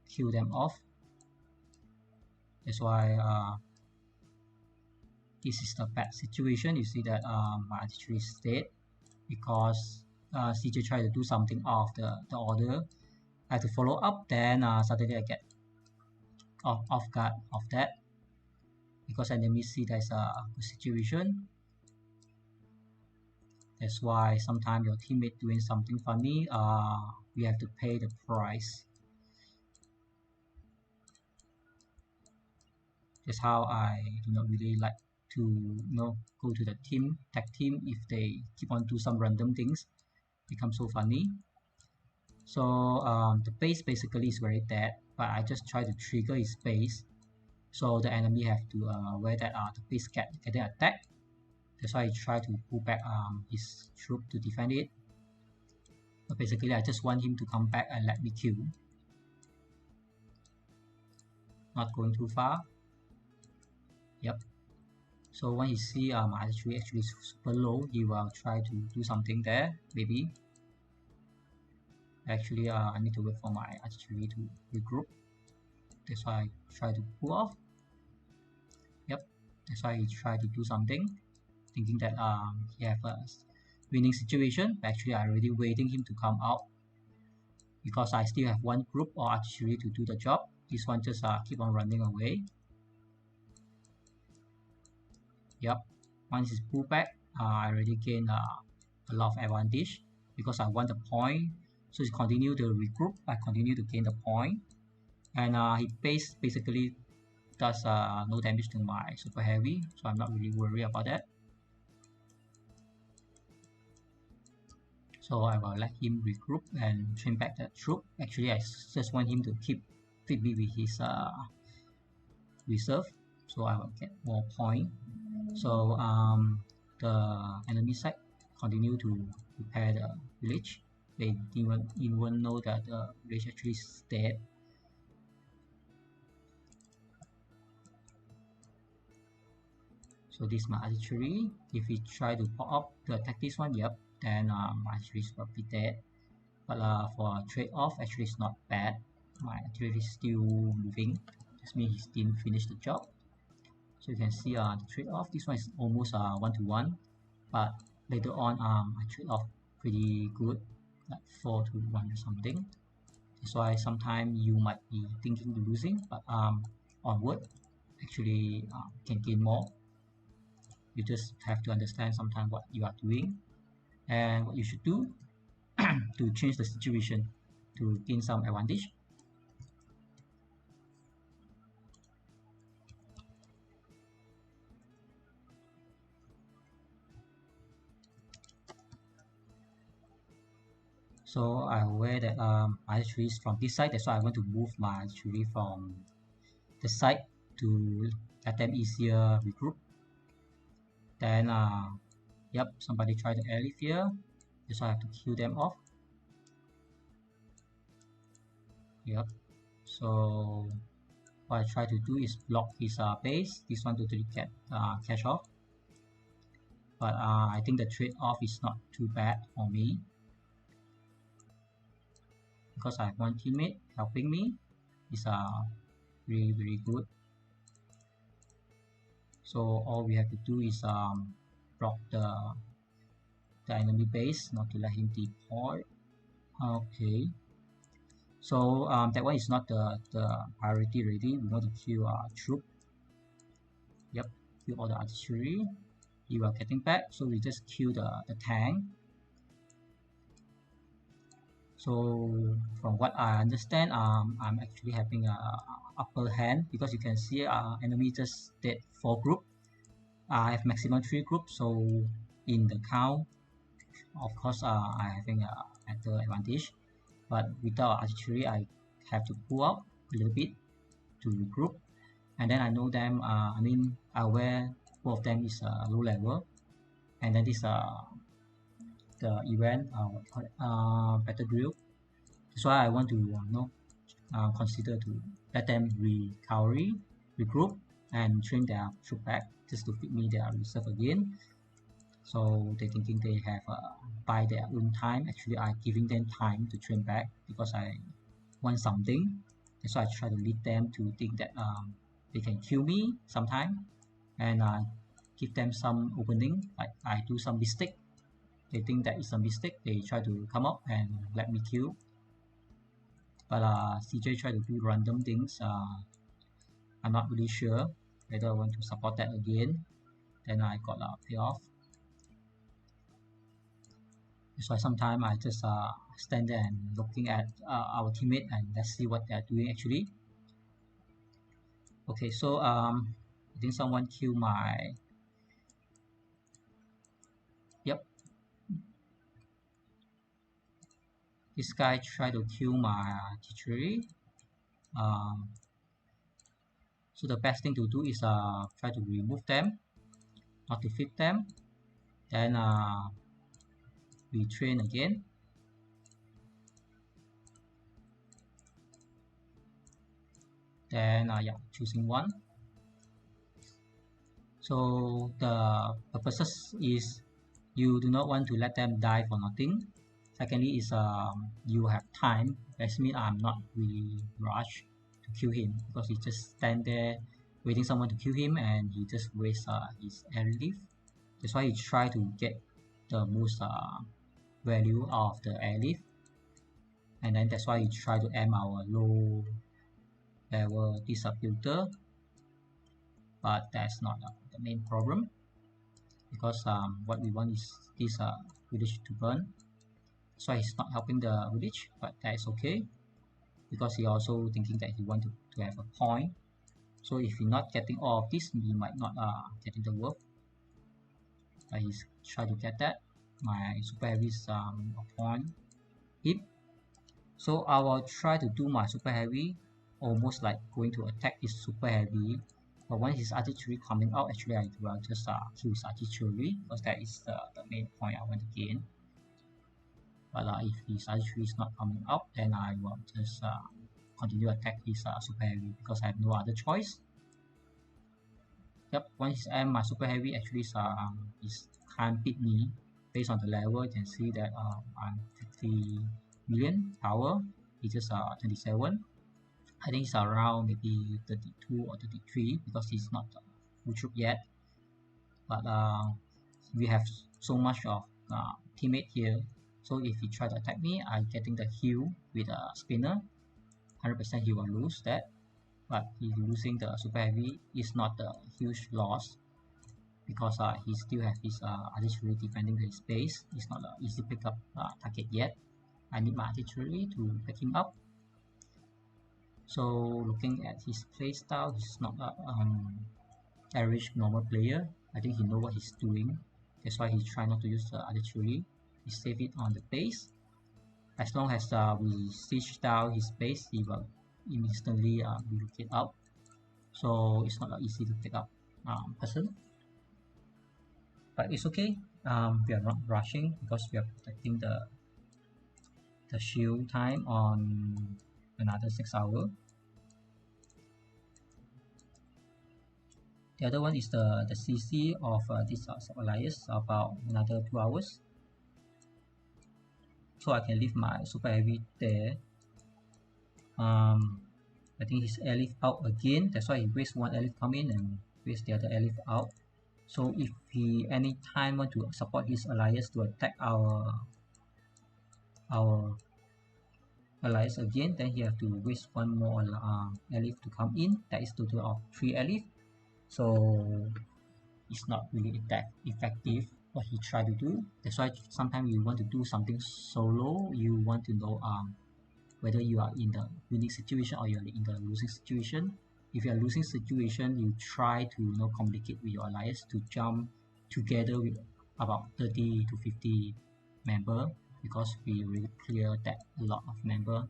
kill them off. That's why this is the bad situation. You see that my artillery is dead because CJ tried to do something off the order. I have to follow up, then suddenly I get off guard of that because enemy see there's a good situation. That's why sometimes your teammate doing something funny, we have to pay the price. That's how I do not really like to go to the tag team if they keep on do some random things. Become so funny. So the base basically is very dead, but I just try to trigger his base, so the enemy have to aware that the base getting attacked. That's why I try to pull back his troop to defend it. But basically I just want him to come back and let me kill. Not going too far. Yep. So when he see my artillery actually super low, he will try to do something there, maybe. Actually, I need to wait for my artillery to regroup. That's why I try to pull off. Yep. That's why he try to do something, thinking that he have a winning situation. But actually, I already waiting him to come out because I still have one group or artillery to do the job. This one just keep on running away. Yep. Once it's pulled back, I already gain a lot of advantage because I want the point. So he continue to regroup. I continue to gain the point, and he basically does no damage to my super heavy, so I'm not really worried about that. So I will let him regroup and train back that troop. Actually, I just want him to feed me with his reserve, so I will get more point. So the enemy side continue to repair the village. They didn't even know that the village actually is dead. So this is my artillery. If we try to pop up to attack this one, yep, then my artillery will be dead. But for trade-off, actually it's not bad. My artillery is still moving. This means he didn't finish the job. So you can see the trade-off. This one is almost 1-to-1, but later on I trade off pretty good, like 4-to-1 or something. That's why sometimes you might be thinking losing, but onward actually can gain more. You just have to understand sometimes what you are doing and what you should do to change the situation to gain some advantage. So I'm aware that my artillery is from this side, that's why I want to move my artillery from the side to let them easier regroup. Then yep, somebody tried to airlift here, that's why I have to kill them off. Yep. So what I try to do is block his base. This one totally get cash off. But I think the trade-off is not too bad for me because I have one teammate helping me. It's really very good. So all we have to do is block the enemy base, not to let him deploy. Okay. So that one is not the priority already. We want to kill our troop. Yep, kill all the artillery. You are getting back, so we just kill the tank. So from what I understand, I'm actually having a upper hand because you can see enemy just dead 4 group. I have maximum 3 groups, so in the count, of course, I having a better advantage. But without artillery, I have to pull out a little bit to regroup, and then I know them. I mean, I aware both of them is low level, and then this the event battle drill. That's why I want to consider to let them regroup, and train their troop back just to feed me their reserve again. So they thinking they have by their own time. Actually, I giving them time to train back because I want something. That's why I try to lead them to think that they can kill me sometime, and give them some opening. Like I do some mistake, they think that it's a mistake. They try to come up and let me kill. But CJ try to do random things. I'm not really sure whether I want to support that again. Then I got a payoff. That's why sometimes I just stand there and looking at our teammate and let's see what they're doing actually. Okay, so I think someone killed my, yep, this guy tried to kill my artillery. Um, so the best thing to do is try to remove them, not to feed them. Then we train again. Then yeah, choosing one. So the purposes is you do not want to let them die for nothing. Secondly is you have time. That means I'm not really rushed to kill him because he just stand there waiting someone to kill him and he just wastes his airlift. That's why he try to get the most value out of the airlift, and then that's why he try to aim our low level disabler, but that's not the main problem because what we want is this village to burn. So he's not helping the village, but that is okay because he also thinking that he want to have a point. So if he's not getting all of this, he might not getting the work. But he's trying to get that. My super heavy is a point hit. So I will try to do my super heavy almost like going to attack his super heavy. But when his artillery coming out, actually I will just kill his artillery because that is the main point I want to gain. But if his artillery is not coming out, then I will just continue attack his super heavy because I have no other choice. Yep, once I am my super heavy actually can't beat me based on the level. You can see that I'm 50 million power. It's just 27. I think it's around maybe 32 or 33 because he's not full troop yet. But we have so much of teammate here. So if he try to attack me, I'm getting the heal with a spinner. 100% he will lose that. But he's losing the super heavy is not a huge loss because he still has his artillery defending his base. It's not an easy pick up target yet. I need my artillery to pick him up. So looking at his playstyle, he's not a average normal player. I think he know what he's doing. That's why he try not to use the artillery. He save it on the base. As long as we siege down his base, he will instantly relocate out. So it's not easy to pick up person. But it's okay. We are not rushing because we are protecting the shield time on another 6 hours. The other one is the CC of this alliance about another 2 hours. So I can leave my super heavy there. I think his airlift out again. That's why he wastes one airlift come in and wastes the other airlift out. So if he anytime want to support his alliance to attack our allies again, then he have to waste one more airlift to come in. That is total of 3 airlift. So it's not really that effective what he tried to do. That's why sometimes you want to do something solo, you want to know whether you are in the winning situation or you are in the losing situation. If you are losing situation, you try to communicate with your allies to jump together with about 30 to 50 member because we really clear that a lot of member.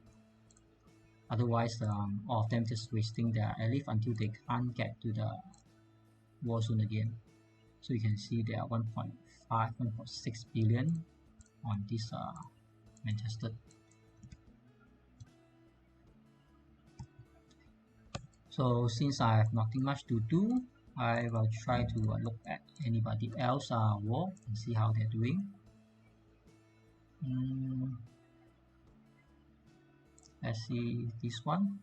Otherwise, all of them just wasting their airlift until they can't get to the war zone again. So you can see there are 1.5, 1.6 billion on this Manchester. So since I have nothing much to do, I will try to look at anybody else war and see how they're doing. Let's see this one.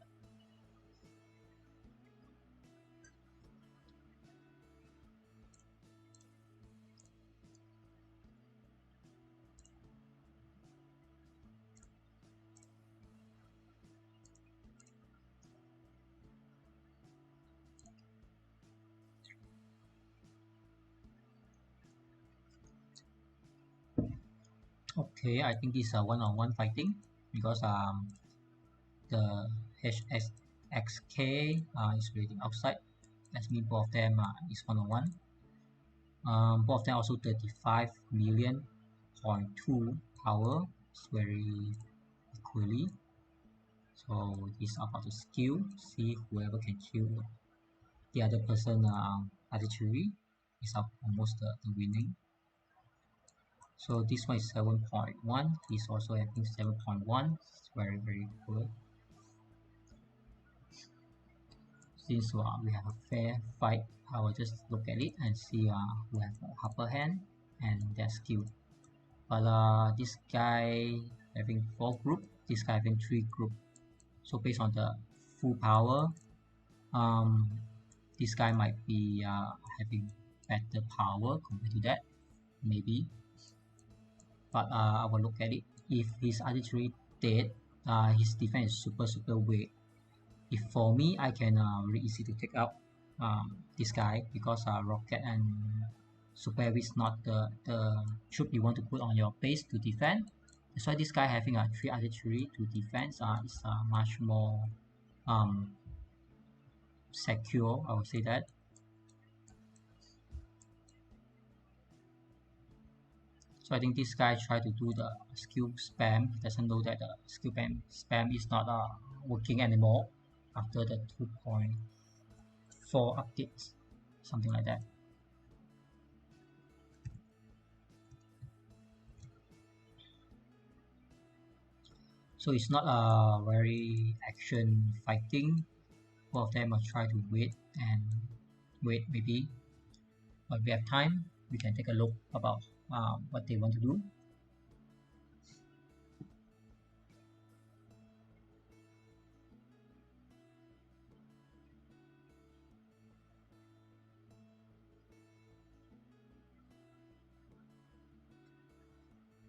Okay, I think this is a one-on-one fighting because the HS XK is rating outside. That means both of them is 101. Both of them also 35 million point 2 power. It's very equally. So this is about to skill. See whoever can kill the other person artillery is almost the winning. So this one is 7.1. He's also having 7.1. It's very good. Since we have a fair fight, I will just look at it and see who have the upper hand and their skill. But this guy having 4 group, this guy having 3 group. So based on the full power, this guy might be having better power compared to that, maybe. But I will look at it. If his artillery dead, his defense is super weak. If for me, I can very easy to take out this guy because rocket and super heavy is not the troop you want to put on your base to defend. That's why this guy having a 3 artillery to defend is much more secure, I would say that. So I think this guy try to do the skill spam. He doesn't know that the skill spam is not working anymore after the 2.4 updates, something like that. So it's not a very action fighting. Both of them will try to wait maybe. But we have time, we can take a look about what they want to do.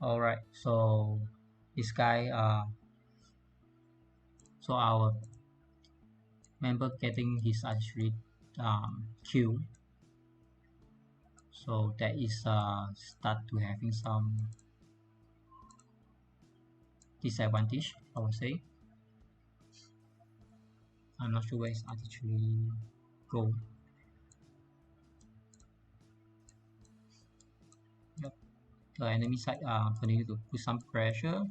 Alright, so this guy so our member getting his artillery killed. So that is start to having some disadvantage, I would say. I'm not sure where his artillery go. Yep. The enemy side continue to put some pressure,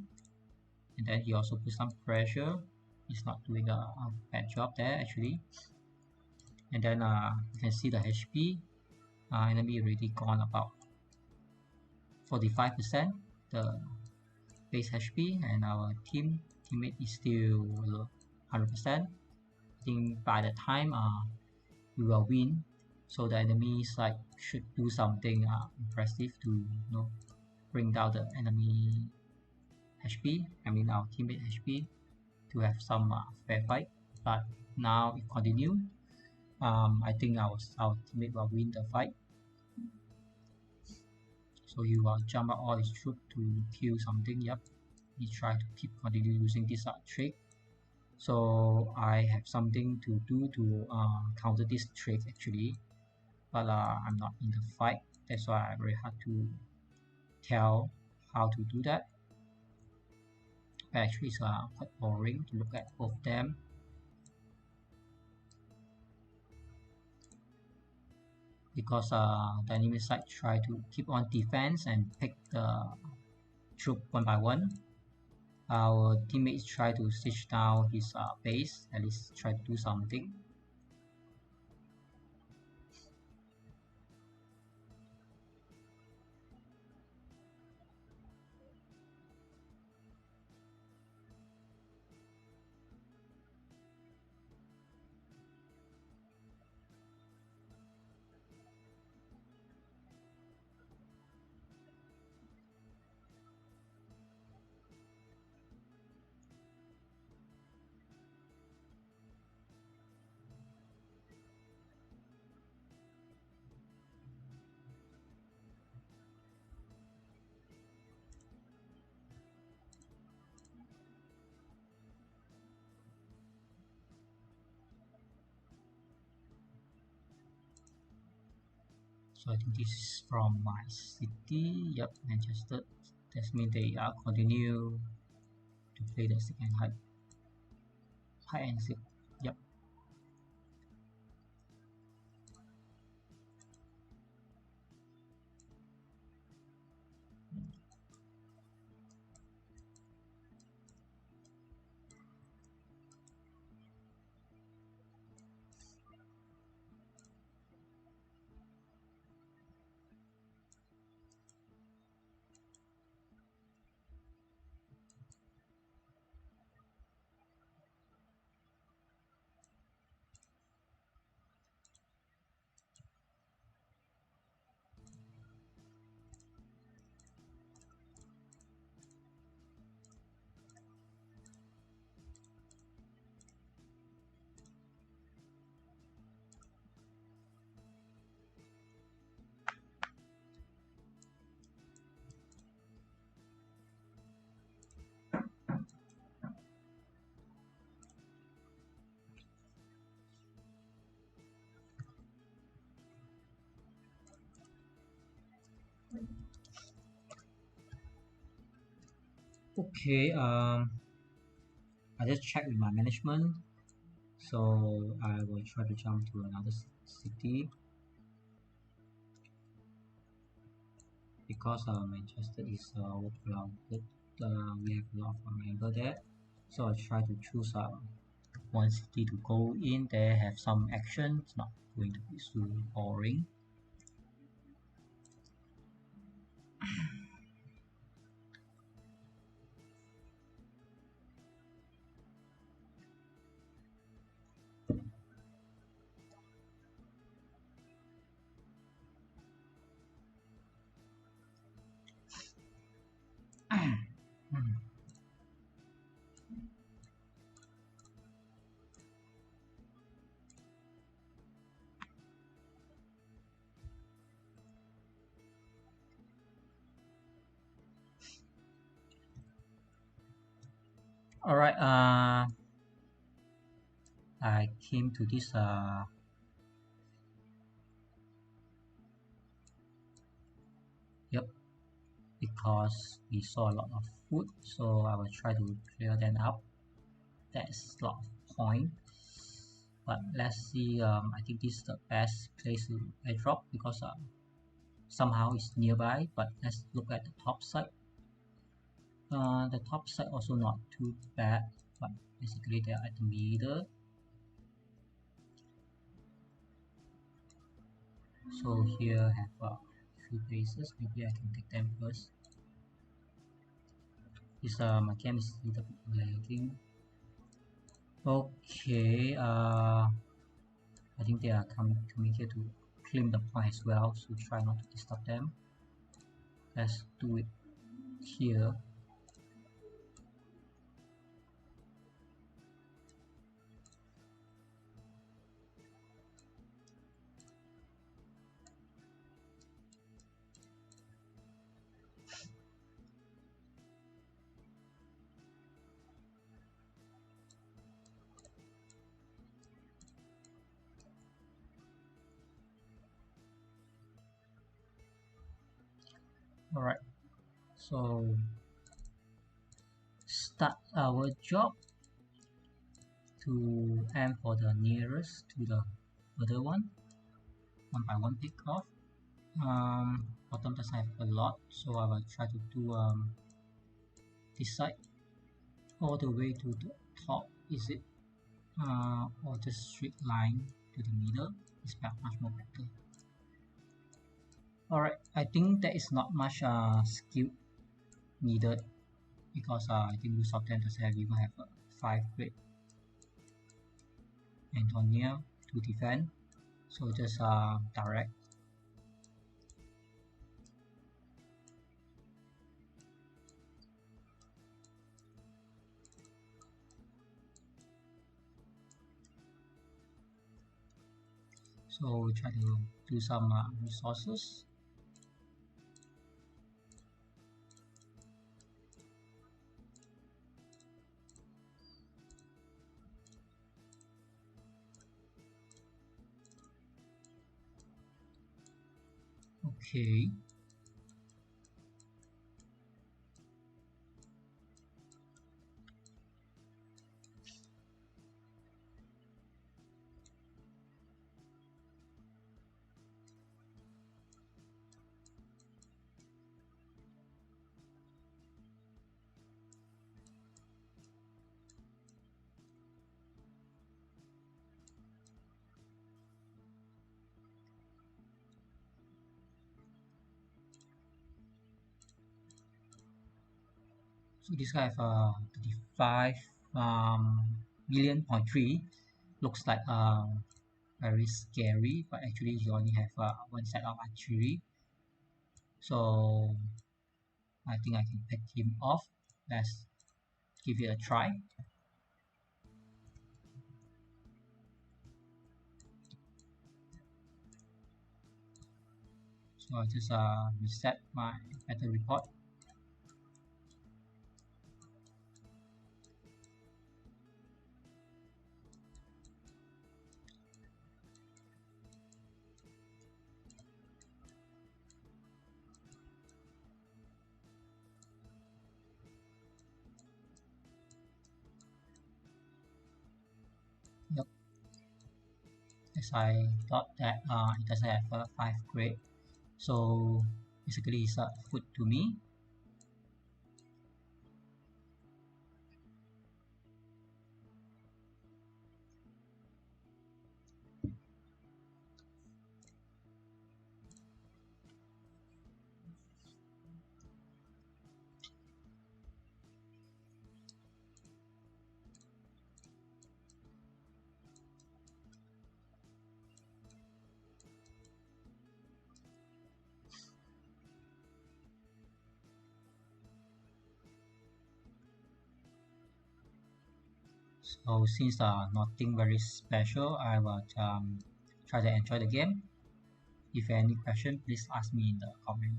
and then he also put some pressure. He's not doing a bad job there actually. And then you can see the HP. Enemy already gone about 45% the base HP, and our teammate is still 100%. I think by the time we will win, so the enemy side should do something impressive to bring down the enemy HP, I mean our teammate HP, to have some fair fight. But now it continue. I think our teammate will win the fight. So he will jump out all his troops to kill something. Yep, he try to continue using this trick. So I have something to do to counter this trick actually, but I'm not in the fight. That's why it's very hard to tell how to do that. But actually, it's quite boring to look at both of them. Because the enemy side try to keep on defense and pick the troop one by one. Our teammates try to siege down his base, at least try to do something. So I think this is from my city. Yep, Manchester. That means they continue to play the second hide and seek. Yep. Okay, I just checked with my management, so I will try to jump to another city because Manchester is overcrowded. We have a lot of member there, so I try to choose one city to go in. There have some action. It's not going to be so boring. All right. I came to this yep, because we saw a lot of food, so I will try to clear them up. That's a lot of point, but let's see. I think this is the best place to airdrop because somehow it's nearby. But let's look at the top side. The top side also not too bad, but basically they are at the middle. So here have a few places. Maybe I can take them first. This my game is a little bit lagging. Okay, I think they are coming here to claim the point as well, so try not to disturb them. Let's do it here. Alright, so start our job to aim for the nearest to the other one by one pick off. Bottom doesn't have a lot, so I will try to do this side all the way to the top. Is it or just straight line to the middle? Is much more better. Alright, I think there is not much skill needed because I think most of them doesn't even have a 5 grade Antonia to defend, so just direct. So we try to do some resources. Okay. So this guy have 35 million.3. Looks like very scary, but actually you only have one set of archery. So I think I can pick him off. Let's give it a try. So I just reset my battle report. as I thought that it doesn't have a 5 grade. So basically it's a food to me. So since nothing very special, I will try to enjoy the game. If any question, please ask me in the comment.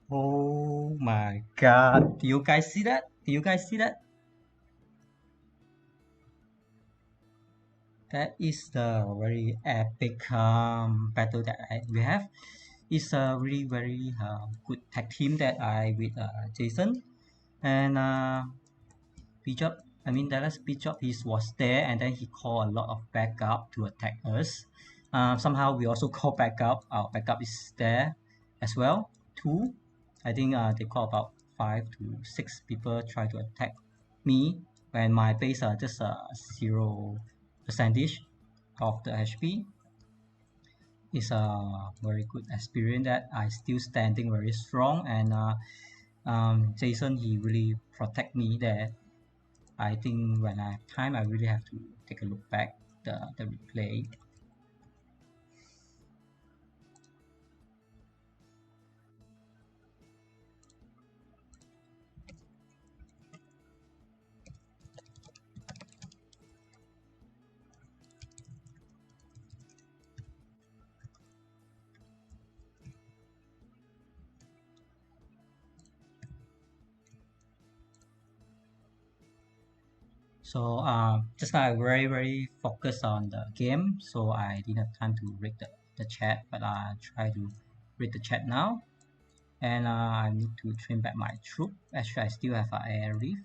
Oh my god. Do you guys see that? Do you guys see that? That is the very epic battle that we have. It's a really very good tag team that I with Jason and Bishop. I mean Dallas Bishop he was there and then he called a lot of backup to attack us. Somehow we also call backup. Our backup is there as well. Two, I think they call about 5 to 6 people try to attack me when my base are just 0% of the HP. It's a very good experience that I still standing very strong and Jason he really protect me there. I think when I have time I really have to take a look back the replay. So just now I very focused on the game, so I didn't have time to read the chat, but I try to read the chat now. And I need to train back my troop. Actually, I still have an air reef.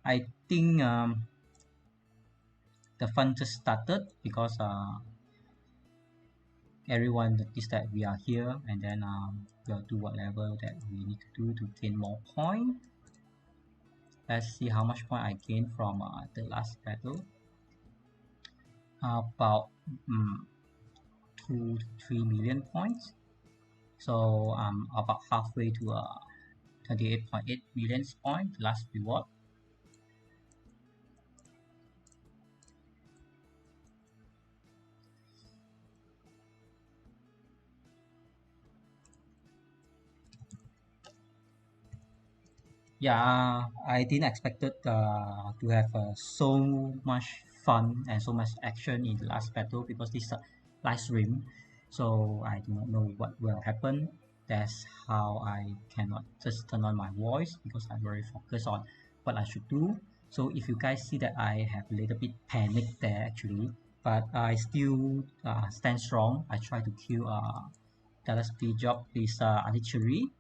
I think the fun just started because everyone noticed that we are here, and then we'll do whatever that we need to do to gain more point. Let's see how much point I gain from the last battle. About 2 to 3 million points. So I'm about halfway to 28.8 million point last reward. Yeah, I didn't expect it to have so much fun and so much action in the last battle because this is a live stream, so I do not know what will happen. That's how I cannot just turn on my voice because I'm very focused on what I should do. So if you guys see that I have a little bit panic there actually, but I still stand strong. I try to kill Dallas B job is artillery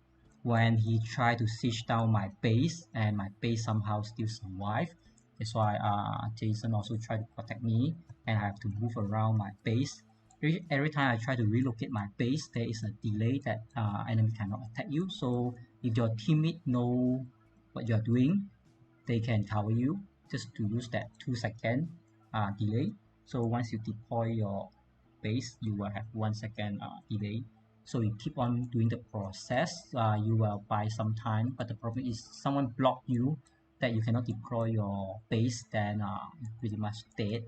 when he tried to siege down my base and my base somehow still survive. That's why Jason also tried to protect me and I have to move around my base. Every time I try to relocate my base, there is a delay that enemy cannot attack you. So if your teammate know what you're doing, they can cover you just to use that 2 second delay. So once you deploy your base, you will have 1 second delay. So you keep on doing the process, you will buy some time, but the problem is someone block you that you cannot deploy your base, then you're pretty much dead.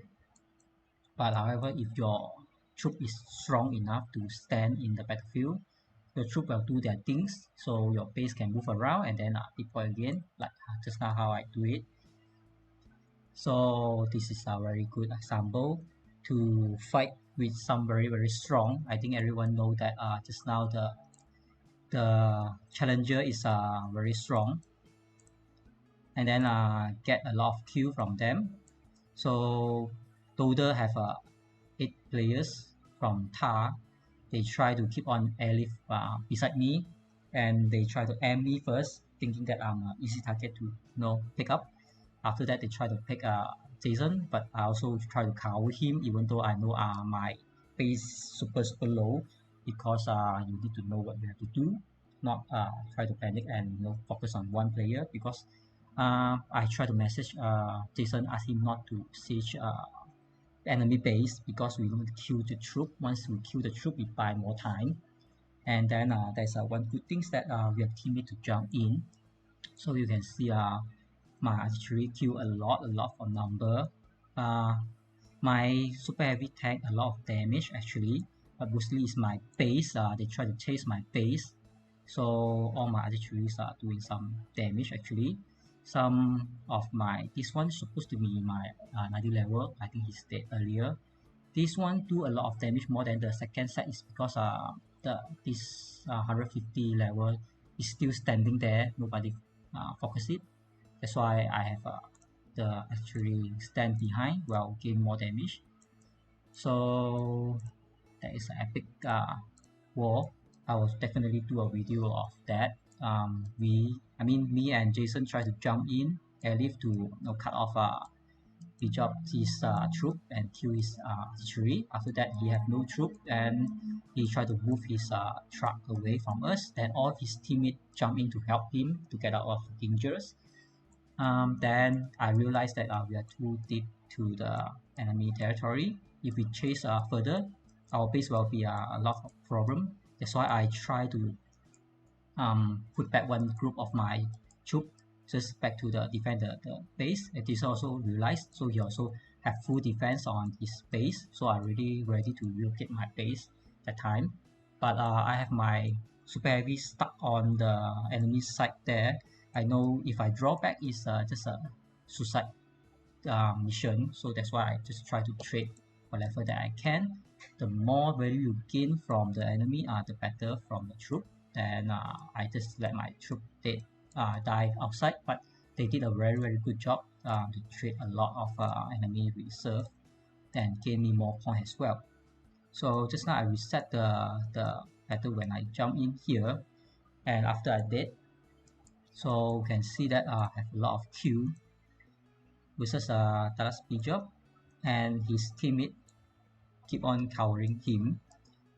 But however, if your troop is strong enough to stand in the battlefield, your troop will do their things, so your base can move around and then deploy again, like just now how I do it. So this is a very good example to fight with some very strong. I think everyone know that just now the challenger is very strong and then get a lot of kill from them. So total have 8 players from Tar. They try to keep on airlift beside me and they try to aim me first, thinking that I'm an easy target to pick up. After that, they try to pick Jason, but I also try to cover him, even though I know my base super low, because you need to know what you have to do, not try to panic and focus on one player. Because I try to message Jason, ask him not to siege enemy base because we need to kill the troop. Once we kill the troop, we buy more time. And then there's one good thing that we have teammate to jump in, so you can see my artillery kill a lot of number. My super heavy tank a lot of damage actually, but mostly is my base. They try to chase my base, so all my artilleries are doing some damage actually. Some of my this one is supposed to be my 90 level. I think he's dead earlier. This one do a lot of damage more than the second set is because this 150 level is still standing there. Nobody focus it. That's why I have the actually stand behind while gain more damage. So that is an epic war. I will definitely do a video of that. Me and Jason try to jump in airlift to cut off his troop and kill his artillery. After that, he have no troop and he tried to move his truck away from us. Then all his teammates jump in to help him to get out of dangers. Then I realized that we are too deep to the enemy territory. If we chase further, our base will be a lot of problem. That's why I try to put back one group of my troop just back to the defend the base. It is also realized, so he also have full defense on his base. So I really ready to relocate my base that time. But I have my super heavy stuck on the enemy side there. I know if I draw back is just a suicide mission, so that's why I just try to trade whatever that I can. The more value you gain from the enemy, the better from the troop. Then I just let my troop die outside, but they did a very good job to trade a lot of enemy reserve and gave me more points as well. So just now I reset the battle when I jump in here, and after I did, so you can see that I have a lot of Q versus Talas Bijab, and his teammate keep on covering him.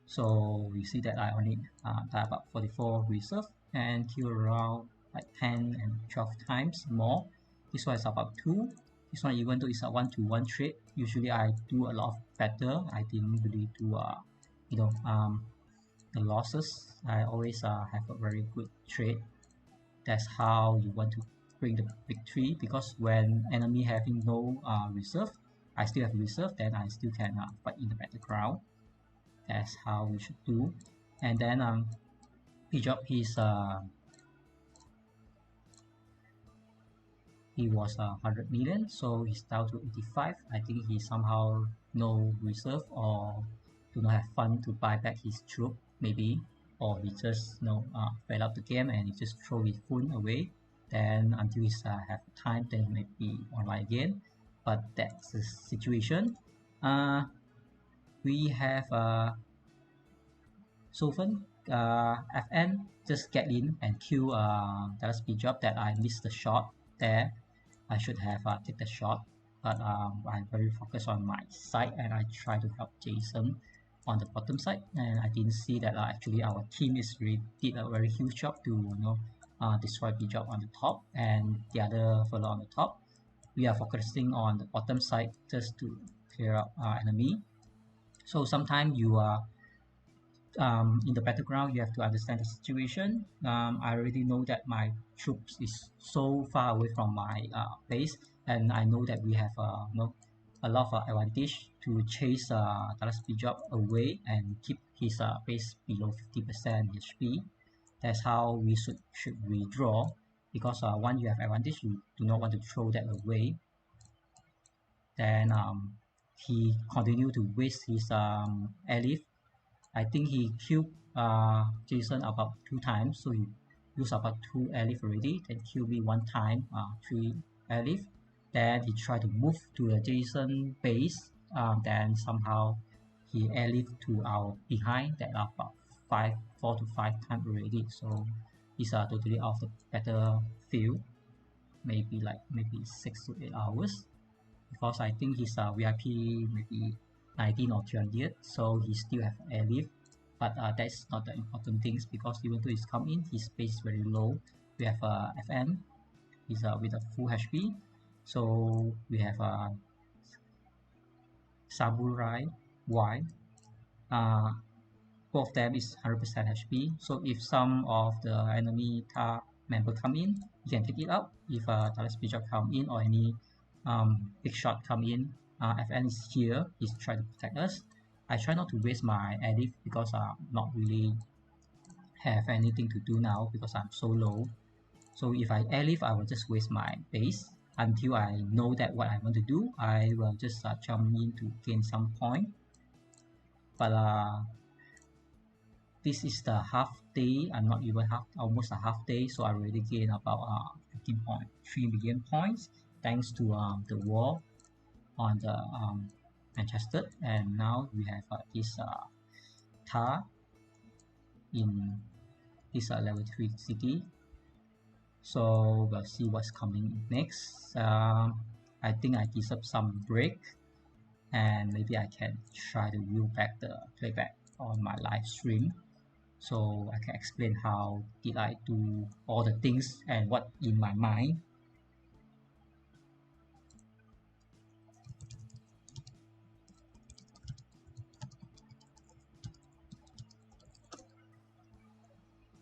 So we see that I only die about 44 reserve and kill around like 10 and 12 times more. This one is about 2. This one, even though it's a 1-to-1 trade, usually I do a lot of better. I didn't really do the losses. I always have a very good trade. That's how you want to bring the victory, because when enemy having no reserve, I still have reserve, then I still can fight in the battleground. That's how we should do. And then Bijab, he was 100 million, so he's down to 85. I think he somehow no reserve or do not have fun to buy back his troop, maybe, or he just fell out the game and he just throw his phone away. Then until he have time, then he may be online again. But that's the situation. We have Sofen FN just get in and kill Dallas Bijab that I missed the shot there. I should have take the shot, but I'm very focused on my side and I try to help Jason on the bottom side, and I didn't see that actually our team is really did a very huge job to destroy Bijab on the top and the other fellow on the top. We are focusing on the bottom side just to clear up our enemy. So sometimes you are in the battleground, you have to understand the situation. I already know that my troops is so far away from my base, and I know that we have a lot of advantage to chase Talas Bijab away and keep his base below 50% HP. That's how we should withdraw, because once you have advantage, you do not want to throw that away. Then he continued to waste his airlift. I think he killed Jason about 2 times, so he used about 2 airlift already, then killed me 1 time, 3 airlift. Then he tried to move to the Jason base, then somehow he airlift to our behind that about 4 to 5 times already, so he's totally off the battlefield, maybe 6 to 8 hours, because I think his VIP maybe 19 or 20th, so he still have airlift. But that's not the important things, because even though he's come in, his base is very low. We have FN, he's with a full HP. So we have Samurai Y. Both of them is 100% HP. So if some of the enemy member come in, you can take it out. If Talas Bijab come in or any big shot come in, FN is here. He's trying to protect us. I try not to waste my airlift because not really have anything to do now because I'm so low. So if I airlift, I will just waste my base until I know that what I want to do. I will just jump in to gain some point. But this is the half day. I'm not even almost a half day, so I already gained about 15.3 million points thanks to the war on the Manchester. And now we have this tar in this level 3 city. So we'll see what's coming next. I think I deserve some break, and maybe I can try to view back the playback on my live stream, so I can explain how did I do all the things and what in my mind.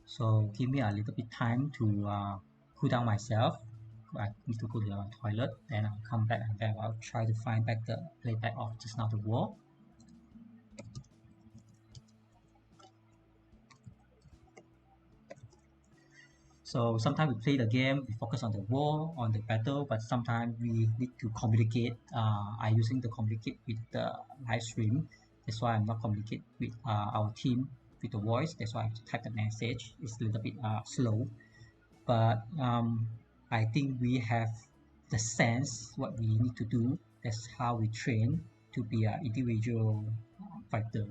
So give me a little bit time to cool down myself. I need to go to the toilet, then I'll come back and then I'll try to find back the playback of just now the war. So sometimes we play the game, we focus on the war, on the battle, but sometimes we need to communicate. I using the communicate with the live stream. That's why I'm not communicate with our team with the voice. That's why I have to type the message. It's a little bit slow, but I think we have the sense what we need to do. That's how we train to be an individual fighter.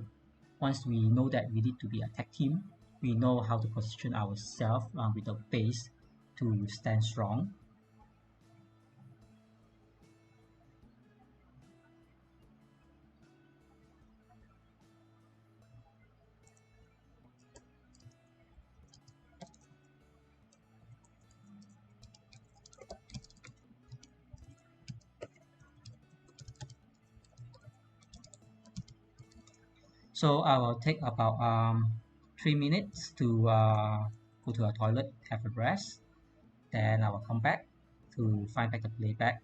Once we know that we need to be a tag team, we know how to position ourselves with the base to stand strong. So I will take about 3 minutes to go to a toilet, have a rest. Then I will come back to find back the playback.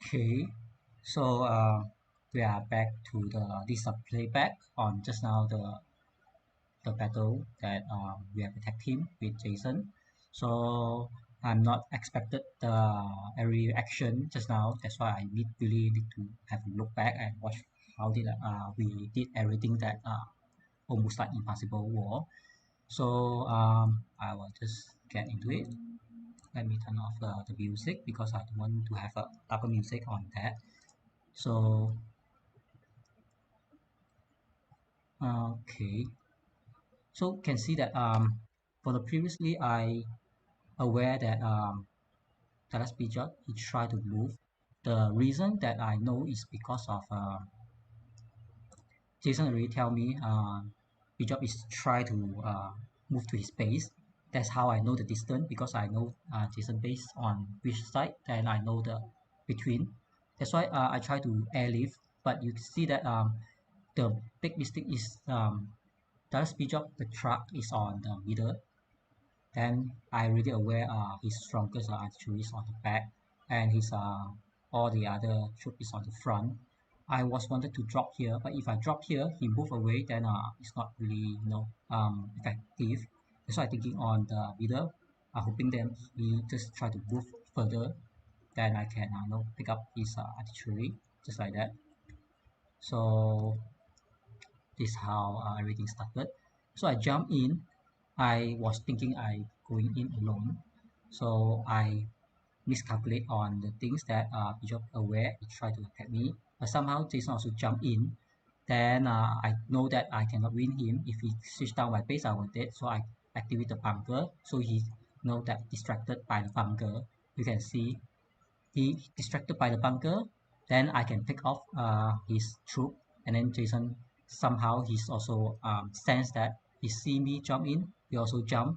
Okay, so we are back to this playback on just now the battle that we have attacked him with Jason. So I'm not expected the every action just now. That's why I really need to have a look back and watch how did we did everything that almost like impossible war. So I will just get into it. Let me turn off the music because I don't want to have a double music on that. So okay, so can see that for the previously I aware that Dallas Pijot he tried to move. The reason that I know is because of Jason already tell me Pijot is try to move to his base. That's how I know the distance because I know Jason base on which side. Then I know the between. That's why I try to airlift. But you see that the big mistake is Dallas Pijot the truck is on the middle. Then I really aware his strongest artillery is on the back and his all the other troop is on the front. I was wanted to drop here, but if I drop here, he move away, then it's not really effective. That's why I'm thinking on the middle, hoping then he just try to move further, then I can pick up his artillery just like that. So this is how everything started. So I jump in. I was thinking I going in alone, so I miscalculate on the things that Bishop aware he tried to attack me, but somehow Jason also jumped in. Then I know that I cannot win him if he switch down my base. I was dead, so I activate the bunker. So he know that distracted by the bunker. You can see he distracted by the bunker. Then I can pick off his troop, and then Jason somehow he's also sense that he see me jump in. He also jump,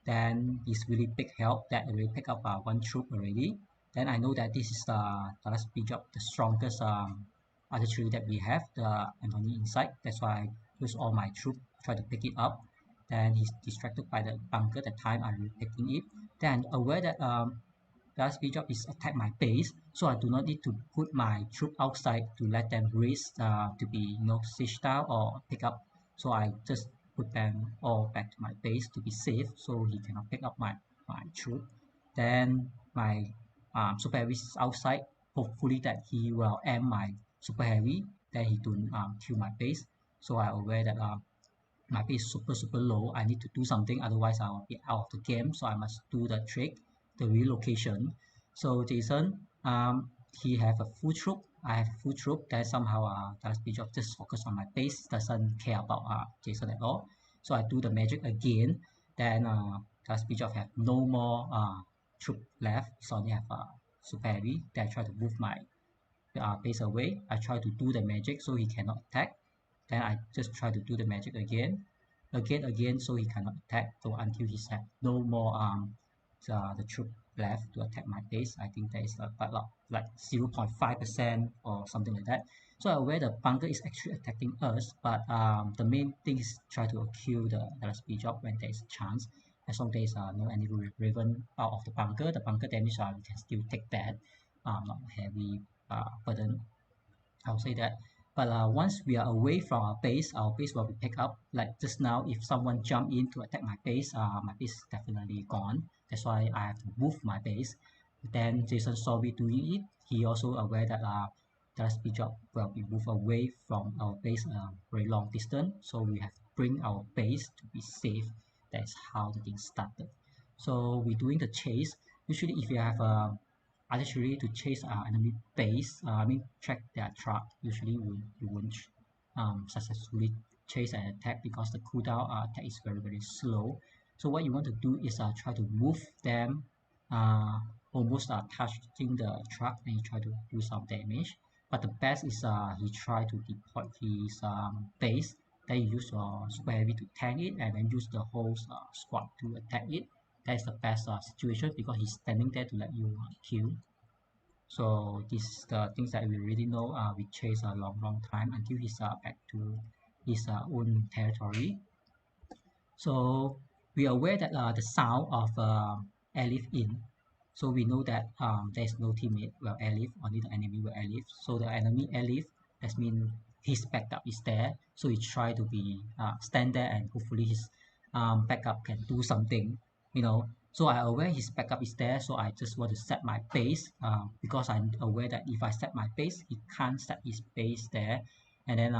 then it's really big help that already pick up one troop already. Then I know that this is the last speed job, the strongest artillery that we have, the Anthony inside. That's why I use all my troop try to pick it up. Then he's distracted by the bunker. The time I'm picking it. Then aware that the last speed job is attack my base, so I do not need to put my troop outside to let them risk to be siege down or pick up. So I just put them all back to my base to be safe so he cannot pick up my troop. Then my super heavy is outside. Hopefully that he will aim my super heavy. Then he don't kill my base. So I aware that my base is super low. I need to do something, otherwise I'll be out of the game. So I must do the trick, the relocation. So Jason, he have a full troop. I have full troop. Then somehow Dallas Bishop just focus on my base, doesn't care about Jason at all. So I do the magic again. Then Dallas Bishop have no more troop left. So only have super heavy. Then I try to move my base away. I try to do the magic so he cannot attack. Then I just try to do the magic again, so he cannot attack. So until he have no more the troop left to attack my base. I think there is a lot, like 0.5% or something like that. So I'm aware the bunker is actually attacking us, but the main thing is try to kill the speed job when there is a chance. As long as there is no enemy raven out of the bunker damage we can still take that. Not heavy burden, I'll say that. But once we are away from our base will be picked up. Like just now, if someone jump in to attack my base is definitely gone. That's why I have to move my base. Then Jason saw me doing it. He also aware that the speed job will be moved away from our base very long distance. So we have to bring our base to be safe. That's how the thing started. So we're doing the chase. Usually, if you have a artillery to chase enemy base, track their truck, usually you won't successfully chase and attack because the cooldown attack is very slow. So what you want to do is try to move them almost touching the truck, and you try to do some damage. But the best is he try to deploy his base, then you use your super heavy to tank it, and then use the whole squad to attack it. That is the best situation because he's standing there to let you kill. So this is the things that we really know. We chase a long time until he's back to his own territory. So we are aware that the sound of airlift in. So we know that there's no teammate will airlift, only the enemy will airlift. So the enemy airlift, that means his backup is there. So he try to be stand there and hopefully his backup can do something, you know. So I aware his backup is there. So I just want to set my base because I'm aware that if I set my base, he can't set his base there. And then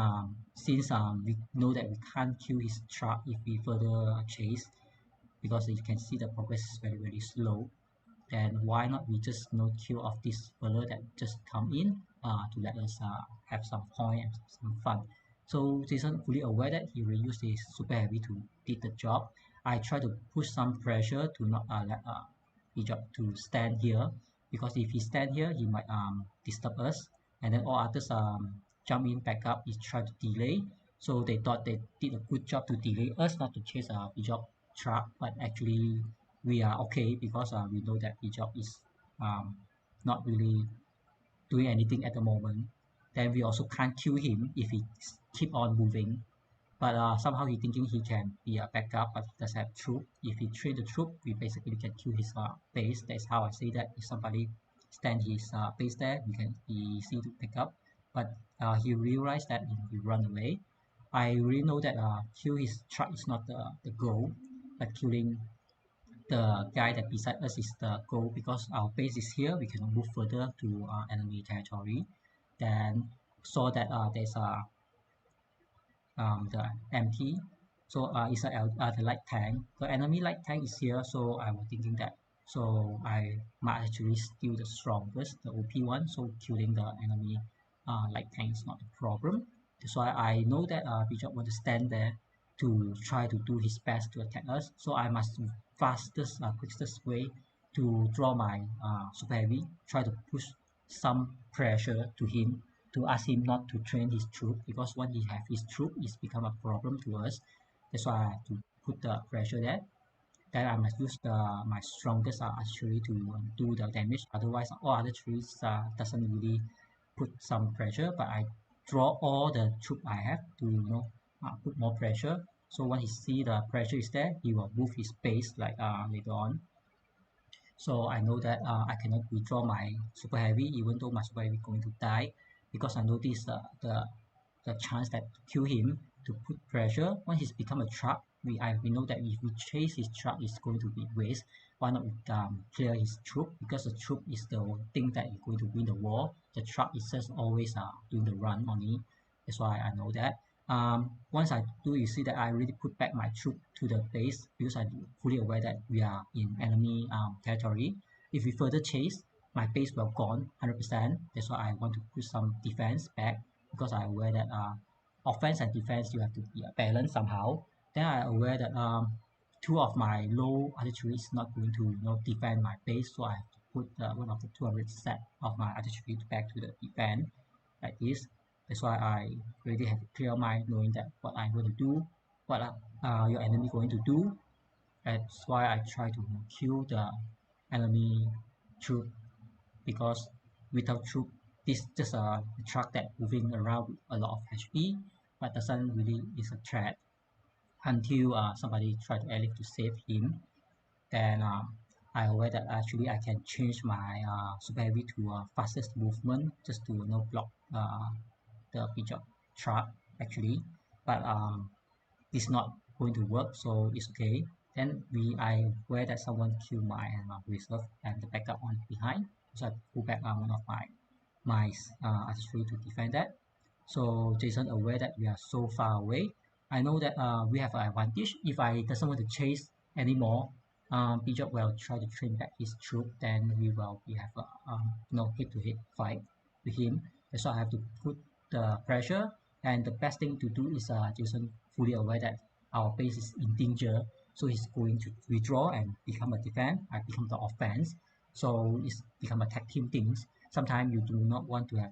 since we know that we can't kill his truck if we further chase, because you can see the progress is very, very slow, then why not we just kill off this fella that just come in to let us have some point and some fun. So Jason fully aware that he will use his super heavy to did the job. I try to push some pressure to not let Ejok to stand here, because if he stand here he might disturb us, and then all others jump in back up. He try to delay, so they thought they did a good job to delay us not to chase Ejok truck, but actually we are okay because we know that Ejok is not really doing anything at the moment. Then we also can't kill him if he keep on moving, but somehow he thinking he can be a backup, but he does have troop. If he train the troop, we basically can kill his base. That's how I say that if somebody stand his base there, we can be easy to pick up. But he realized that he run away. I really know that kill his truck is not the goal, but killing the guy that beside us is the goal, because our base is here. We cannot move further to enemy territory. Then saw that there's a the MP. So it's the light tank. The enemy light tank is here. So I was thinking that. So I might actually steal the strongest, the OP one. So killing the enemy light tank is not a problem. That's why I know that Bijak want to stand there to try to do his best to attack us. So I must fastest, quickest way to draw my super heavy, try to push some pressure to him, to ask him not to train his troop, because when he have his troop, it's become a problem to us. That's why I have to put the pressure there. Then I must use my strongest archery to do the damage. Otherwise, all other trees doesn't really put some pressure. But I draw all the troop I have to put more pressure. So when he see the pressure is there, he will move his base like later on. So I know that I cannot withdraw my super heavy, even though my super heavy is going to die, because I notice the chance that to kill him, to put pressure when he's become a truck. We know that if we chase his truck, it's going to be waste. Why not clear his troop, because the troop is the thing that is going to win the war. The truck is just always doing the run only. That's why I know that. Once I do, you see that I really put back my troop to the base, because I'm fully aware that we are in enemy territory. If we further chase, my base will gone 100%. That's why I want to put some defense back, because I aware that offense and defense, you have to be balanced somehow. Then I aware that two of my low artillery is not going to defend my base, so I have to put one of the 200 set of my artillery back to the defense like this. That's why I really have a clear mind, knowing that what I'm going to do, what your enemy going to do. That's why I try to kill the enemy troop, because without troop, this just a truck that moving around with a lot of HP, but doesn't really is a threat until somebody try to airlift to save him. Then I aware that actually I can change my super heavy to fastest movement, just to block the pickup truck actually, but it's not going to work, so it's okay. Then I aware that someone killed my reserve and the backup on behind, so I pull back one of my artillery to defend that. So Jason aware that we are so far away. I know that we have an advantage. If I doesn't want to chase anymore, Bijak will try to train back his troop. Then we have a head-to-head fight with him. That's why I have to put the pressure. And the best thing to do is Jason fully aware that our base is in danger, so he's going to withdraw and become a defense. I become the offense. So it's become a tag team things. Sometimes you do not want to have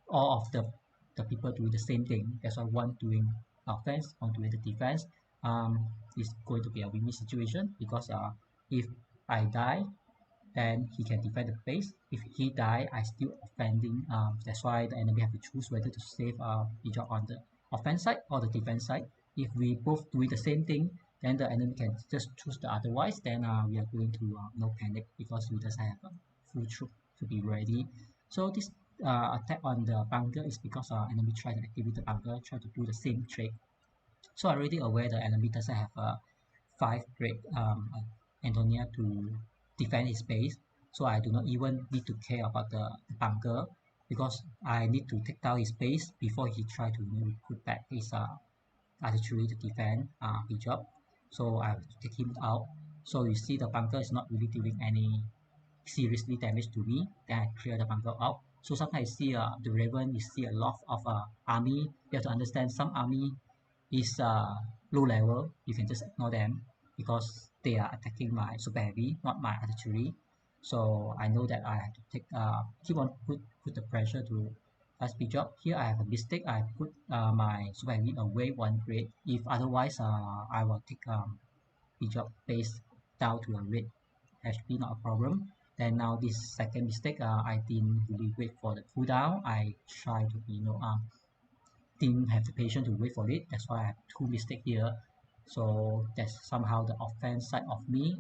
all of the people doing the same thing. That's why one doing offense, one doing the defense. It's going to be a win-win situation, because if I die, then he can defend the base. If he die, I still offending. That's why the enemy have to choose whether to save Bijak on the offense side or the defense side. If we both doing the same thing, then the enemy can just choose the otherwise. Then we are going to no panic because we doesn't have a full troop to be ready. So this attack on the bunker is because enemy try to activate the bunker, try to do the same trick. So I'm already aware the enemy doesn't have a 5 grade Antonia to defend his base. So I do not even need to care about the bunker because I need to take down his base before he try to recruit back his artillery to defend his job. So I have to take him out. So you see the bunker is not really doing any seriously damage to me. Then I clear the bunker out. So sometimes you see the Raven, you see a lot of army. You have to understand some army is low level. You can just ignore them because they are attacking my super heavy, not my artillery. So I know that I have to take keep on put the pressure to last speed job. Here I have a mistake. I put my super heavy away 1 grade. If otherwise I will take speed job base down to a red HP, not a problem. Then now this second mistake, I didn't really wait for the cooldown. I try to didn't have the patience to wait for it. That's why I have 2 mistakes here. So that's somehow the offense side of me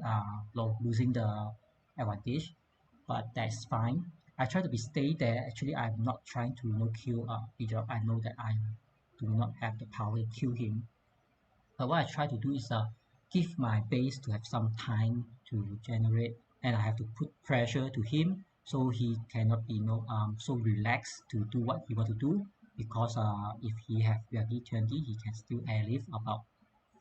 losing the advantage, but that's fine. I try to be stay there. Actually, I'm not trying to kill Bishop. I know that I do not have the power to kill him. But what I try to do is give my base to have some time to generate, and I have to put pressure to him so he cannot be so relaxed to do what he want to do, because if he have VIP20 he can still airlift about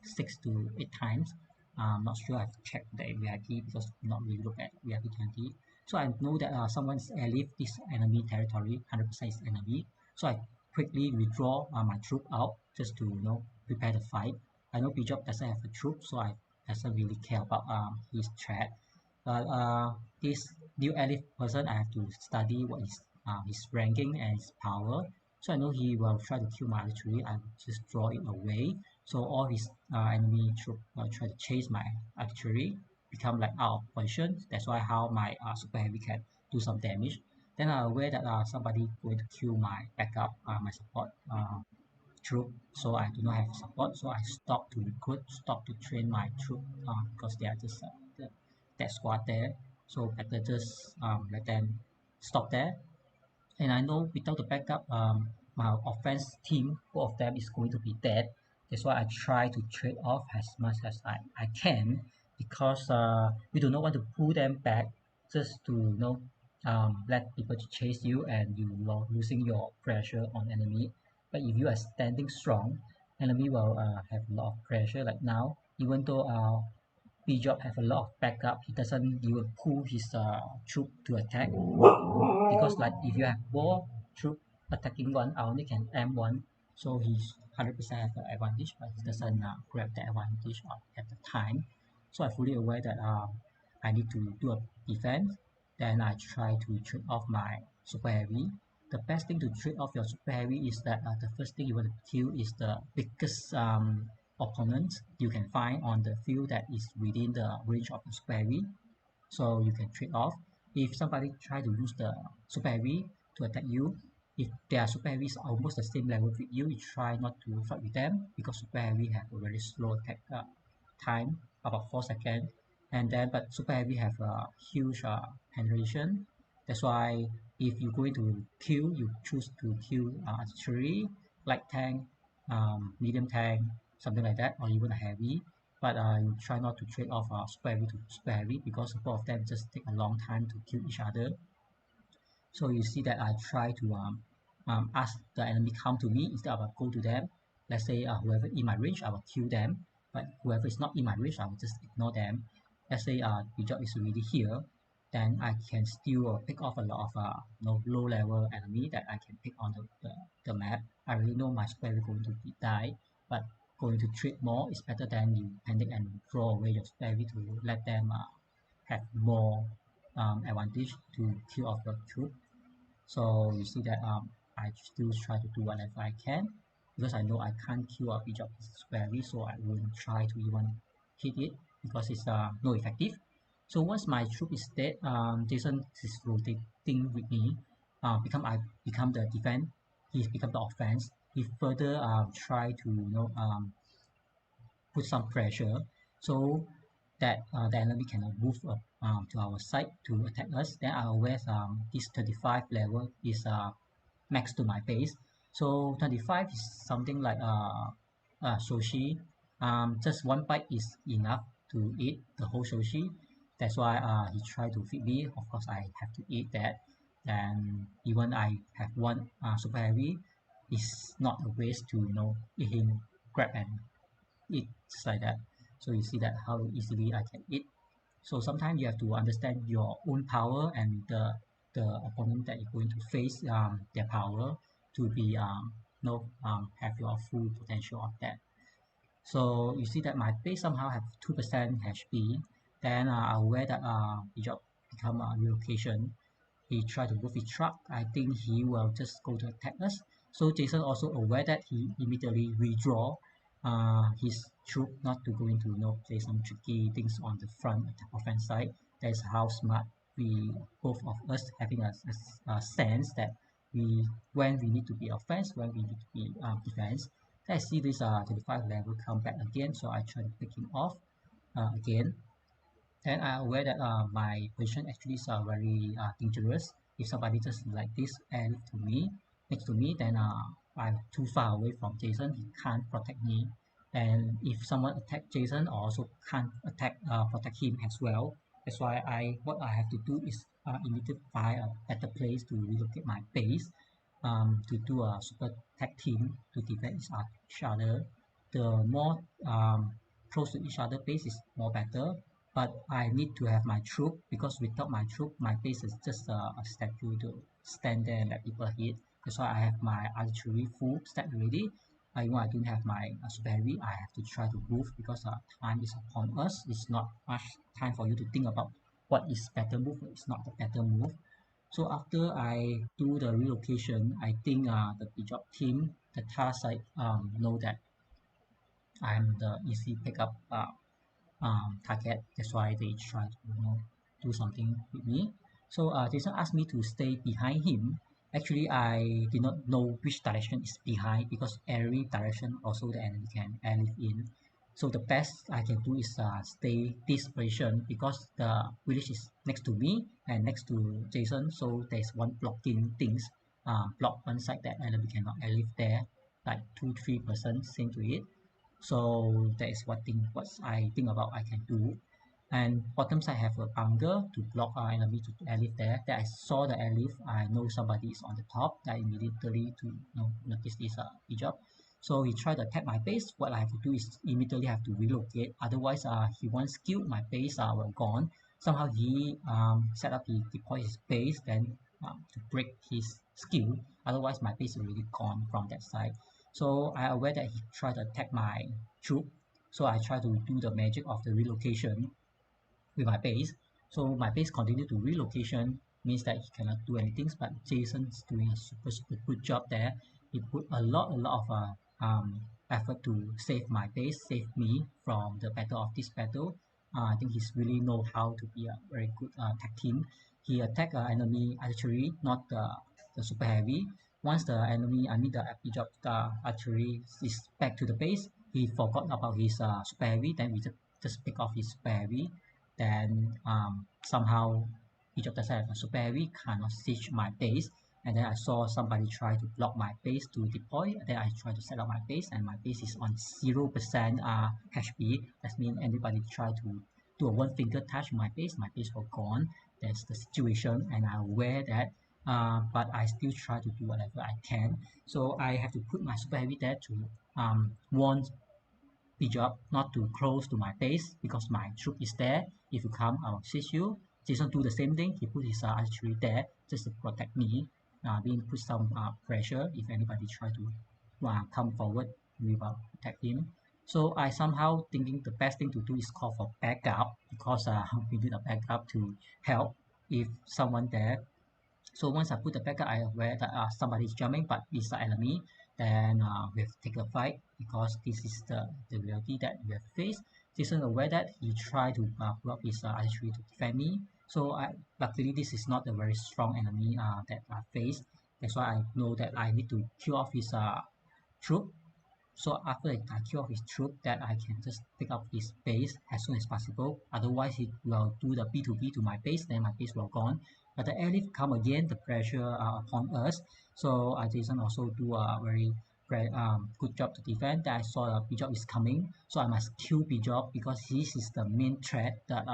6 to 8 times. I'm not sure. I've checked the VIP because I not really look at VIP20. So I know that someone is airlift this enemy territory, 100% is enemy. So I quickly withdraw my troop out just to prepare the fight. I know Bijop doesn't have a troop, so I doesn't really care about his threat. But this new airlift person, I have to study what is his ranking and his power. So I know he will try to kill my artillery. I just draw it away. So all his enemy troop try to chase my artillery, become like out of position. That's why how my super heavy can do some damage. Then I'm aware that somebody going to kill my backup, my support troop. So I do not have support. So I stop to recruit, stop to train my troop because they are just that squad there. So better just let them stop there. And I know without the backup, my offense team, both of them is going to be dead. That's why I try to trade off as much as I can, because we do not want to pull them back just to let people to chase you and you are losing your pressure on enemy. But if you are standing strong, enemy will have a lot of pressure. Like now, even though B-Job have a lot of backup, he doesn't even pull his troop to attack, because like if you have more troop attacking one, I only can M1, so he's 100% have the advantage, but he doesn't grab the advantage at the time. So I'm fully aware that I need to do a defense. Then I try to trade off my super heavy. The best thing to trade off your super heavy is that the first thing you want to kill is the biggest opponent you can find on the field that is within the range of the super heavy. So you can trade off. If somebody try to use the super heavy to attack you, if their super heavy is almost the same level with you try not to fight with them, because super heavy have a very slow attack time, about 4 seconds. And then but super heavy have a huge penetration. That's why if you're going to kill, you choose to kill artillery, light tank, medium tank, something like that, or even a heavy. But you try not to trade off super heavy to super heavy, because both of them just take a long time to kill each other. So you see that I try to ask the enemy come to me instead of go to them. Let's say whoever in my range, I will kill them, but whoever is not in my range, I will just ignore them. Let's say the job is already here, then I can still pick off a lot of low level enemy that I can pick on the map. I already know my square is going to be die, but going to trade more is better than you panic and throw away your square to let them have more advantage to kill off your troop. So you see that I still try to do whatever I can, because I know I can't kill a each of this squarely, so I won't try to even hit it because it's no effective. So once my troop is dead, Jason is rotating with me. I become the defense. He become the offense. He further try to put some pressure so that the enemy cannot move up to our side to attack us. Then I'm aware this 25 level is next to my base. So 25 is something like sushi. Just one bite is enough to eat the whole sushi. That's why he tried to feed me. Of course, I have to eat that. And even I have one super heavy, it's not a waste to eat him, grab and eat just like that. So you see that how easily I can eat. So sometimes you have to understand your own power and the opponent that you're going to face their power to be have your full potential of that. So you see that my base somehow have 2% HP. Then I'm aware that the job become a relocation. He tried to move his truck. I think he will just go to attack us. So Jason also aware that he immediately withdraw his troop not to go into play some tricky things on the front offense side. That's how smart we both of us having a sense that when we need to be offense, when we need to be defense. I see this 25 level come back again, so I try to pick him off again. And I'm aware that my position actually is very dangerous. If somebody just like this and to me next to me, then I'm too far away from Jason. He can't protect me. And if someone attack Jason, I also can't protect him as well. That's why what I have to do is immediately find a better place to relocate my base, to do a super tag team to defend each other. The more close to each other base is more better, but I need to have my troop, because without my troop my base is just a statue to stand there and let people hit. That's why I have my artillery full stack already. Even I don't have my super heavy, I have to try to move because time is upon us. It's not much time for you to think about what is better move, what is not the better move. So after I do the relocation, I think the job team, the task side know that I'm the easy pickup target. That's why they try to do something with me. So Jason asked me to stay behind him. Actually, I did not know which direction is behind, because every direction also the enemy can live in. So the best I can do is stay this position, because the village is next to me and next to Jason. So there's one blocking things, block one side that enemy cannot live there, like 2-3% seem to it. So that is what I think about I can do. And bottom side have a bunker to block our enemy to live there. That I saw the live, I know somebody is on the top. I immediately to notice this job. So he tried to attack my base. What I have to do is immediately have to relocate. Otherwise, he once killed my base will gone. Somehow he he deployed his base then to break his skill. Otherwise, my base is already gone from that side. So I aware that he tried to attack my troop. So I try to do the magic of the relocation with my base. So my base continue to relocation, means that he cannot do anything, but Jason's doing a super good job there. He put a lot of effort to save my base, save me from the battle of this battle. I think he's really know how to be a very good tag team. He attack enemy archery, not the super heavy. Once the enemy, the archery is back to the base, he forgot about his super heavy. Then we just pick off his super heavy. Then somehow each of the side have a super heavy, cannot siege my base. And then I saw somebody try to block my base to deploy. Then I try to set up my base, and my base is on 0% HP. That means anybody try to do a one finger touch my base will gone. That's the situation, and I'm aware that. But I still try to do whatever I can. So I have to put my super heavy there to warn the job not too close to my base, because my troop is there. If you come, I will assist you. Jason do the same thing. He put his archery there just to protect me. Being put some pressure if anybody try to come forward, we will protect him. So I somehow thinking the best thing to do is call for backup, because we need a backup to help if someone there. So once I put the backup, I aware that somebody is jumping, but it's the enemy. Then we have to take a fight, because this is the reality that we have faced. Jason aware that he tried to pull up his archery to defend me. So luckily this is not a very strong enemy that I face. That's why I know that I need to kill off his troop So after I kill off his troop, that I can just pick up his base as soon as possible. Otherwise, he will do the B2B to my base, then my base will gone. But the airlift come again, the pressure upon us. So Jason also do a very good job to defend. That I saw Bijob is coming, so I must kill Bijob because this is the main threat that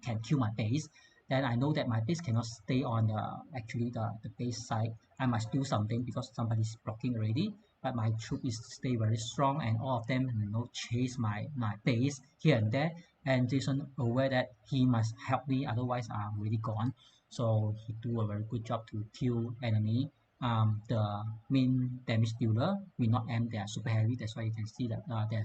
can kill my base. Then I know that my base cannot stay on the base side. I must do something because somebody is blocking already. But my troop is stay very strong, and all of them chase my base here and there. And Jason aware that he must help me, otherwise I'm already gone. So he do a very good job to kill enemy. The main damage dealer will not aim their super heavy. That's why you can see that their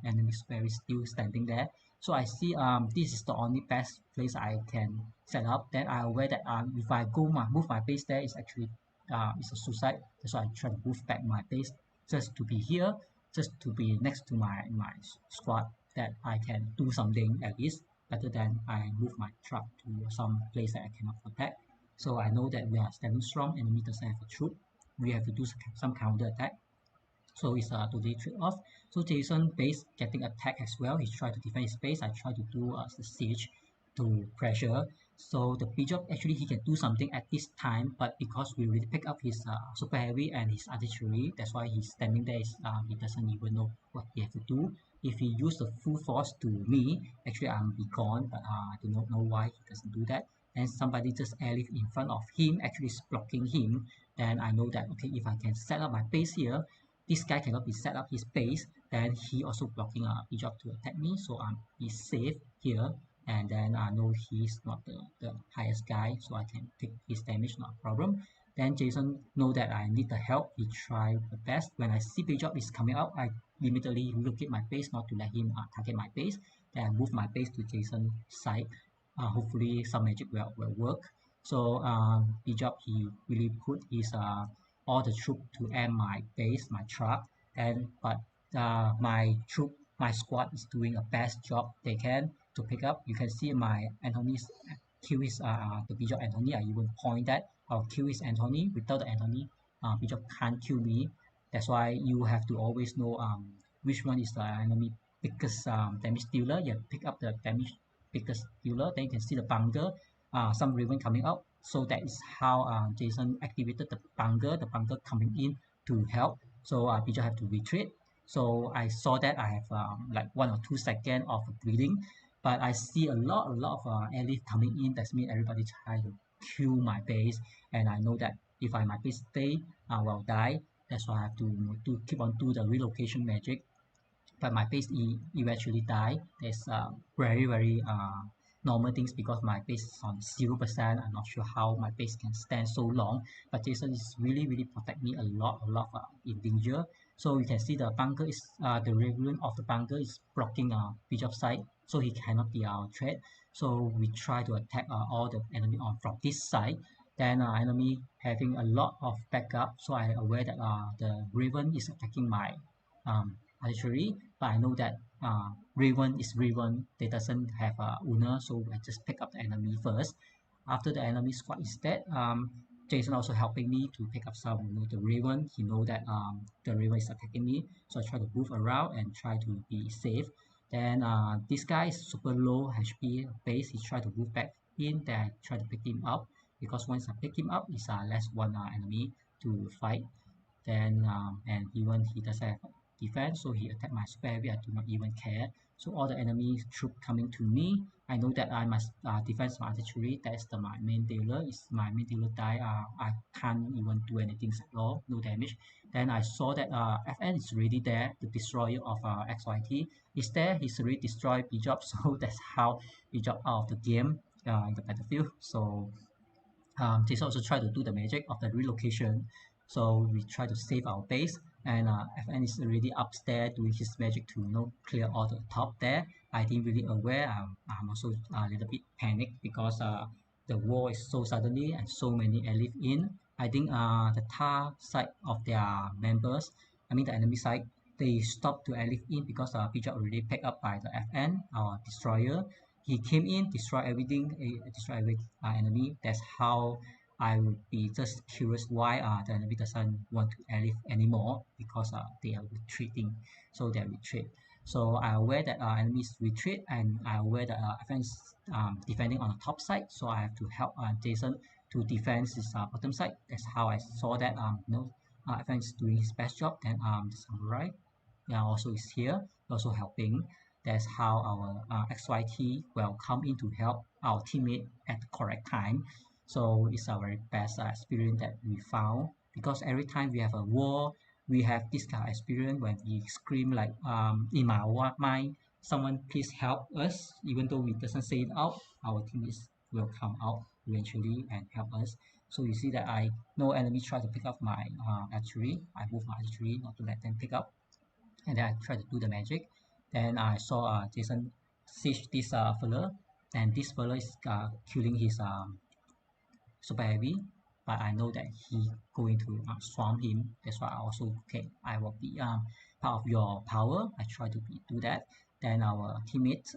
enemy super heavy still standing there. So I see this is the only best place I can set up. Then I aware that if I move my base there, it's actually it's a suicide. That's why I try to move back my base just to be here, just to be next to my squad, that I can do something at least better than I move my truck to some place that I cannot protect. So I know that we are standing strong, enemy doesn't have a troop. We have to do some counter attack. So it's a totally trade-off. So Jason base getting attacked as well. He tried to defend his base. I try to do the siege to pressure. So the Bijop actually he can do something at this time, but because we already pick up his super heavy and his artillery, that's why he's standing there. He doesn't even know what he has to do. If he use the full force to me, actually I'm be gone, but I do not know why he doesn't do that. And somebody just airlift in front of him, actually is blocking him. Then I know that okay, if I can set up my base here, this guy cannot be set up his base, then he also blocking a job to attack me, so he's safe here. And then I know he's not the highest guy, so I can take his damage, not a problem. Then Jason know that I need the help. He try the best. When I see Bijop is coming out, I immediately relocate my base not to let him target my base. Then I move my base to Jason's side. Hopefully some magic will work. So Bijop he really put his all the troop to aim my base, my truck, and but my squad is doing a best job they can to pick up. You can see my Anthony's kill is the Bijop Anthony. I even point that I'll kill his Anthony. Without the Anthony, Bijop can't kill me. That's why you have to always know which one is the enemy biggest damage dealer. You pick up the damage biggest dealer. Then you can see the bunker, some raven coming out. So that is how Jason activated the bunker coming in to help. So Bijop have to retreat. So I saw that I have like 1 or 2 seconds of bleeding, but I see a lot of airlift coming in. That means everybody try to kill my base, and I know that if my base stay, I will die. That's why I have to keep on do the relocation magic. But my base eventually die. There's very normal things because my base is on 0%. I'm not sure how my base can stand so long, but Jason is really protect me a lot in danger. So you can see the bunker is the raven of the bunker is blocking Bijop side, so he cannot be our threat. So we try to attack all the enemy on from this side. Then enemy having a lot of backup, so I aware that the raven is attacking my archery, but I know that Raven is Raven. They doesn't have a owner, so I just pick up the enemy first. After the enemy squad is dead, Jason also helping me to pick up some, the Raven. He know that the Raven is attacking me, so I try to move around and try to be safe. Then this guy is super low HP base. He try to move back in. Then I try to pick him up because once I pick him up, it's less one enemy to fight. Then and even he doesn't have defense, so he attacked my super heavy. I do not even care. So all the enemy troop coming to me, I know that I must defend my artillery. That's my main dealer. Is my main dealer die, I can't even do anything at all, no damage. Then I saw that FN is already there. The destroyer of XYT is there. He's already destroyed Bijop, so that's how Bijop out of the game in the battlefield. So Jason also try to do the magic of the relocation. So we try to save our base, and FN is already upstairs doing his magic to clear all the top there. I didn't really aware. I'm also a little bit panicked because the war is so suddenly and so many airlift in. I think the tar side of their members, I mean the enemy side, they stopped to airlift in because Bijak already picked up by the FN, our destroyer. He came in, destroy everything, destroy every enemy. That's how I would be just curious why the enemy doesn't want to live anymore, because they are retreating, so they retreat. So I'm aware that enemies retreat, and I'm aware that FN is defending on the top side, so I have to help Jason to defend his bottom side. That's how I saw that FN is doing his best job. Then the samurai, yeah, also is here, also helping. That's how our XYT will come in to help our teammate at the correct time. So it's our very best experience that we found, because every time we have a war, we have this kind of experience when we scream like in my mind, someone please help us. Even though we doesn't say it out, our teammates will come out eventually and help us. So you see that I no enemy try to pick up my archery. I move my archery not to let them pick up, and then I try to do the magic. Then I saw Jason siege this fella, and this fella is killing his super heavy, but I know that he going to swarm him. That's why I also, okay, I will be part of your power. I try to do that. Then our teammate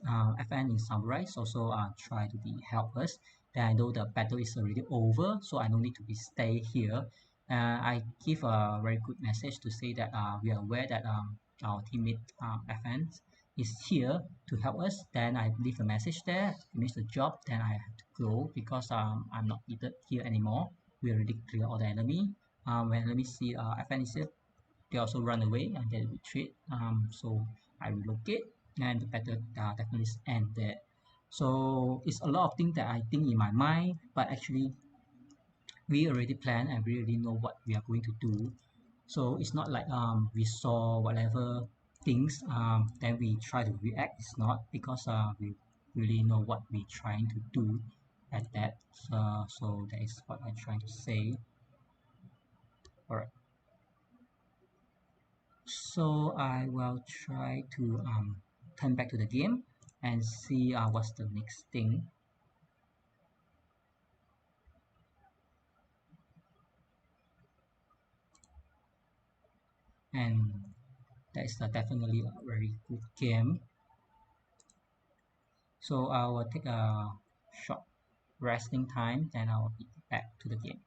FN in Samurai also try to be help us. Then I know the battle is already over, so I don't need to be stay here. I give a very good message to say that we are aware that our teammate FN is here to help us. Then I leave a message there, finish the job. Then I have to go, because I'm not needed here anymore. We already clear all the enemy. When enemy see FN is here, they also run away and they retreat. So I relocate, and the battle definitely end there. So it's a lot of things that I think in my mind, but actually we already plan and we already know what we are going to do. So it's not like we saw whatever things then we try to react. It's not, because we really know what we're trying to do at that. So that is what I'm trying to say. All right. So I will try to turn back to the game and see what's the next thing. And that is definitely a very good game. So I will take a short resting time, then I'll be back to the game.